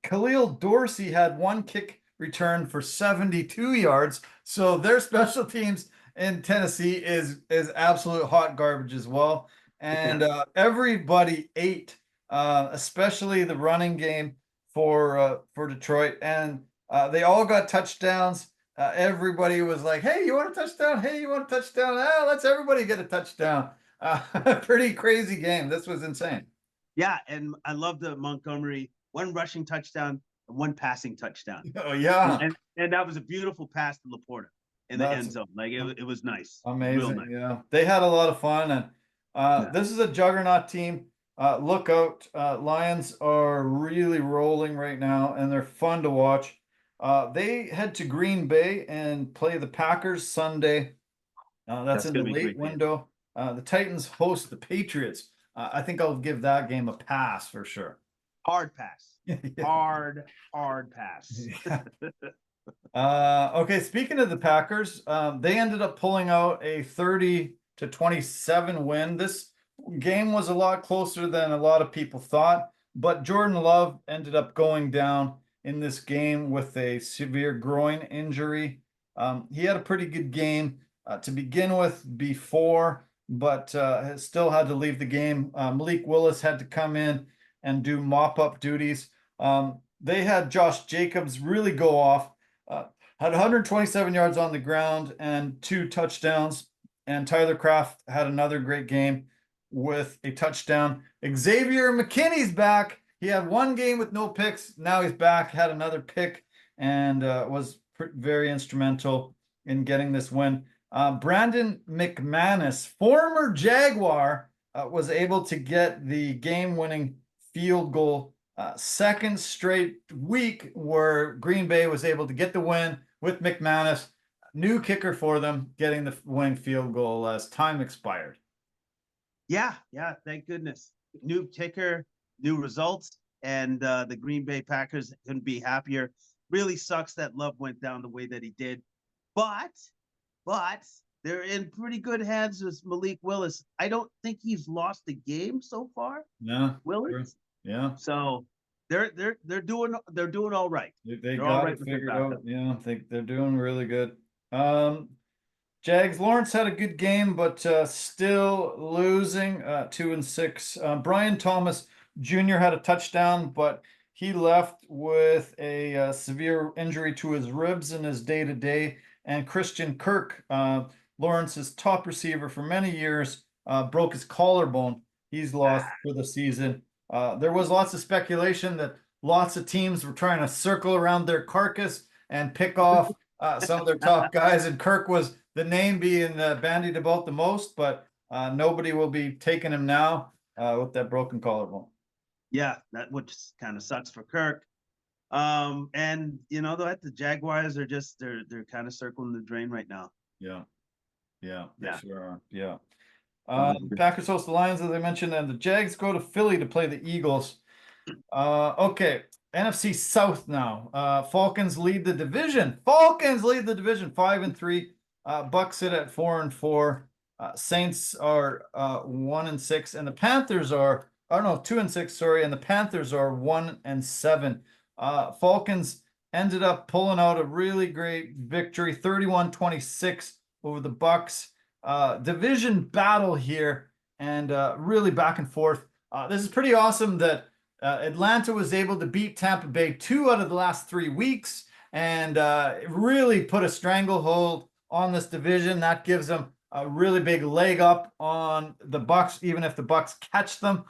Khalil Dorsey had 1 kick return for 72 yards. So their special teams in Tennessee is absolute hot garbage as well. And everybody ate, especially the running game for Detroit. And they all got touchdowns. Everybody was like, hey, you want a touchdown? Hey, you want a touchdown? Let's everybody get a touchdown. Pretty crazy game. This was insane.
Yeah, and I love the Montgomery, 1 rushing touchdown and 1 passing touchdown.
Oh, yeah.
And that was a beautiful pass to Laporta in the end zone. Like, it was nice.
Amazing.
Nice.
Yeah. They had a lot of fun. And this is a juggernaut team. Look out. Lions are really rolling right now, and they're fun to watch. They head to Green Bay and play the Packers Sunday. That's in the late window. The Titans host the Patriots. I think I'll give that game a pass for sure.
Hard pass. Hard pass.
Okay, speaking of the Packers, they ended up pulling out a 30-27 win. This game was a lot closer than a lot of people thought, but Jordan Love ended up going down in this game with a severe groin injury. He had a pretty good game to begin with before, but still had to leave the game. Malik Willis had to come in and do mop-up duties. They had Josh Jacobs really go off. had 127 yards on the ground and 2 touchdowns. And Tyler Kraft had another great game with a touchdown. Xavier McKinney's back. He had 1 game with no picks. Now he's back, had another pick, and was very instrumental in getting this win. Brandon McManus, former Jaguar, was able to get the game-winning field goal. Second straight week where Green Bay was able to get the win with McManus. New kicker for them, getting the winning field goal as time expired.
Yeah, thank goodness. New kicker, new results, and the Green Bay Packers couldn't be happier. Really sucks that Love went down the way that he did, but they're in pretty good hands with Malik Willis. I don't think he's lost a game so far.
Yeah,
Willis.
sure. Yeah.
So they're doing all right.
They got it figured out. Yeah, I think they're doing really good. Jags, Lawrence had a good game, but still losing 2-6. Brian Thomas Jr. had a touchdown, but he left with a severe injury to his ribs in his day-to-day. And Christian Kirk, Lawrence's top receiver for many years, broke his collarbone. He's lost for the season. There was lots of speculation that lots of teams were trying to circle around their carcass and pick off some of their top guys, and Kirk was the name being bandied about the most, but nobody will be taking him now with that broken collarbone.
Yeah, that which kind of sucks for Kirk. And the Jaguars are just they're kind of circling the drain right now.
Yeah, they sure are. Yeah. Packers host the Lions, as I mentioned, and the Jags go to Philly to play the Eagles. Okay, NFC South now. Falcons lead the division. 5-3. Bucs sit at 4-4. Saints are 1-6, and the Panthers are 2-6. Sorry, and the Panthers are 1-7. Falcons ended up pulling out a really great victory, 31-26 over the Bucs. Division battle here, and really back and forth. This is pretty awesome that Atlanta was able to beat Tampa Bay 2 out of the last 3 weeks, and really put a stranglehold on this division. That gives them a really big leg up on the Bucs. Even if the Bucs catch them,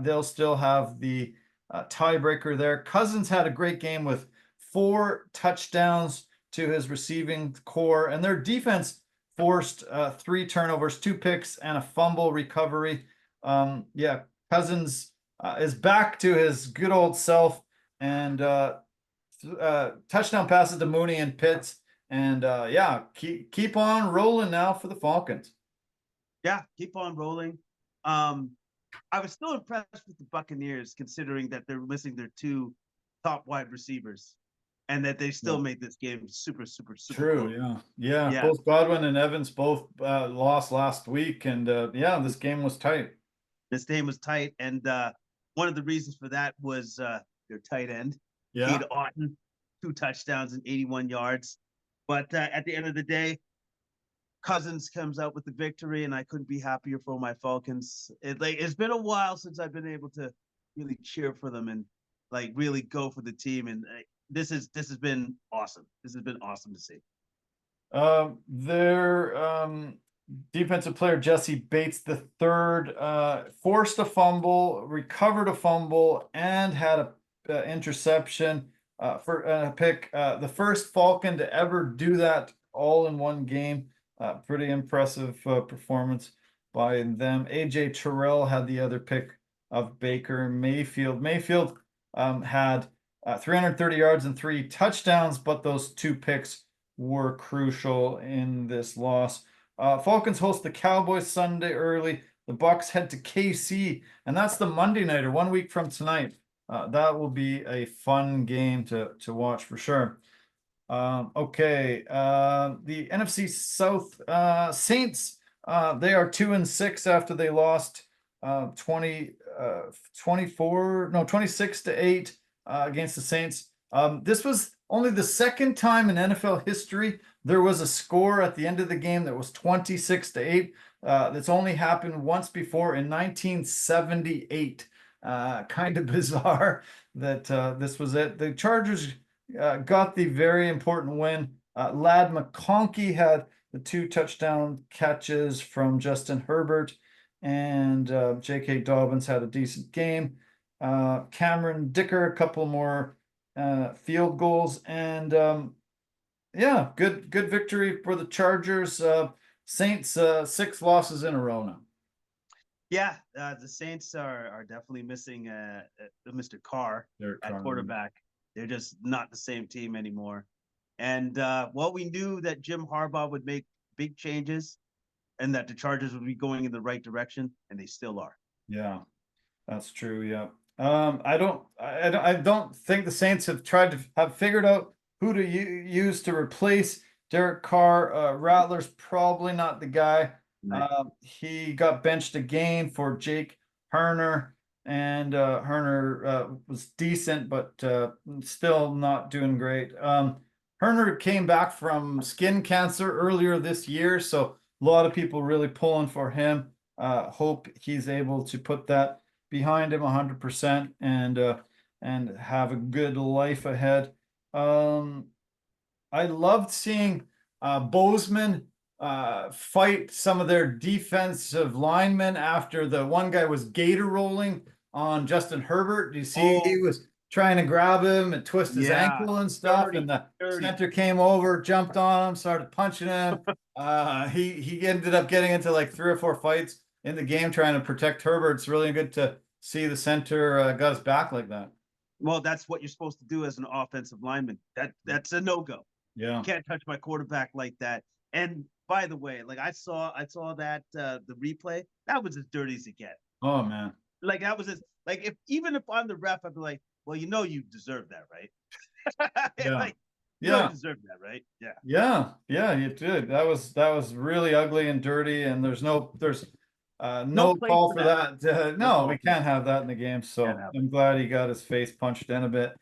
they'll still have the tiebreaker there. Cousins had a great game with 4 touchdowns to his receiving core, and their defense forced 3 turnovers, 2 picks, and a fumble recovery. Cousins is back to his good old self, and touchdown passes to Mooney and Pitts, and keep on rolling now for the Falcons.
Yeah, keep on rolling. I was still impressed with the Buccaneers, considering that they're missing their 2 top wide receivers, and that they still made this game super
true.
Close.
Yeah. Both Godwin and Evans both lost last week, and this game was tight.
This game was tight, and one of the reasons for that was their tight end, Cade Otton, 2 touchdowns and 81 yards. But at the end of the day, Cousins comes out with the victory, and I couldn't be happier for my Falcons. It's been a while since I've been able to really cheer for them and really go for the team, and this has been awesome. This has been awesome to see.
Their defensive player Jesse Bates III forced a fumble, recovered a fumble, and had a interception for a pick. The first Falcon to ever do that all in one game. Pretty impressive performance by them. AJ Terrell had the other pick of Baker Mayfield. Mayfield had 330 yards and 3 touchdowns, but those 2 picks were crucial in this loss. Falcons host the Cowboys Sunday early. The Bucs head to KC, and that's the Monday nighter 1 week from tonight. That will be a fun game to watch for sure. The NFC South Saints, they are 2-6 after they lost 26-8 against the Saints. This was only the second time in NFL history there was a score at the end of the game that was 26-8. That's only happened once before in 1978. Kind of bizarre that this was it. The Chargers got the very important win Lad McConkey had the 2 touchdown catches from Justin Herbert, and J.K. Dobbins had a decent game. Cameron Dicker, a couple more field goals, and yeah, good victory for the Chargers. Saints 6 losses in a row now.
Yeah, the Saints are definitely missing Mr. Carr at quarterback. They're just not the same team anymore. And well, we knew that Jim Harbaugh would make big changes and that the Chargers would be going in the right direction, and they still are.
Yeah, that's true. Yeah. I don't think the Saints have tried to have figured out who to use to replace Derek Carr. Rattler's probably not the guy.
Right.
He got benched again for Jake Herner, and Herner was decent, but still not doing great. Herner came back from skin cancer earlier this year, so a lot of people really pulling for him. Hope he's able to put that behind him 100% and have a good life ahead. I loved seeing Bozeman fight some of their defensive linemen after the one guy was gator rolling on Justin Herbert. You see, he was trying to grab him and twist his ankle and stuff, and the center came over, jumped on him, started punching him. He ended up getting into like 3 or 4 fights in the game trying to protect Herbert. It's really good to see the center got his back like that.
Well, that's what you're supposed to do as an offensive lineman. That's a no-go.
Yeah,
you can't touch my quarterback like that. And by the way, like I saw that the replay, that was as dirty as it gets.
Oh man,
like that was like even if I'm the ref, I'd be like, well, you deserve that, right?
Yeah.
Like, you deserve that, right?
Yeah, you did. That was really ugly and dirty, and there's no call for that. No, we can't have that in the game. So I'm glad he got his face punched in a bit.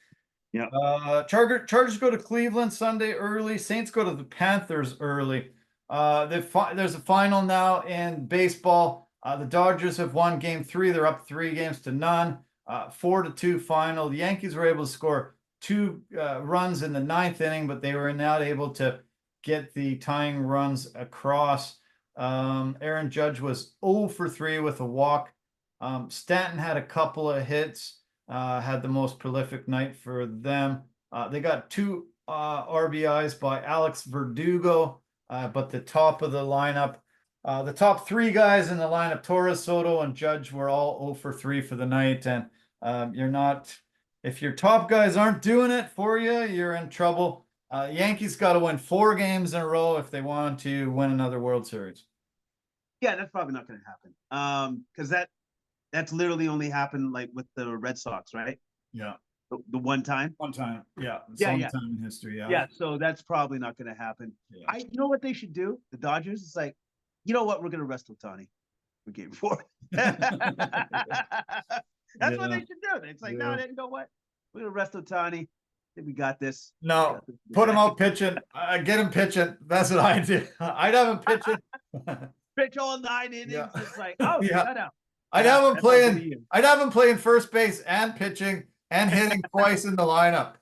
Yeah.
Chargers go to Cleveland Sunday early. Saints go to the Panthers early. There's a final now in baseball. The Dodgers have won Game 3. They're up 3-0. 4-2 final. The Yankees were able to score 2 runs in the 9th inning, but they were not able to get the tying runs across. Aaron Judge was 0 for 3 with a walk. Stanton had a couple of hits. Had the most prolific night for them. They got 2 RBIs by Alex Verdugo, but the top of the lineup, the top 3 guys in the lineup, Torres, Soto, and Judge, were all 0 for 3 for the night. And if your top guys aren't doing it for you, you're in trouble. Yankees got to win 4 games in a row if they want to win another World Series.
Yeah, that's probably not going to happen. Because that's literally only happened like with the Red Sox, right?
Yeah.
The one time?
One time. Yeah.
Time
in history. Yeah.
Yeah. So that's probably not going to happen. Yeah. You know what they should do? The Dodgers, it's like, you know what? We're going to rest Ohtani for Game 4. That's what they should do. It's like, no, you know what? We're going to rest Ohtani. I think we got this.
No, put him out pitching. Get him pitching. That's what I do. I'd have him pitching.
Pitch all 9 innings. Yeah. It's like, oh, shut up.
I'd have him playing first base and pitching and hitting twice in the lineup.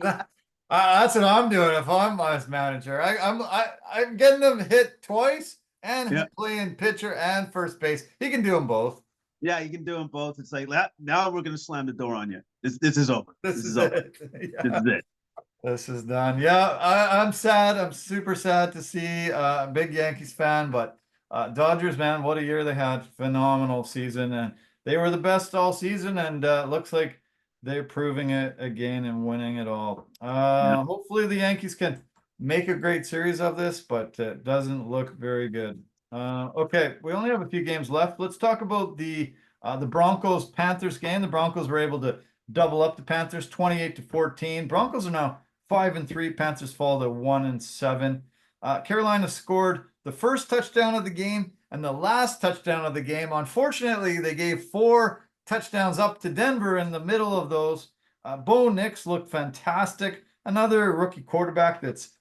That's what I'm doing if I'm vice manager. I'm getting him hit twice and playing pitcher and first base. He can do them both.
Yeah, you can do them both. It's like now we're gonna slam the door on you. This is over. This is over. Yeah. This is it.
This is done. Yeah, I'm sad. I'm super sad to see a big Yankees fan, but Dodgers, man, what a year they had. Phenomenal season, and they were the best all season, and looks like they're proving it again and winning it all. Hopefully the Yankees can make a great series of this, but it doesn't look very good. Okay, we only have a few games left. Let's talk about the Broncos Panthers game. The Broncos were able to double up the Panthers 28-14. Broncos are now 5-3. Panthers fall to 1-7. Carolina scored the first touchdown of the game and the last touchdown of the game. Unfortunately, they gave 4 touchdowns up to Denver in the middle of those. Bo Nix looked fantastic. Another rookie quarterback that's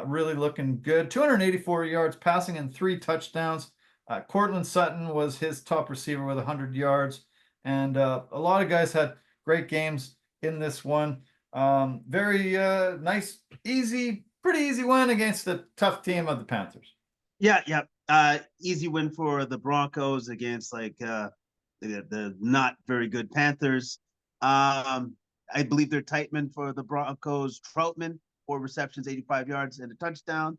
really looking good. 284 yards passing and 3 touchdowns. Cortland Sutton was his top receiver with 100 yards. And a lot of guys had great games in this one. Very nice, easy, pretty easy win against the tough team of the Panthers.
Yeah, yeah. Easy win for the Broncos against the not very good Panthers. I believe they're Tightman for the Broncos. Troutman, 4 receptions, 85 yards, and a touchdown.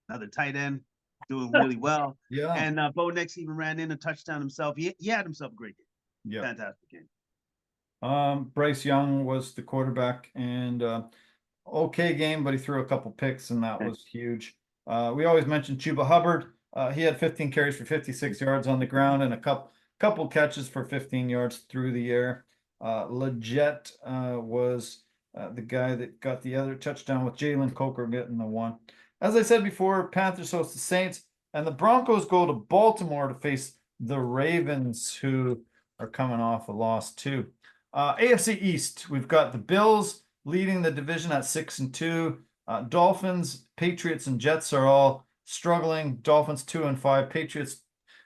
Another tight end doing really well.
Yeah.
And Bo Nix even ran in a touchdown himself. He had himself a great game.
Yeah.
Fantastic game.
Bryce Young was the quarterback, and okay game, but he threw a couple picks, and that was huge. We always mention Chuba Hubbard. He had 15 carries for 56 yards on the ground and a couple catches for 15 yards through the air. Leggett was the guy that got the other touchdown, with Jalen Coker getting the one. As I said before, Panthers host the Saints, and the Broncos go to Baltimore to face the Ravens, who are coming off a loss too. AFC East, we've got the Bills leading the division at 6-2. Dolphins, Patriots, and Jets are all struggling. Dolphins 2-5, Patriots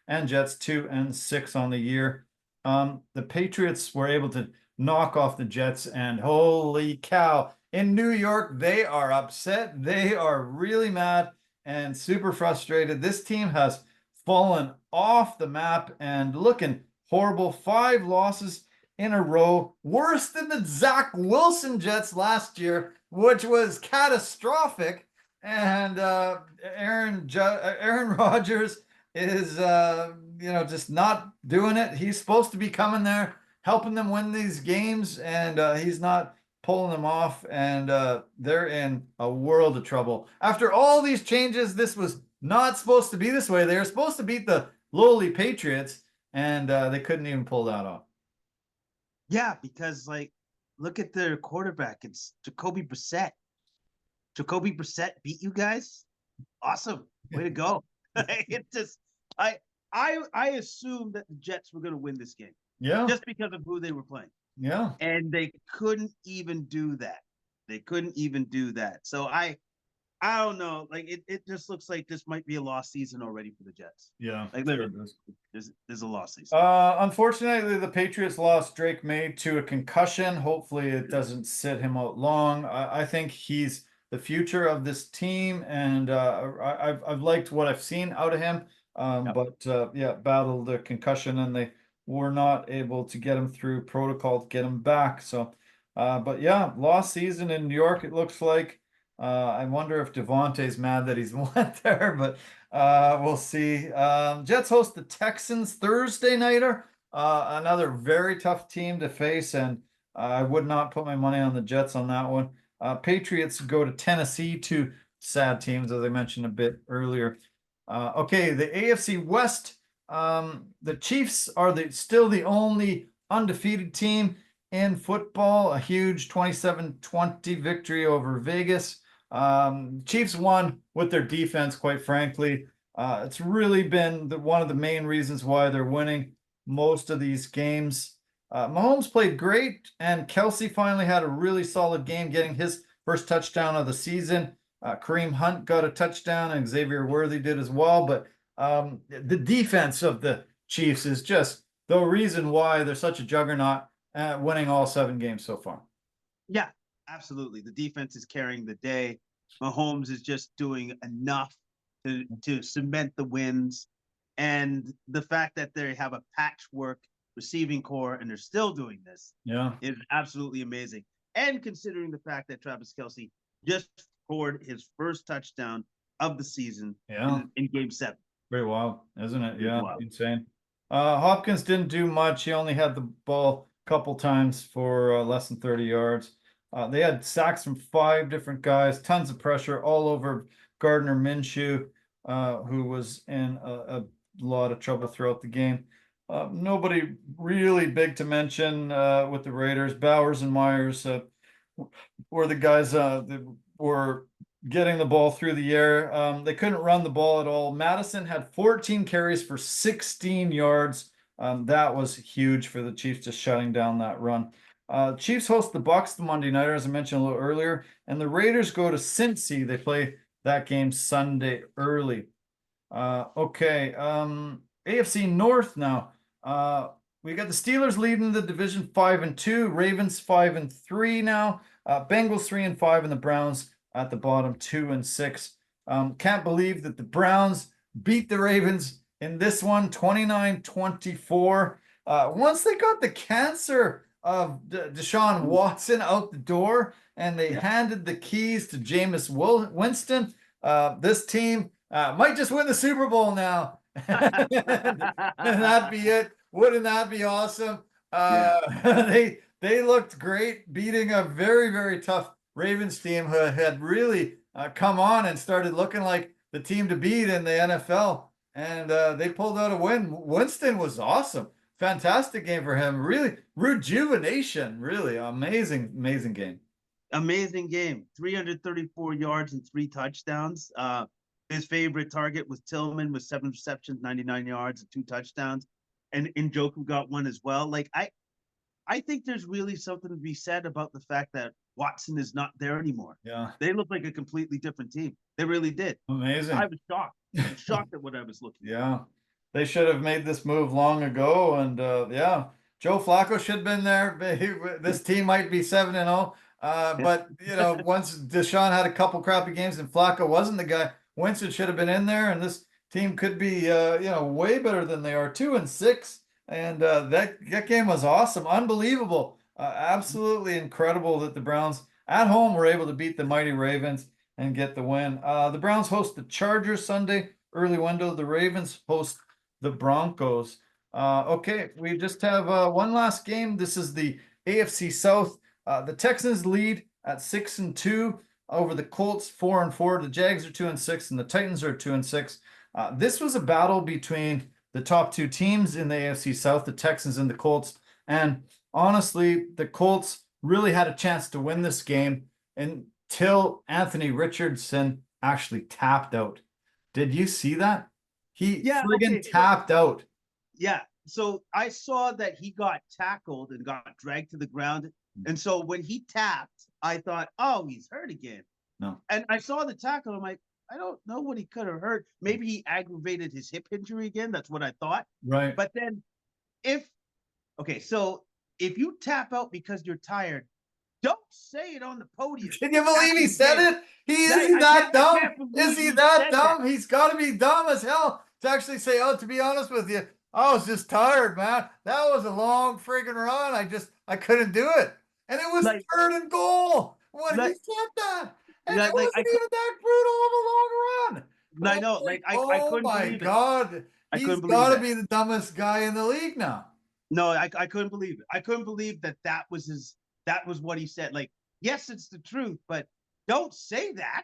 and Jets 2-6 on the year. The Patriots were able to knock off the Jets, and holy cow, in New York, they are upset. They are really mad and super frustrated. This team has fallen off the map and looking horrible. 5 losses in a row, worse than the Zach Wilson Jets last year, which was catastrophic. And Aaron Rodgers is just not doing it. He's supposed to be coming there, helping them win these games, and he's not pulling them off, and they're in a world of trouble. After all these changes, this was not supposed to be this way. They were supposed to beat the lowly Patriots, and they couldn't even pull that off.
Yeah, because look at their quarterback. It's Jacoby Brissett. Jacoby Brissett beat you guys. Awesome, way to go! It just I assumed that the Jets were going to win this game.
Yeah,
just because of who they were playing.
Yeah,
and they couldn't even do that. They couldn't even do that. So I don't know. It just looks like this might be a lost season already for the Jets.
Yeah,
literally, there's a lost season.
Unfortunately, the Patriots lost Drake May to a concussion. Hopefully, it doesn't sit him out long. I think he's the future of this team, and I've liked what I've seen out of him. But battled the concussion, and they were not able to get him through protocol to get him back. So, lost season in New York, it looks like. I wonder if Devontae's mad that he's went there, but we'll see. Jets host the Texans Thursday nighter. Another very tough team to face, and I would not put my money on the Jets on that one. Patriots go to Tennessee, 2 sad teams, as I mentioned a bit earlier. The AFC West, the Chiefs are still the only undefeated team in football. A huge 27-20 victory over Vegas. Chiefs won with their defense, quite frankly. It's really been one of the main reasons why they're winning most of these games. Mahomes played great, and Kelsey finally had a really solid game, getting his first touchdown of the season. Kareem Hunt got a touchdown, and Xavier Worthy did as well. But the defense of the Chiefs is just the reason why they're such a juggernaut, winning all 7 games so far.
Yeah, absolutely. The defense is carrying the day. Mahomes is just doing enough to cement the wins. And the fact that they have a patchwork receiving core and they're still doing this is absolutely amazing. And considering the fact that Travis Kelce just scored his first touchdown of the season in Game 7.
Very wild, isn't it? Insane. Hopkins didn't do much. He only had the ball a couple times for less than 30 yards. They had sacks from 5 different guys, tons of pressure all over Gardner Minshew, who was in a lot of trouble throughout the game. Nobody really big to mention with the Raiders. Bowers and Myers were the guys that were getting the ball through the air. They couldn't run the ball at all. Madison had 14 carries for 16 yards. That was huge for the Chiefs, just shutting down that run. Chiefs host the Bucs the Monday nighter, as I mentioned a little earlier, and the Raiders go to Cincy. They play that game Sunday early. AFC North now. We got the Steelers leading the division 5-2, Ravens 5-3 now. Bengals 3-5, and the Browns at the bottom 2-6. Can't believe that the Browns beat the Ravens in this one, 29-24. Once they got the cancer of Deshaun Watson out the door and they handed the keys to Jameis Winston, this team might just win the Super Bowl now. And that'd be it. Wouldn't that be awesome? They looked great, beating a very, very tough Ravens team who had really come on and started looking like the team to beat in the NFL. And they pulled out a win. Winston was awesome. Fantastic game for him. Really rejuvenation. Really amazing, amazing game.
Amazing game. 334 yards and 3 touchdowns. His favorite target was Tillman with 7 receptions, 99 yards and 2 touchdowns. And Njoku got one as well. Like I think there's really something to be said about the fact that Watson is not there anymore.
Yeah.
They look like a completely different team. They really did.
Amazing.
I was shocked. I was shocked at what I was looking at.
Yeah. They should have made this move long ago. And yeah, Joe Flacco should have been there. This team might be 7-0. But, you know, once Deshaun had a couple crappy games and Flacco wasn't the guy, Winston should have been in there. And this team could be, you know, way better than they are. 2-6. And that game was awesome. Unbelievable. Absolutely incredible that the Browns at home were able to beat the mighty Ravens and get the win. The Browns host the Chargers Sunday, early window. The Ravens host the Broncos. Okay, we just have one last game. This is the AFC South. The Texans lead at 6-2 over the Colts, 4-4. The Jags are 2-6, and the Titans are 2-6. This was a battle between the top 2 teams in the AFC South, the Texans and the Colts. And honestly, the Colts really had a chance to win this game until Anthony Richardson actually tapped out. Did you see that? He friggin' tapped out.
Yeah. So I saw that he got tackled and got dragged to the ground. And so when he tapped, I thought, oh, he's hurt again.
No. And
I saw the tackle. I'm like, I don't know what he could have hurt. Maybe he aggravated his hip injury again. That's what I thought.
Right.
But then so if you tap out because you're tired, don't say it on the podium.
Can you believe he said it? Is he that dumb? Is he that dumb? He's got to be dumb as hell to actually say, oh, to be honest with you, I was just tired, man. That was a long friggin' run. I couldn't do it. And it was 3rd and goal when he said that. And it wasn't even that brutal of a long run.
I know. I couldn't believe it.
Oh, my God. He's got to be the dumbest guy in the league now.
No, I couldn't believe it. I couldn't believe that was what he said. Like, yes, it's the truth, but don't say that.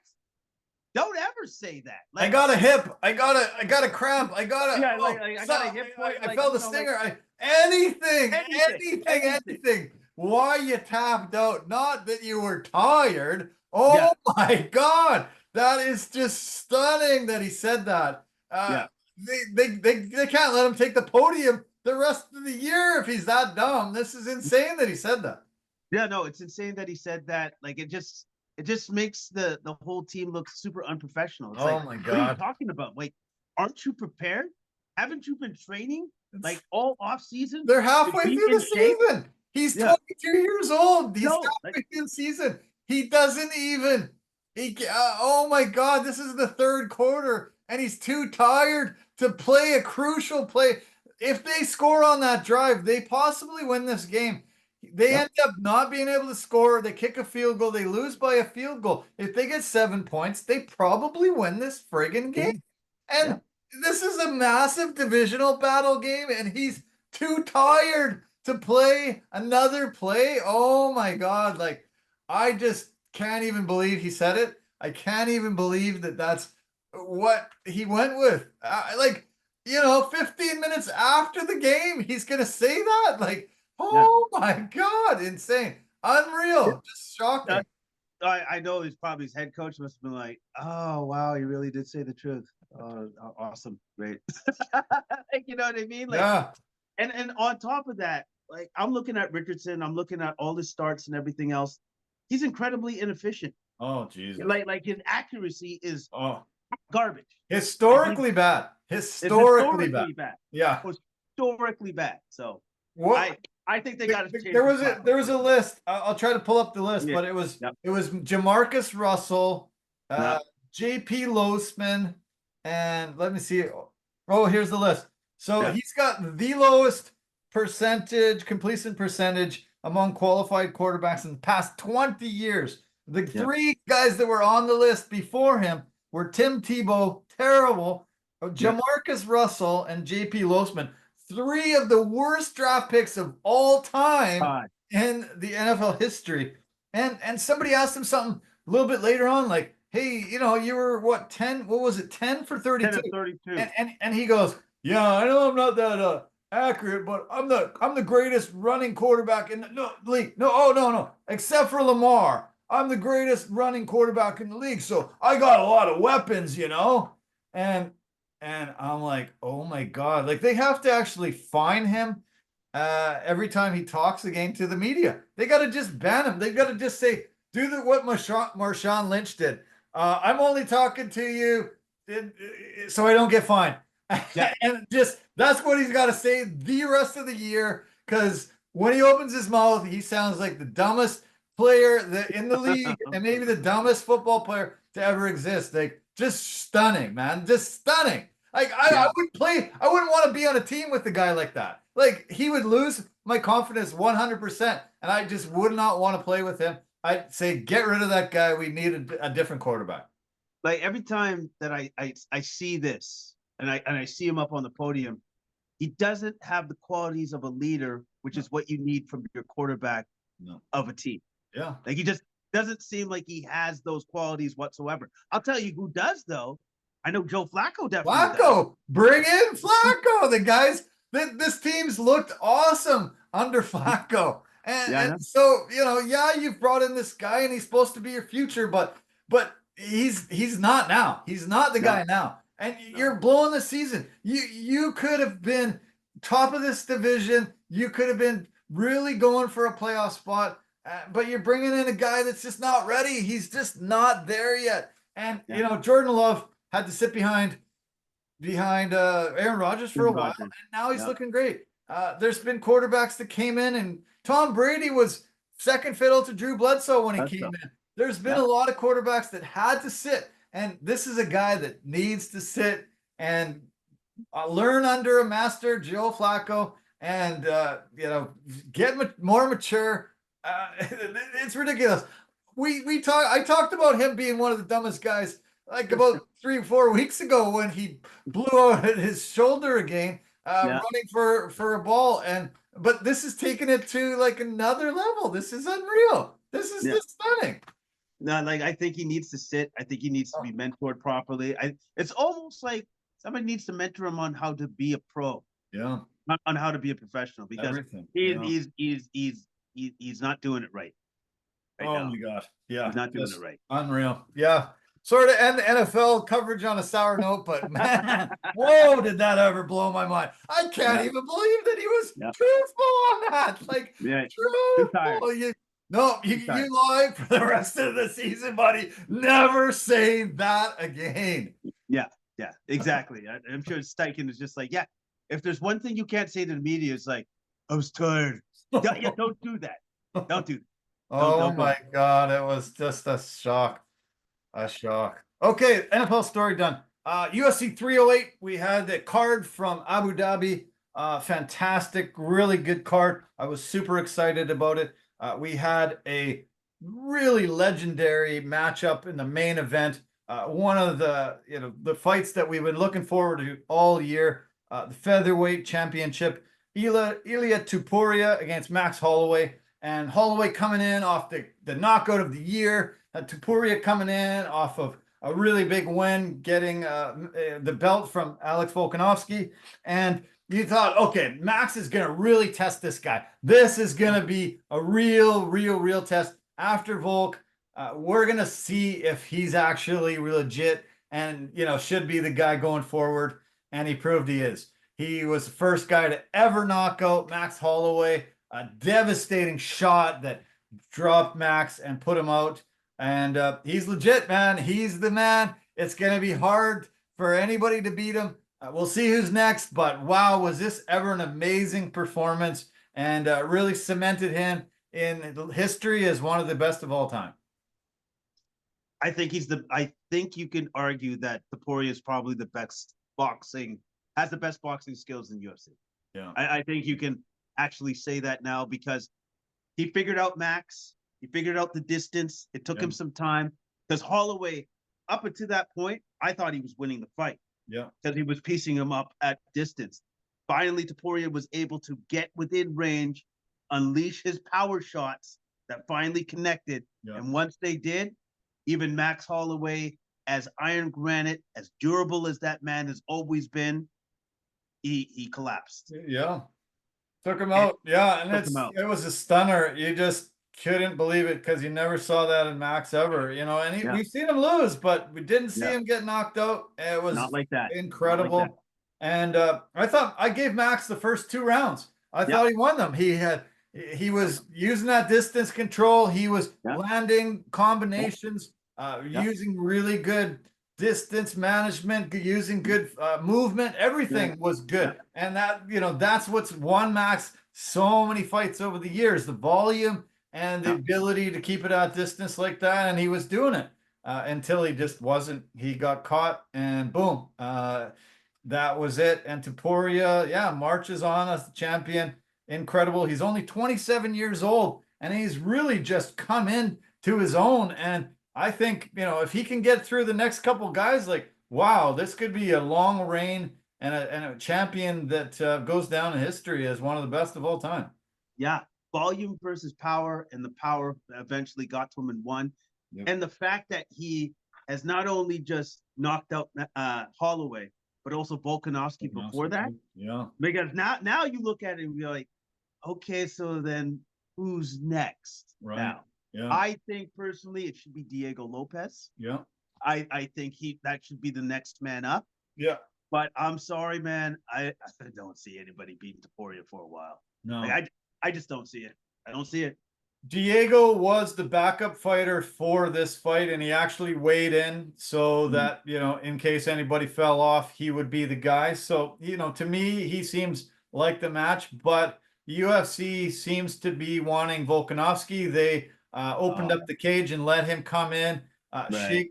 Don't ever say that.
Like, I got a hip. I got a cramp. I got a
I got a hip point.
I felt a stinger. Anything. Why you tapped out? Not that you were tired. Oh my God. That is just stunning that he said that. They can't let him take the podium the rest of the year if he's that dumb. This is insane that he said that.
Yeah, no, it's insane that he said that. Like, it just makes the whole team look super unprofessional. It's
my God.
What are you talking about? Like, aren't you prepared? Haven't you been training like all off season?
They're halfway through the season. He's 22 years old. He's halfway through the season. He doesn't even. Oh my God! This is the 3rd quarter, and he's too tired to play a crucial play. If they score on that drive, they possibly win this game. They end up not being able to score. They kick a field goal. They lose by a field goal. If they get 7 points, they probably win this friggin' game. And this is a massive divisional battle game, and he's too tired to play another play. Oh my God. Like, I just can't even believe he said it. I can't even believe that that's what he went with. 15 minutes after the game, he's going to say that? Like, oh my God, insane. Unreal. Just shocking.
I know he's probably his head coach must have been like, oh, wow, he really did say the truth. Oh, awesome. Great. You know what I mean? Like,
yeah.
And on top of that, like, I'm looking at Richardson. I'm looking at all his starts and everything else. He's incredibly inefficient.
Oh, Jesus.
Like his accuracy is garbage.
Historically bad. Historically bad. Yeah.
Historically bad. So
what
I think they got to change.
There was a list. I'll try to pull up the list,
Yeah.
but it was
Yep.
Jamarcus Russell,
Yep.
JP Losman, and let me see. Oh, here's the list. So
Yeah.
he's got the lowest completion percentage among qualified quarterbacks in the past 20 years. The three guys that were on the list before him were Tim Tebow, terrible, Jamarcus Russell, and JP Losman. Three of the worst draft picks of all time in the NFL history. And somebody asked him something a little bit later on, like, hey, you were what, 10? What was it? 10 for 32.
10 of 32.
And he goes, yeah, I know I'm not that accurate, but I'm the greatest running quarterback in the league. No. Except for Lamar. I'm the greatest running quarterback in the league. So I got a lot of weapons, And I'm like, oh my God, like they have to actually fine him every time he talks again to the media. They got to just ban him. They got to just say, do what Marshawn Lynch did. I'm only talking to you so I don't get fined.
Yeah.
And just, that's what he's got to say the rest of the year. Because when he opens his mouth, he sounds like the dumbest player in the league and maybe the dumbest football player to ever exist. Like, just stunning, man. Just stunning. Like I wouldn't want to be on a team with a guy like that. Like he would lose my confidence 100%. And I just would not want to play with him. I'd say, get rid of that guy. We need a different quarterback.
Like every time that I see this and I see him up on the podium, he doesn't have the qualities of a leader, which is what you need from your quarterback of a team.
Yeah.
Like he just doesn't seem like he has those qualities whatsoever. I'll tell you who does, though. I know Joe Flacco definitely does.
Bring in Flacco. The guys, this team's looked awesome under Flacco. And so, you've brought in this guy and he's supposed to be your future, but he's not now. He's not the guy now. And you're blowing the season. You could have been top of this division. You could have been really going for a playoff spot. But you're bringing in a guy that's just not ready. He's just not there yet. And, Jordan Love had to sit behind Aaron Rodgers for a while. And now he's looking great. There's been quarterbacks that came in, and Tom Brady was second fiddle to Drew Bledsoe when he came in. There's been a lot of quarterbacks that had to sit. And this is a guy that needs to sit and learn under a master, Joe Flacco, and, get more mature. It's ridiculous. I talked about him being one of the dumbest guys like about 3 or 4 weeks ago when he blew out his shoulder again, running for a ball. But this is taking it to like another level. This is unreal. This is just stunning.
No, like I think he needs to sit. I think he needs to be mentored properly. It's almost like somebody needs to mentor him on how to be a pro.
Yeah.
On how to be a professional, because he's not doing it right
oh
now.
My God. Yeah.
He's not doing it right.
Unreal. Yeah. Sort of end the NFL coverage on a sour note, but man, whoa, did that ever blow my mind. I can't even believe that he was truthful on that. Like, truthful. You lie for the rest of the season, buddy. Never say that again.
Yeah, exactly. I'm sure Steichen is just like, if there's one thing you can't say to the media, it's like, I was tired. Don't do that. Don't do that.
Oh my God, it was just a shock. Okay, NFL story done. UFC 308, we had the card from Abu Dhabi. Fantastic, really good card. I was super excited about it. We had a really legendary matchup in the main event. One of the fights that we've been looking forward to all year. The featherweight championship. Ilia Topuria against Max Holloway. And Holloway coming in off the knockout of the year. Topuria coming in off of a really big win, getting the belt from Alex Volkanovski. And you thought, okay, Max is going to really test this guy. This is going to be a real test. After Volk, we're going to see if he's actually legit and, should be the guy going forward. And he proved he is. He was the first guy to ever knock out Max Holloway. A devastating shot that dropped Max and put him out. And he's legit, man. He's the man. It's going to be hard for anybody to beat him. We'll see who's next. But wow, was this ever an amazing performance. and really cemented him in history as one of the best of all time.
I think you can argue that Topuria is probably the best has the best boxing skills in UFC.
Yeah.
I think you can actually say that now because he figured out Max. He figured out the distance. It took him some time because Holloway, up until that point, I thought he was winning the fight.
Yeah.
Because he was piecing him up at distance. Finally, Topuria was able to get within range, unleash his power shots that finally connected. Yeah. And once they did, even Max Holloway, as iron granite, as durable as that man has always been, he collapsed.
Yeah. Took him out. Yeah. And it was a stunner. You just couldn't believe it because you never saw that in Max ever, you know, and we've seen him lose, but we didn't see him get knocked out. It was
not like that.
Incredible. Like that. And I thought I gave Max the first 2 rounds. I thought he won them. He was using that distance control. He was landing combinations, using really good distance management, using good movement. Everything was good. And that, you know, that's what's won Max so many fights over the years, the volume and the ability to keep it at distance like that. And he was doing it until he just wasn't. He got caught and boom, that was it. And Topuria, marches on as the champion. Incredible. He's only 27 years old and he's really just come in to his own. And I think, you know, if he can get through the next couple guys, like, wow, this could be a long reign and a champion that goes down in history as one of the best of all time.
Yeah. Volume versus power, and the power eventually got to him and won. Yep. And the fact that he has not only just knocked out Holloway, but also Volkanovski before that.
Yeah.
Because now you look at it and you're like, okay, so then who's next now?
Yeah.
I think personally it should be Diego Lopez.
Yeah.
I think that should be the next man up.
Yeah.
But I'm sorry, man. I don't see anybody beating Topuria for a while.
No.
Like, I just don't see it. I don't see it.
Diego was the backup fighter for this fight, and he actually weighed in so that, you know, in case anybody fell off, he would be the guy. So, you know, to me, he seems like the match, but UFC seems to be wanting Volkanovski. They opened up the cage and let him come in,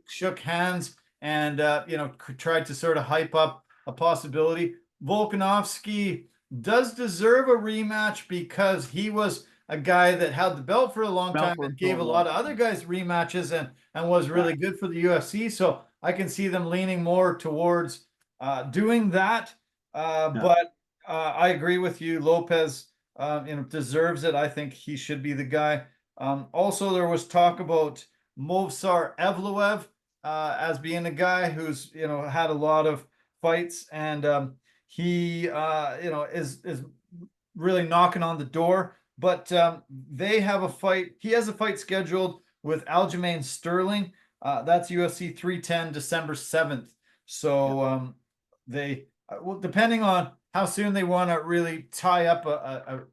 shook hands, and, you know, tried to sort of hype up a possibility. Volkanovski does deserve a rematch because he was a guy that held the belt for a long time and gave a lot of other guys rematches and was really good for the UFC. So I can see them leaning more towards doing that. But I agree with you. Lopez, you know, deserves it. I think he should be the guy. Also, there was talk about Movsar Evloev as being a guy who's, you know, had a lot of fights, and he, you know, is really knocking on the door. But they have a fight. He has a fight scheduled with Aljamain Sterling. That's UFC 310, December 7th. So they, well, depending on how soon they want to really tie up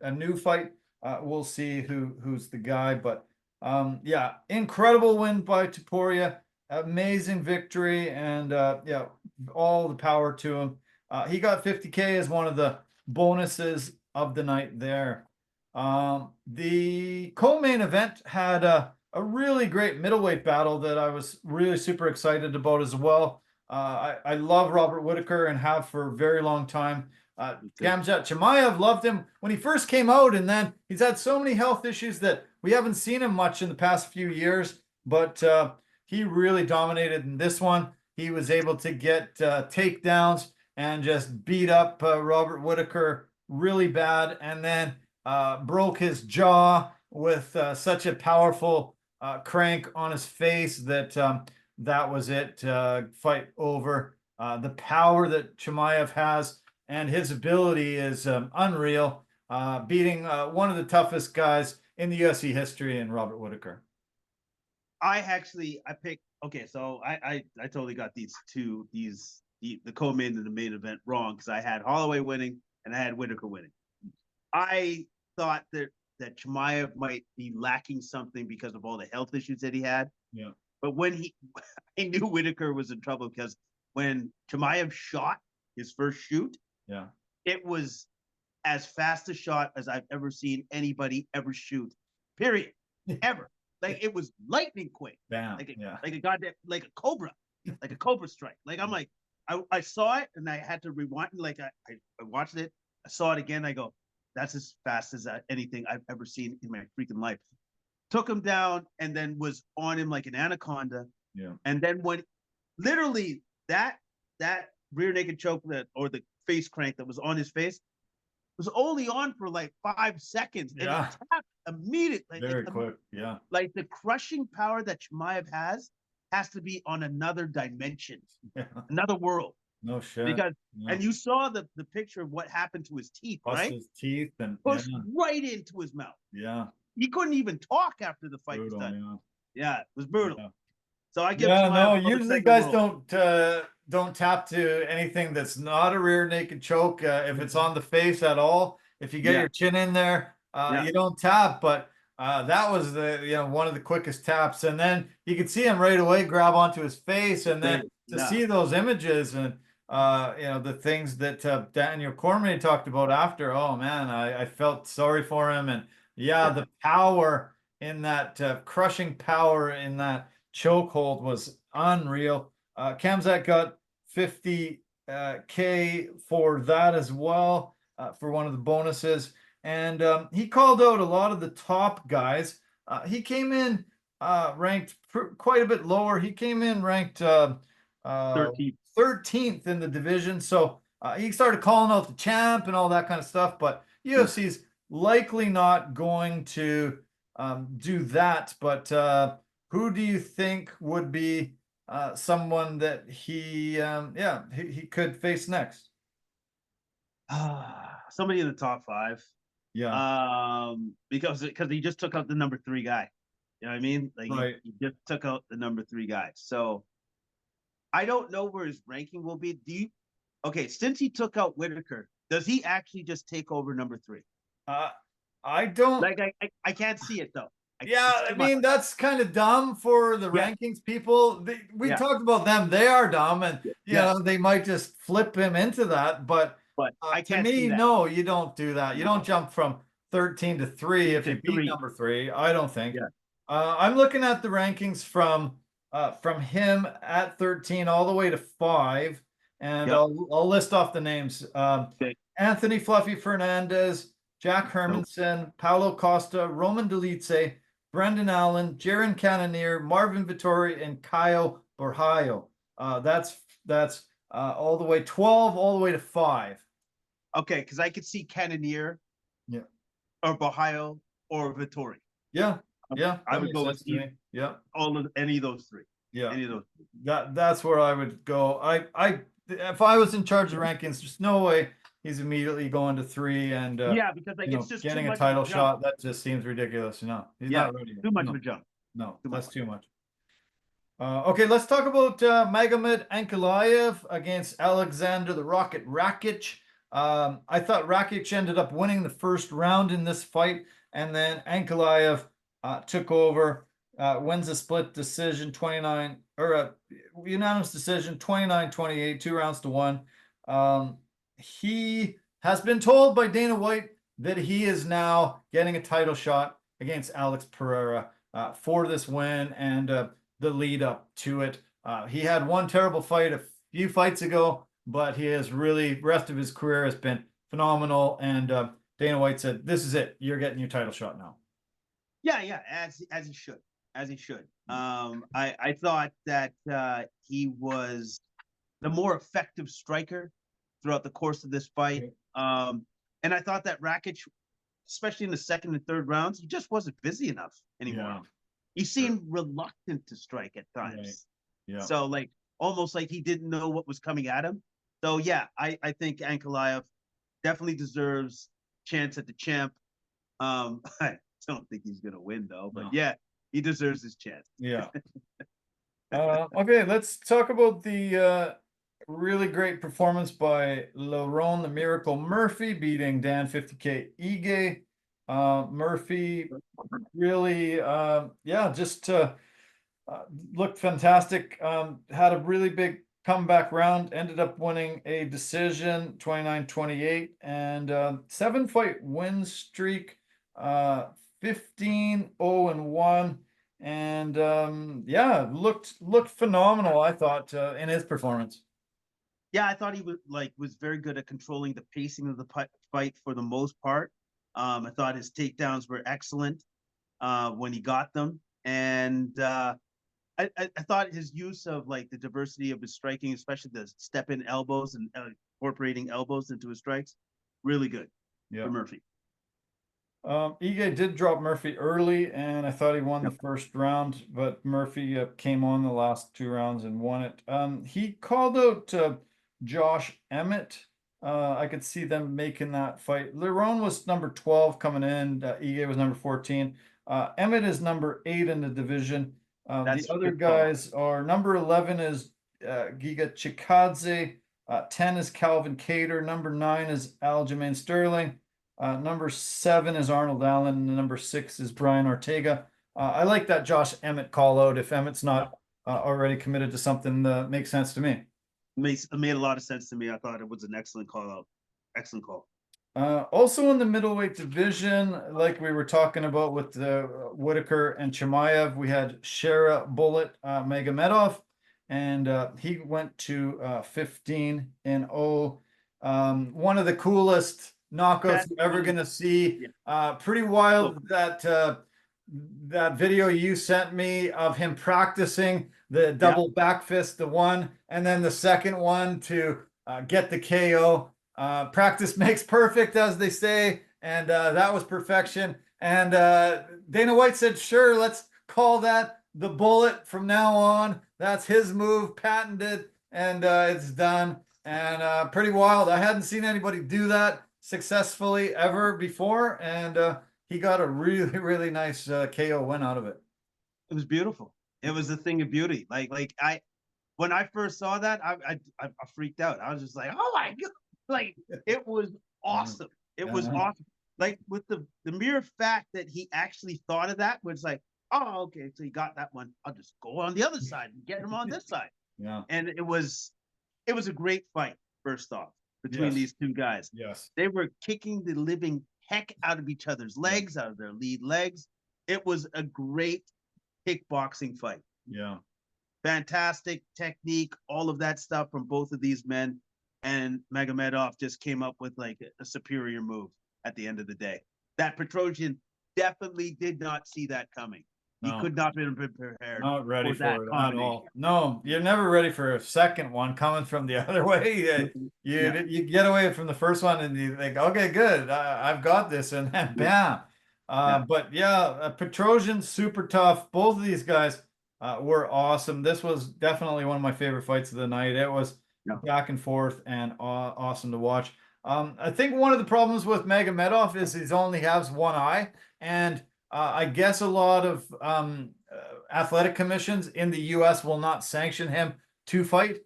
a new fight, we'll see who's the guy. But yeah, incredible win by Topuria. Amazing victory, and yeah, all the power to him. He got 50K as one of the bonuses of the night there. The co-main event had a really great middleweight battle that I was really super excited about as well. I love Robert Whittaker and have for a very long time. Khamzat Chimaev, loved him when he first came out, and then he's had so many health issues that we haven't seen him much in the past few years, but he really dominated in this one. He was able to get takedowns and just beat up Robert Whittaker really bad, and then broke his jaw with such a powerful crank on his face that that was it. Fight over. The power that Chimaev has and his ability is unreal, beating one of the toughest guys in the UFC history in Robert Whittaker.
I picked, okay, so I totally got the co-main and the main event wrong because I had Holloway winning and I had Whittaker winning. I thought that Chimaev might be lacking something because of all the health issues that he had.
Yeah.
But when I knew Whittaker was in trouble because when Chimaev shot his first shoot,
yeah,
it was as fast a shot as I've ever seen anybody ever shoot. Period. Ever. Like it was lightning quick.
Damn.
Like a goddamn, like a cobra strike. Like I'm like, I saw it and I had to rewind. Like I watched it. I saw it again. I go, that's as fast as anything I've ever seen in my freaking life. Took him down and then was on him like an anaconda.
Yeah.
And then when literally that rear naked choke or the face crank that was on his face was only on for like 5 seconds. And
Yeah.
it tapped immediately.
Very quick. Yeah.
Like the crushing power that Chimaev has to be on another dimension, another world.
No shit.
Because and you saw the picture of what happened to his teeth,
Bust
right?
his teeth and
pushed right into his mouth.
Yeah.
He couldn't even talk after the fight was done. Yeah, it was brutal. Yeah. So I give
no, usually guys don't tap to anything that's not a rear naked choke. If it's on the face at all, if you get your chin in there, you don't tap. But that was one of the quickest taps, and then you could see him right away grab onto his face, and then to see those images and the things that Daniel Cormier talked about after. Oh man, I felt sorry for him, and the power in that crushing power in that chokehold was unreal. Kamzat got 50K for that as well, for one of the bonuses. And he called out a lot of the top guys. He came in ranked quite a bit lower. He came in ranked 13th in the division. So he started calling out the champ and all that kind of stuff. But UFC's likely not going to do that. But who do you think would be someone that he could face next?
Somebody in the top 5.
Yeah.
Because he just took out the number 3 guy. You know what I mean? Like
right.
he just took out the number 3 guy. So I don't know where his ranking will be. Since he took out Whitaker, does he actually just take over number 3?
I don't
like. I can't see it though.
I mean, that's kind of dumb for the rankings people. We talked about them. They are dumb, and you know they might just flip him into that. But to me, no, you don't do that. You don't jump from 13 to 3 if you beat number 3. I don't think. I'm looking at the rankings from him at 13 all the way to 5, and I'll list off the names. Anthony Fluffy Fernandez, Jack Hermanson, Paulo Costa, Roman Delice, Brendan Allen, Jaron Cannonier, Marvin Vittori, and Caio Borjaio. That's all the way 12 all the way to 5.
Okay, because I could see Cannonier, or Borjaio, or Vittori.
I
would go with any of those 3. Any of those 3.
That's where I would go. If I was in charge of rankings, there's no way he's immediately going to 3 and
because it's just
getting a title shot. That just seems ridiculous. He's not ready.
Too much of a jump.
No, that's too much. Okay, let's talk about Magomed Ankalaev against Alexander the Rocket Rakic. I thought Rakic ended up winning the first round in this fight, and then Ankalaev took over, wins a split decision, unanimous decision, 29-28, 2 rounds to 1. He has been told by Dana White that he is now getting a title shot against Alex Pereira for this win and the lead up to it. He had one terrible fight a few fights ago, but he has really, rest of his career has been phenomenal. And Dana White said, "This is it. You're getting your title shot now."
As he should. I thought that he was the more effective striker throughout the course of this fight. And I thought that Rakic, especially in the second and third rounds, he just wasn't busy enough anymore. He seemed reluctant to strike at times. So almost like he didn't know what was coming at him. So I think Ankalaev definitely deserves a chance at the champ. I don't think he's gonna win though, but he deserves his chance.
Okay, let's talk about the really great performance by Lerone the Miracle Murphy, beating Dan 50K Ige. Murphy really just looked fantastic. Had a really big comeback round, ended up winning a decision 29-28, and 7-fight win streak, 15-0-1. And yeah, looked phenomenal, I thought, in his performance.
Yeah, I thought he was very good at controlling the pacing of the fight for the most part. I thought his takedowns were excellent when he got them, and I thought his use of like the diversity of his striking, especially the step in elbows and incorporating elbows into his strikes, really good for Murphy.
Ige did drop Murphy early, and I thought he won the first round, but Murphy came on the last 2 rounds and won it. He called out Josh Emmett. I could see them making that fight. Lerone was number 12 coming in. Ige was number 14. Emmett is number 8 in the division. The other guys are number 11 is Giga Chikadze. 10 is Calvin Cater. Number 9 is Aljamain Sterling. Number 7 is Arnold Allen, and number 6 is Brian Ortega. I like that Josh Emmett call out. If Emmett's not already committed to something, makes sense to me.
It made a lot of sense to me. I thought it was an excellent call out. Excellent call.
Also in the middleweight division, like we were talking about with Whitaker and Chimaev, we had Shara Bullet Magomedov, and he went to 15-0. One of the coolest knockouts you're ever gonna see. Pretty wild that video you sent me of him practicing the double back fist, the one, and then the second one to get the KO. Practice makes perfect, as they say, and that was perfection. And Dana White said, sure, let's call that the Bullet from now on. That's his move, patented, and it's done. And pretty wild. I hadn't seen anybody do that successfully ever before, and he got a really, really nice KO win out of it.
It was beautiful. It was a thing of beauty. When I first saw that, I freaked out. I was just like, oh my God. Like, it was awesome. It was awesome. Like, with the mere fact that he actually thought of that was like, oh, okay, so he got that one. I'll just go on the other side and get him on this side.
Yeah.
And it was a great fight, first off, between these two guys.
Yes.
They were kicking the living heck out of each other's legs, out of their lead legs. It was a great kickboxing fight.
Yeah.
Fantastic technique, all of that stuff from both of these men. And Magomedov just came up with like a superior move at the end of the day. That Petrosian definitely did not see that coming. No. He could not have been prepared.
Not ready for it at all. No, you're never ready for a second one coming from the other way. You get away from the first one and you think, okay, good, I've got this, and then bam. But yeah, Petrosian, super tough. Both of these guys were awesome. This was definitely one of my favorite fights of the night. It was back and forth and awesome to watch. I think one of the problems with Magomedov is he only has one eye, and I guess a lot of athletic commissions in the U.S. will not sanction him to fight.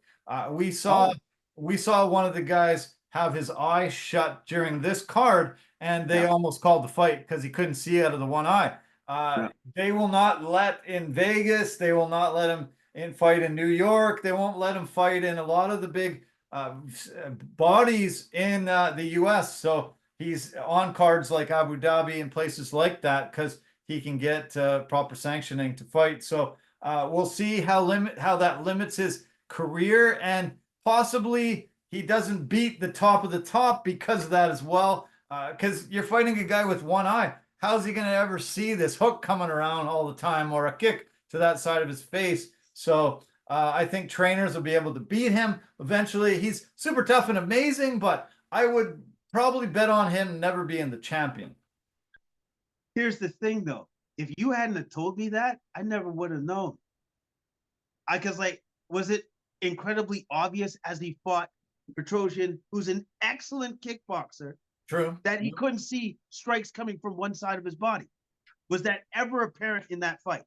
We saw one of the guys have his eye shut during this card, and they almost called the fight because he couldn't see out of the one eye. They will not let in Vegas. They will not let him fight in New York. They won't let him fight in a lot of the big bodies in the U.S. So he's on cards like Abu Dhabi and places like that because he can get proper sanctioning to fight. So we'll see how that limits his career, and possibly he doesn't beat the top of the top because of that as well. Because you're fighting a guy with one eye. How's he going to ever see this hook coming around all the time, or a kick to that side of his face? So I think trainers will be able to beat him eventually. He's super tough and amazing, but I would probably bet on him never being the champion.
Here's the thing, though. If you hadn't have told me that, I never would have known. Because, was it incredibly obvious as he fought Petrosian, who's an excellent kickboxer,
true,
that he couldn't see strikes coming from one side of his body? Was that ever apparent in that fight?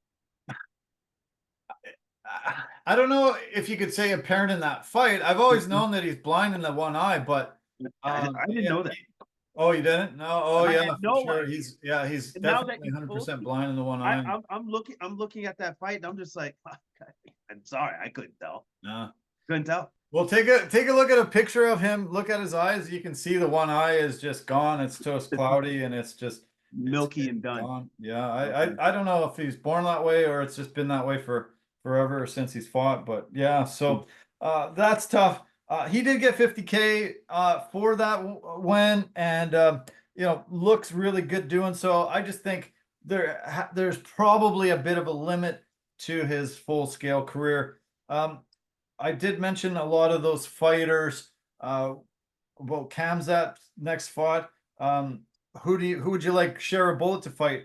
I don't know if you could say apparent in that fight. I've always known that he's blind in the one eye, but
I didn't know that.
Oh, you didn't? No. Oh, yeah,
no,
for sure. He's definitely 100% blind in the one eye.
I'm looking at that fight, and I'm just like, I'm sorry, I couldn't tell.
No.
Couldn't tell.
Well, take a look at a picture of him. Look at his eyes. You can see the one eye is just gone. It's just cloudy and it's just
milky and done.
Gone. Yeah, I don't know if he's born that way or it's just been that way for forever since he's fought. But yeah, so that's tough. He did get 50K for that win, and looks really good doing so. I just think there's probably a bit of a limit to his full scale career. I did mention a lot of those fighters. About Kamzat next fight. Who would you like share a bullet to fight?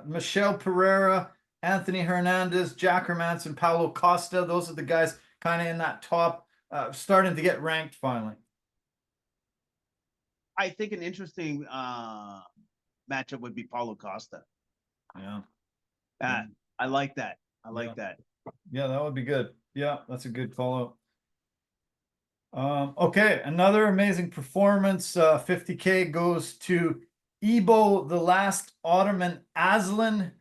Michel Pereira, Anthony Hernandez, Jack Hermanson, Paulo Costa. Those are the guys kind of in that top, starting to get ranked finally.
I think an interesting matchup would be Paulo Costa.
Yeah.
I like that. I like that.
Yeah, that would be good. Yeah, that's a good follow. Okay, another amazing performance. 50K goes to Ibo, the last Ottoman Aslan.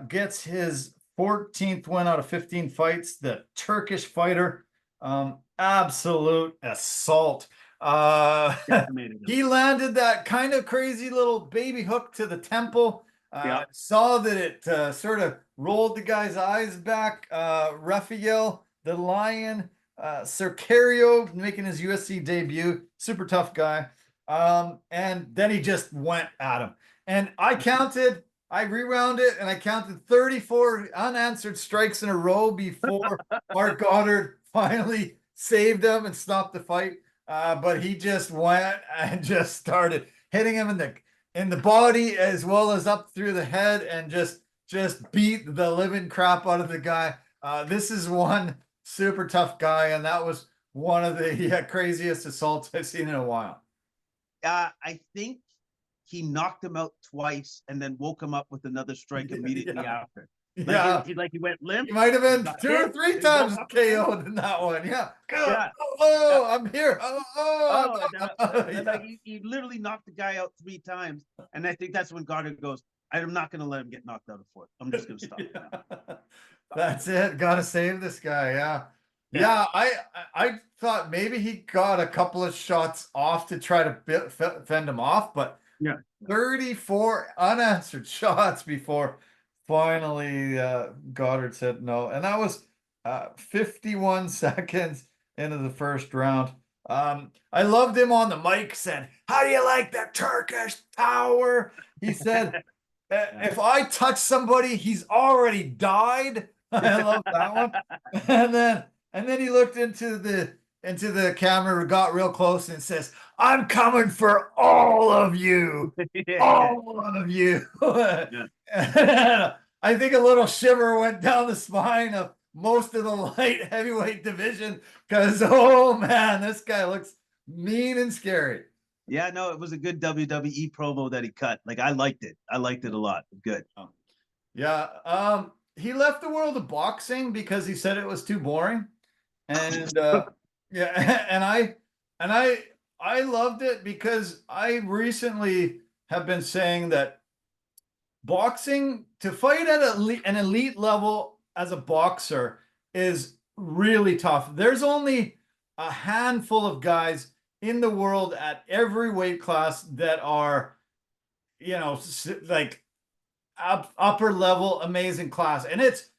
Gets his 14th win out of 15 fights. The Turkish fighter. Absolute assault. He landed that kind of crazy little baby hook to the temple. Saw that it sort of rolled the guy's eyes back. Rafael, the Lion, Cercario making his UFC debut. Super tough guy. And then he just went at him. And I rewound it and I counted 34 unanswered strikes in a row before Mark Goddard finally saved him and stopped the fight. But he just went and just started hitting him in the body as well as up through the head and just beat the living crap out of the guy. This is one super tough guy, and that was one of the craziest assaults I've seen in a while.
I think he knocked him out twice and then woke him up with another strike immediately after. He went limp. He
might have been 2 or 3 times KO'd in that one. Oh, I'm here.
He literally knocked the guy out 3 times, and I think that's when Goddard goes, I'm not going to let him get knocked out of 4th. I'm just going to stop.
That's it. Got to save this guy. Yeah. I thought maybe he got a couple of shots off to try to fend him off, but 34 unanswered shots before finally Goddard said no. And that was 51 seconds into the first round. I loved him on the mic, said, "How do you like that Turkish power?" He said, "If I touch somebody, he's already died." I love that one. And then he looked into the camera, got real close, and says, "I'm coming for all of you, all of you." I think a little shiver went down the spine of most of the light heavyweight division because, oh man, this guy looks mean and scary.
Yeah, no, it was a good WWE promo that he cut. Like, I liked it. I liked it a lot. Good.
Yeah. He left the world of boxing because he said it was too boring. And and I loved it because I recently have been saying that boxing, to fight at an elite level as a boxer, is really tough. There's only a handful of guys in the world at every weight class that are, like upper level amazing class, and it's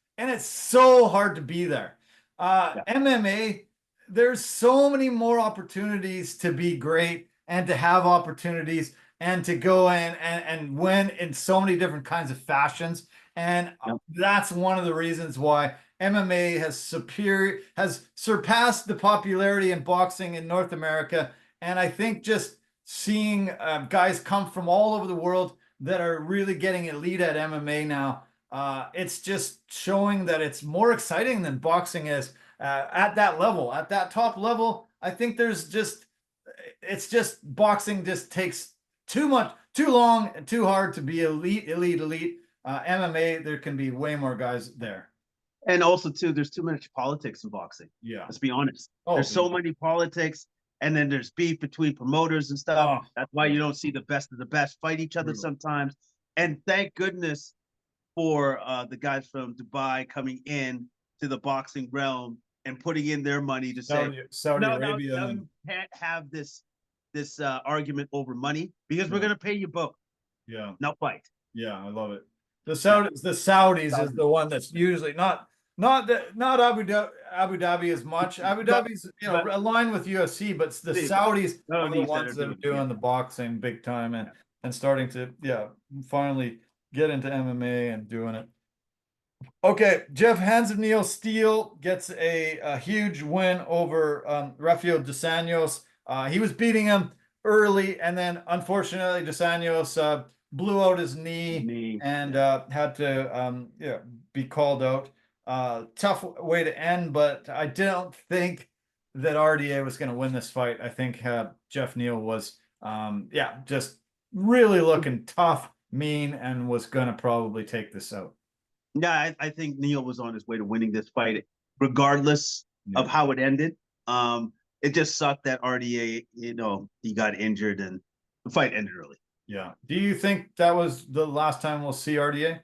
so hard to be there. MMA, there's so many more opportunities to be great and to have opportunities and to go in and win in so many different kinds of fashions. And that's one of the reasons why MMA has surpassed the popularity in boxing in North America. And I think just seeing guys come from all over the world that are really getting elite at MMA now, it's just showing that it's more exciting than boxing is at that level, at that top level. I think boxing just takes too long and too hard to be elite. MMA, there can be way more guys there.
And also too, there's too much politics in boxing.
Yeah.
Let's be honest. There's so many politics, and then there's beef between promoters and stuff. That's why you don't see the best of the best fight each other sometimes. And thank goodness for the guys from Dubai coming in to the boxing realm and putting in their money to say,
Saudi
no,
Arabia.
you can't have this argument over money because we're
Yeah.
going to pay you both.
Yeah.
No fight.
Yeah, I love it. The Saudis is the one that's usually not Abu Dhabi as much. Abu Dhabi's aligned with UFC, but the Saudis are the ones that are doing the boxing big time and starting to finally get into MMA and doing it. Okay, Jeff Hands of Neil Steele gets a huge win over Rafael dos Anjos. He was beating him early, and then unfortunately dos Anjos blew out his knee and had to be called out. Tough way to end, but I don't think that RDA was going to win this fight. I think Jeff Neal was just really looking tough, mean, and was going to probably take this out.
Yeah, I think Neal was on his way to winning this fight, regardless of how it ended. It just sucked that RDA, he got injured and the fight ended early.
Yeah. Do you think that was the last time we'll see RDA?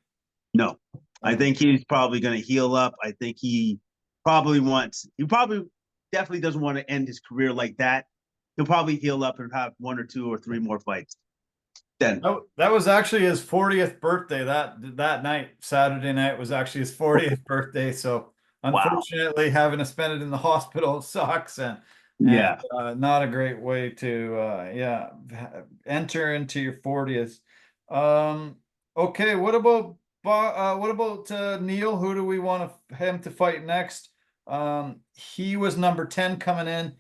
No. I think he's probably going to heal up. I think he probably definitely doesn't want to end his career like that. He'll probably heal up and have 1 or 2 or 3 more fights. Then
that was actually his 40th birthday. That night, Saturday night, was actually his 40th birthday. So unfortunately, having to spend it in the hospital sucks, and not a great way to enter into your 40th. Okay, what about Neil? Who do we want him to fight next? He was number 10 coming in.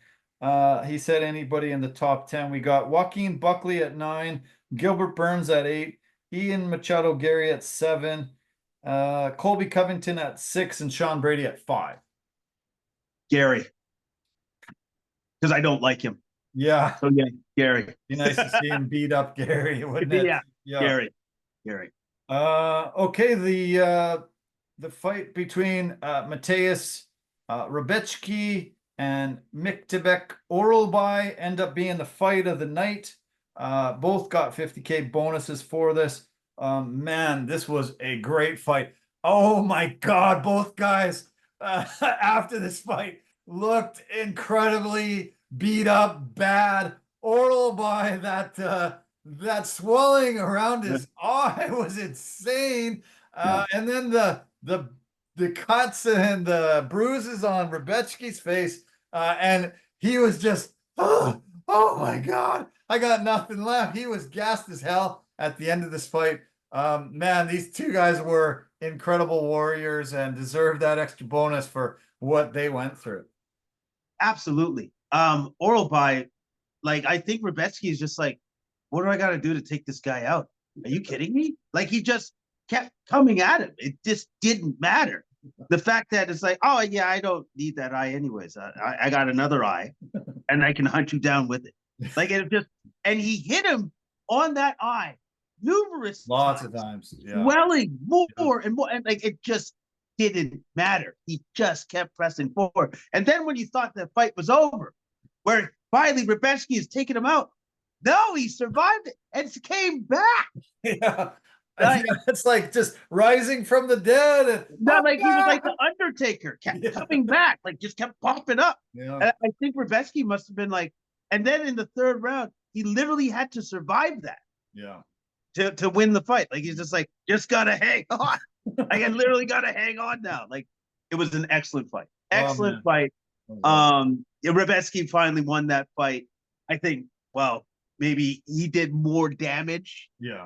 He said anybody in the top 10. We got Joaquin Buckley at 9, Gilbert Burns at 8, Ian Machado Gary at 7, Colby Covington at 6, and Sean Brady at 5.
Gary, because I don't like him.
Yeah.
So Gary.
Be nice to see him beat up Gary, wouldn't it?
Yeah. Gary.
Okay, the fight between Mateusz Rebecki and Miktebek Orolbai end up being the fight of the night. Both got 50K bonuses for this. Man, this was a great fight. Oh my God, both guys after this fight looked incredibly beat up, bad. Orolbai, that swelling around his eye was insane. And then the cuts and the bruises on Rebecki's face, and he was just, oh my God, I got nothing left. He was gassed as hell at the end of this fight. Man, these two guys were incredible warriors and deserved that extra bonus for what they went through.
Absolutely. Orolbai, I think Rebecki is just like, what do I got to do to take this guy out? Are you kidding me? He just kept coming at him. It just didn't matter. The fact that it's like, oh yeah, I don't need that eye anyways. I got another eye, and I can hunt you down with it. And he hit him on that eye lots
of times,
swelling more and more, and it just didn't matter. He just kept pressing forward. And then when you thought the fight was over, where finally Rebecki is taking him out, no, he survived it and came back.
Yeah. It's like just rising from the dead. And,
he was like the Undertaker, kept coming back, just kept popping up.
Yeah.
And I think Rebecki must have been and then in the 3rd round, he literally had to survive that.
Yeah.
To win the fight. He's just gotta hang on. I literally gotta hang on now. It was an excellent fight. Excellent fight. Rebecki finally won that fight. I think, maybe he did more damage.
Yeah.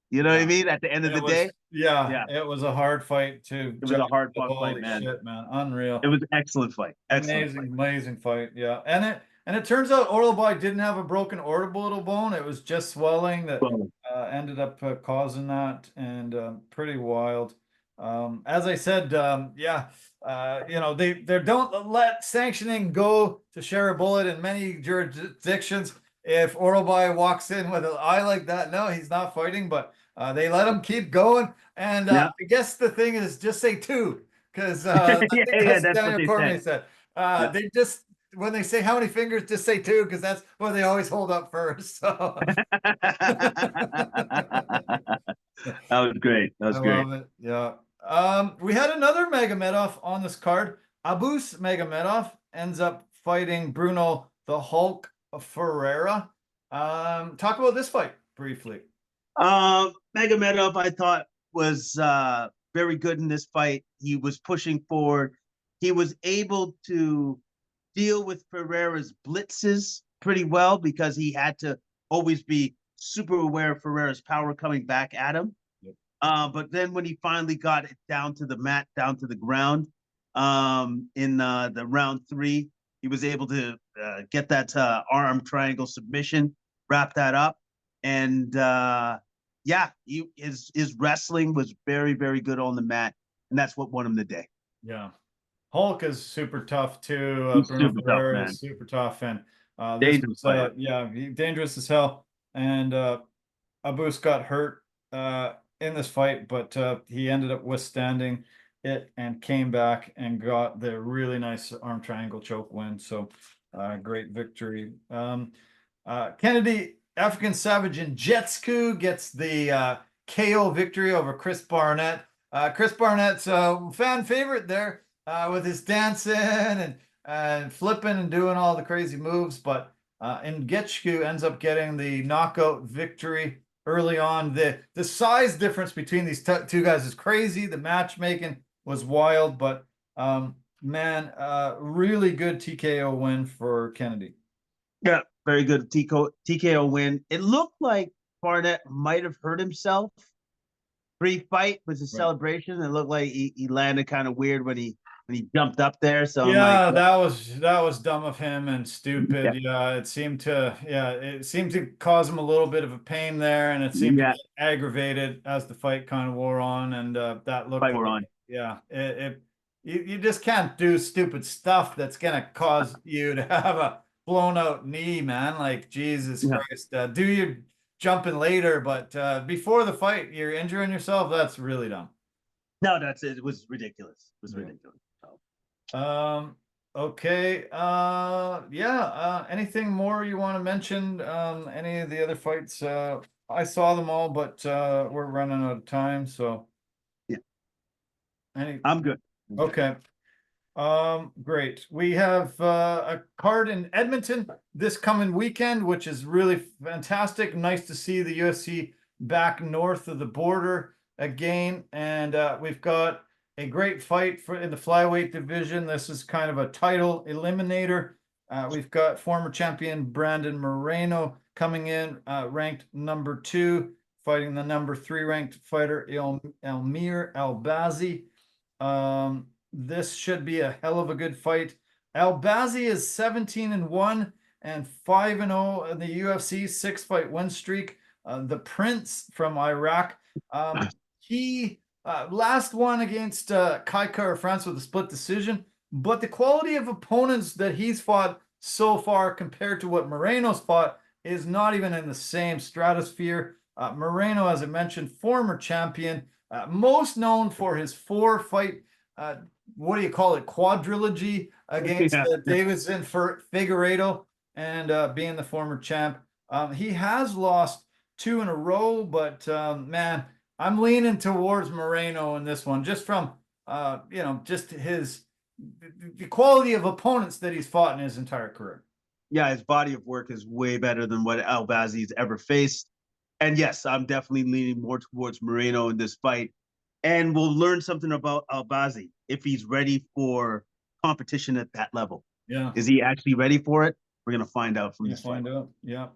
You know what I mean? At the end of the day.
Yeah. It was a hard fight too.
It was a hard fight, man.
Shit, man. Unreal.
It was an excellent fight.
Amazing fight. Yeah. And it turns out Orolbai didn't have a broken orbital bone. It was just swelling that ended up causing that, and pretty wild. As I said, they don't let sanctioning go to share a bullet in many jurisdictions. If Orolbai walks in with an eye like that, no, he's not fighting, but they let him keep going. And I guess the thing is just say 2, because that's Daniel Cormier said. They just, when they say how many fingers, just say 2, because that's what they always hold up first. So.
That was great.
Love it. Yeah. We had another Mega Medoff on this card. Abus Magomedov ends up fighting Bruno the Hulk Ferreira. Talk about this fight briefly.
Magomedov, I thought, was very good in this fight. He was pushing forward. He was able to deal with Ferreira's blitzes pretty well because he had to always be super aware of Ferreira's power coming back at him.
Yep.
But then when he finally got it down to the mat, down to the ground, in the round 3, he was able to get that arm triangle submission, wrap that up, and yeah, his wrestling was very, very good on the mat, and that's what won him the day.
Yeah. Hulk is super tough too.
He's
Bruno
super tough,
Ferreira
man.
is super tough, and this
Dangerous
was
fighter.
yeah, dangerous as hell. And Abus got hurt in this fight, but he ended up withstanding it and came back and got the really nice arm triangle choke win. So great victory. Kennedy, African Savage and Jetsku gets the KO victory over Chris Barnett. Chris Barnett's fan favorite there with his dancing and flipping and doing all the crazy moves, but Ngechukwu ends up getting the knockout victory early on. The size difference between these two guys is crazy. The matchmaking was wild, but man, really good TKO win for Kennedy.
Yeah, very good TKO win. It looked like Barnett might have hurt himself pre-fight with his celebration. It looked like he landed kind of weird when he jumped up there. So
yeah,
like,
that was dumb of him and stupid. Yeah, it seemed to cause him a little bit of a pain there, and it seemed to get aggravated as the fight kind of wore on, and that looked
fight
like,
we're on.
yeah, you just can't do stupid stuff that's gonna cause you to have a blown out knee, man. Like Jesus Christ, do your jumping later, but before the fight, you're injuring yourself. That's really dumb.
No, that's it. It was ridiculous. It was ridiculous.
Okay. Yeah. Anything more you want to mention? Any of the other fights? I saw them all, but we're running out of time, so
yeah.
I'm
good.
Okay. Great. We have a card in Edmonton this coming weekend, which is really fantastic. Nice to see the UFC back north of the border again, and we've got a great fight in the flyweight division. This is kind of a title eliminator. We've got former champion Brandon Moreno coming in, ranked number 2, fighting the number 3 ranked fighter Elmir Albazi. This should be a hell of a good fight. Albazi is 17-1 and 5-0 in the UFC 6-fight win streak. The Prince from Iraq. He last one against Kai Kara-France with a split decision, but the quality of opponents that he's fought so far compared to what Moreno's fought is not even in the same stratosphere. Moreno, as I mentioned, former champion, most known for his 4-fight what do you call it, quadrilogy against Davidson Figueiredo, and being the former champ. He has lost 2 in a row, but man, I'm leaning towards Moreno in this one, just from just the quality of opponents that he's fought in his entire career.
Yeah, his body of work is way better than what Albazi's ever faced. And yes, I'm definitely leaning more towards Moreno in this fight. And we'll learn something about Albazi if he's ready for competition at that level.
Yeah.
Is he actually ready for it? We're going to find out from this fight.
Yeah.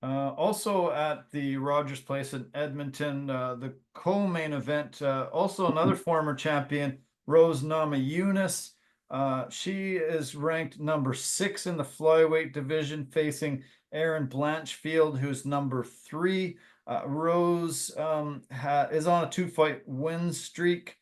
Also at the Rogers Place in Edmonton, the co-main event, also another former champion, Rose Namajunas. She is ranked number 6 in the flyweight division, facing Erin Blanchfield, who's number 3. Rose is on a 2-fight win streak,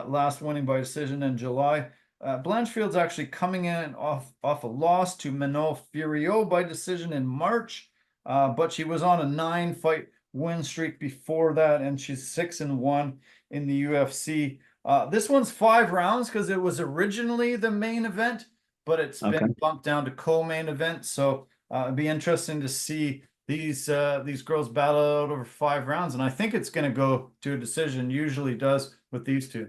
last winning by decision in July. Blanchfield's actually coming in off a loss to Manon Fiorot by decision in March. But she was on a 9-fight win streak before that, and she's 6-1 in the UFC. This one's 5 rounds because it was originally the main event, but it's been bumped down to co-main event. So it'd be interesting to see these girls battle out over 5 rounds, and I think it's going to go to a decision. Usually does with these two.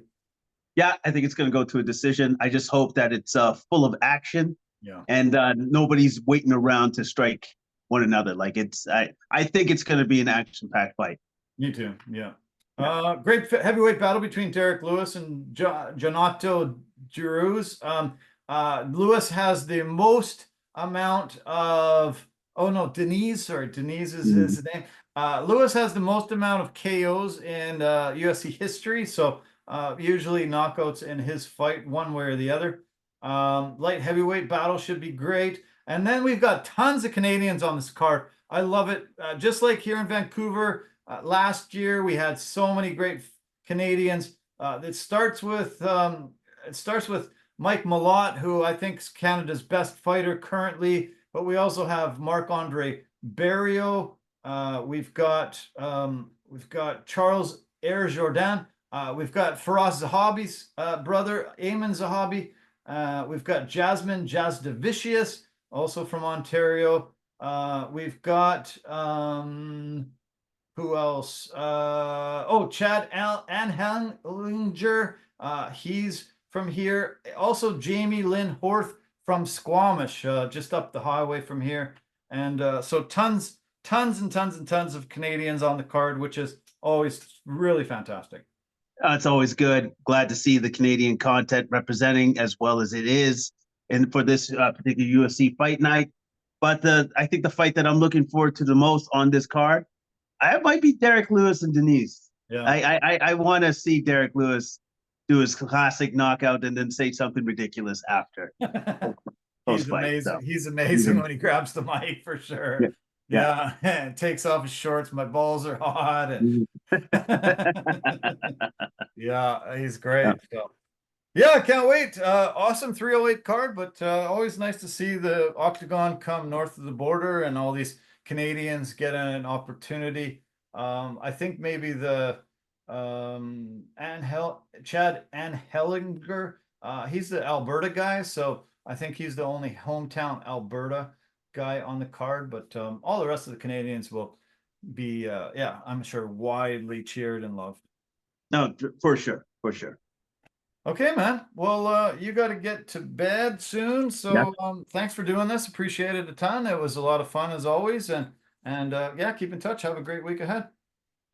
Yeah, I think it's going to go to a decision. I just hope that it's full of action
Yeah.
and nobody's waiting around to strike one another. Like I think it's going to be an action-packed fight.
Me too. Yeah.
Yeah.
Great heavyweight battle between Derek Lewis and Jonato Giroux. Lewis has the most amount of. Oh no, Denise. Sorry, Denise is his name. Lewis has the most amount of KOs in UFC history. So usually knockouts in his fight, one way or the other. Light heavyweight battle should be great. And then we've got tons of Canadians on this card. I love it. Just like here in Vancouver. Last year we had so many great Canadians. It starts with Mike Malott, who I think is Canada's best fighter currently. But we also have Marc-Andre Barrio. We've got Charles Air Jordan. We've got Faraz Zahabi's brother, Ayman Zahabi. We've got Jasmine Jazdavicius, also from Ontario. We've got who else? Chad Anhelinger. He's from here. Also, Jamie Lynn Horth from Squamish, just up the highway from here. And so tons and tons of Canadians on the card, which is always really fantastic.
It's always good. Glad to see the Canadian content representing as well as it is, and for this particular UFC fight night. But I think the fight that I'm looking forward to the most on this card, I might be Derek Lewis and Denise.
Yeah.
I want to see Derek Lewis do his classic knockout and then say something ridiculous after.
He's amazing. So. He's amazing when he grabs the mic, for sure. Yeah. And takes off his shorts. My balls are hot. And yeah, he's great. So yeah, can't wait. Awesome 308 card, but always nice to see the Octagon come north of the border and all these Canadians get an opportunity. I think maybe the Chad Anhelinger, he's the Alberta guy, so I think he's the only hometown Alberta guy on the card, but all the rest of the Canadians will be I'm sure widely cheered and loved.
No, for sure.
Okay, man. Well, you got to get to bed soon, so thanks for doing this. Appreciate it a ton. It was a lot of fun as always, and keep in touch. Have a great week ahead.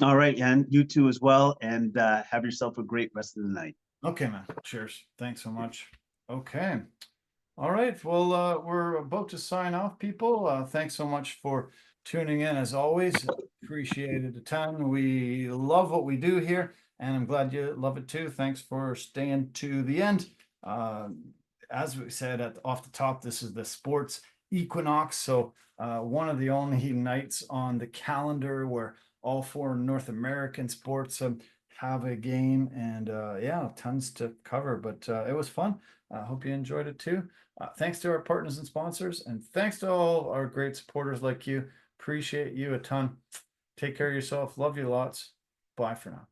All right, and you too as well, and have yourself a great rest of the night.
Okay, man. Cheers. Thanks so much. Okay. All right. Well, we're about to sign off, people. Thanks so much for tuning in as always. Appreciate it a ton. We love what we do here, and I'm glad you love it too. Thanks for staying to the end. As we said off the top, this is the sports Equinox. So one of the only nights on the calendar where all four North American sports have a game, and tons to cover, but it was fun. I hope you enjoyed it too. Thanks to our partners and sponsors, and thanks to all our great supporters like you. Appreciate you a ton. Take care of yourself. Love you lots. Bye for now.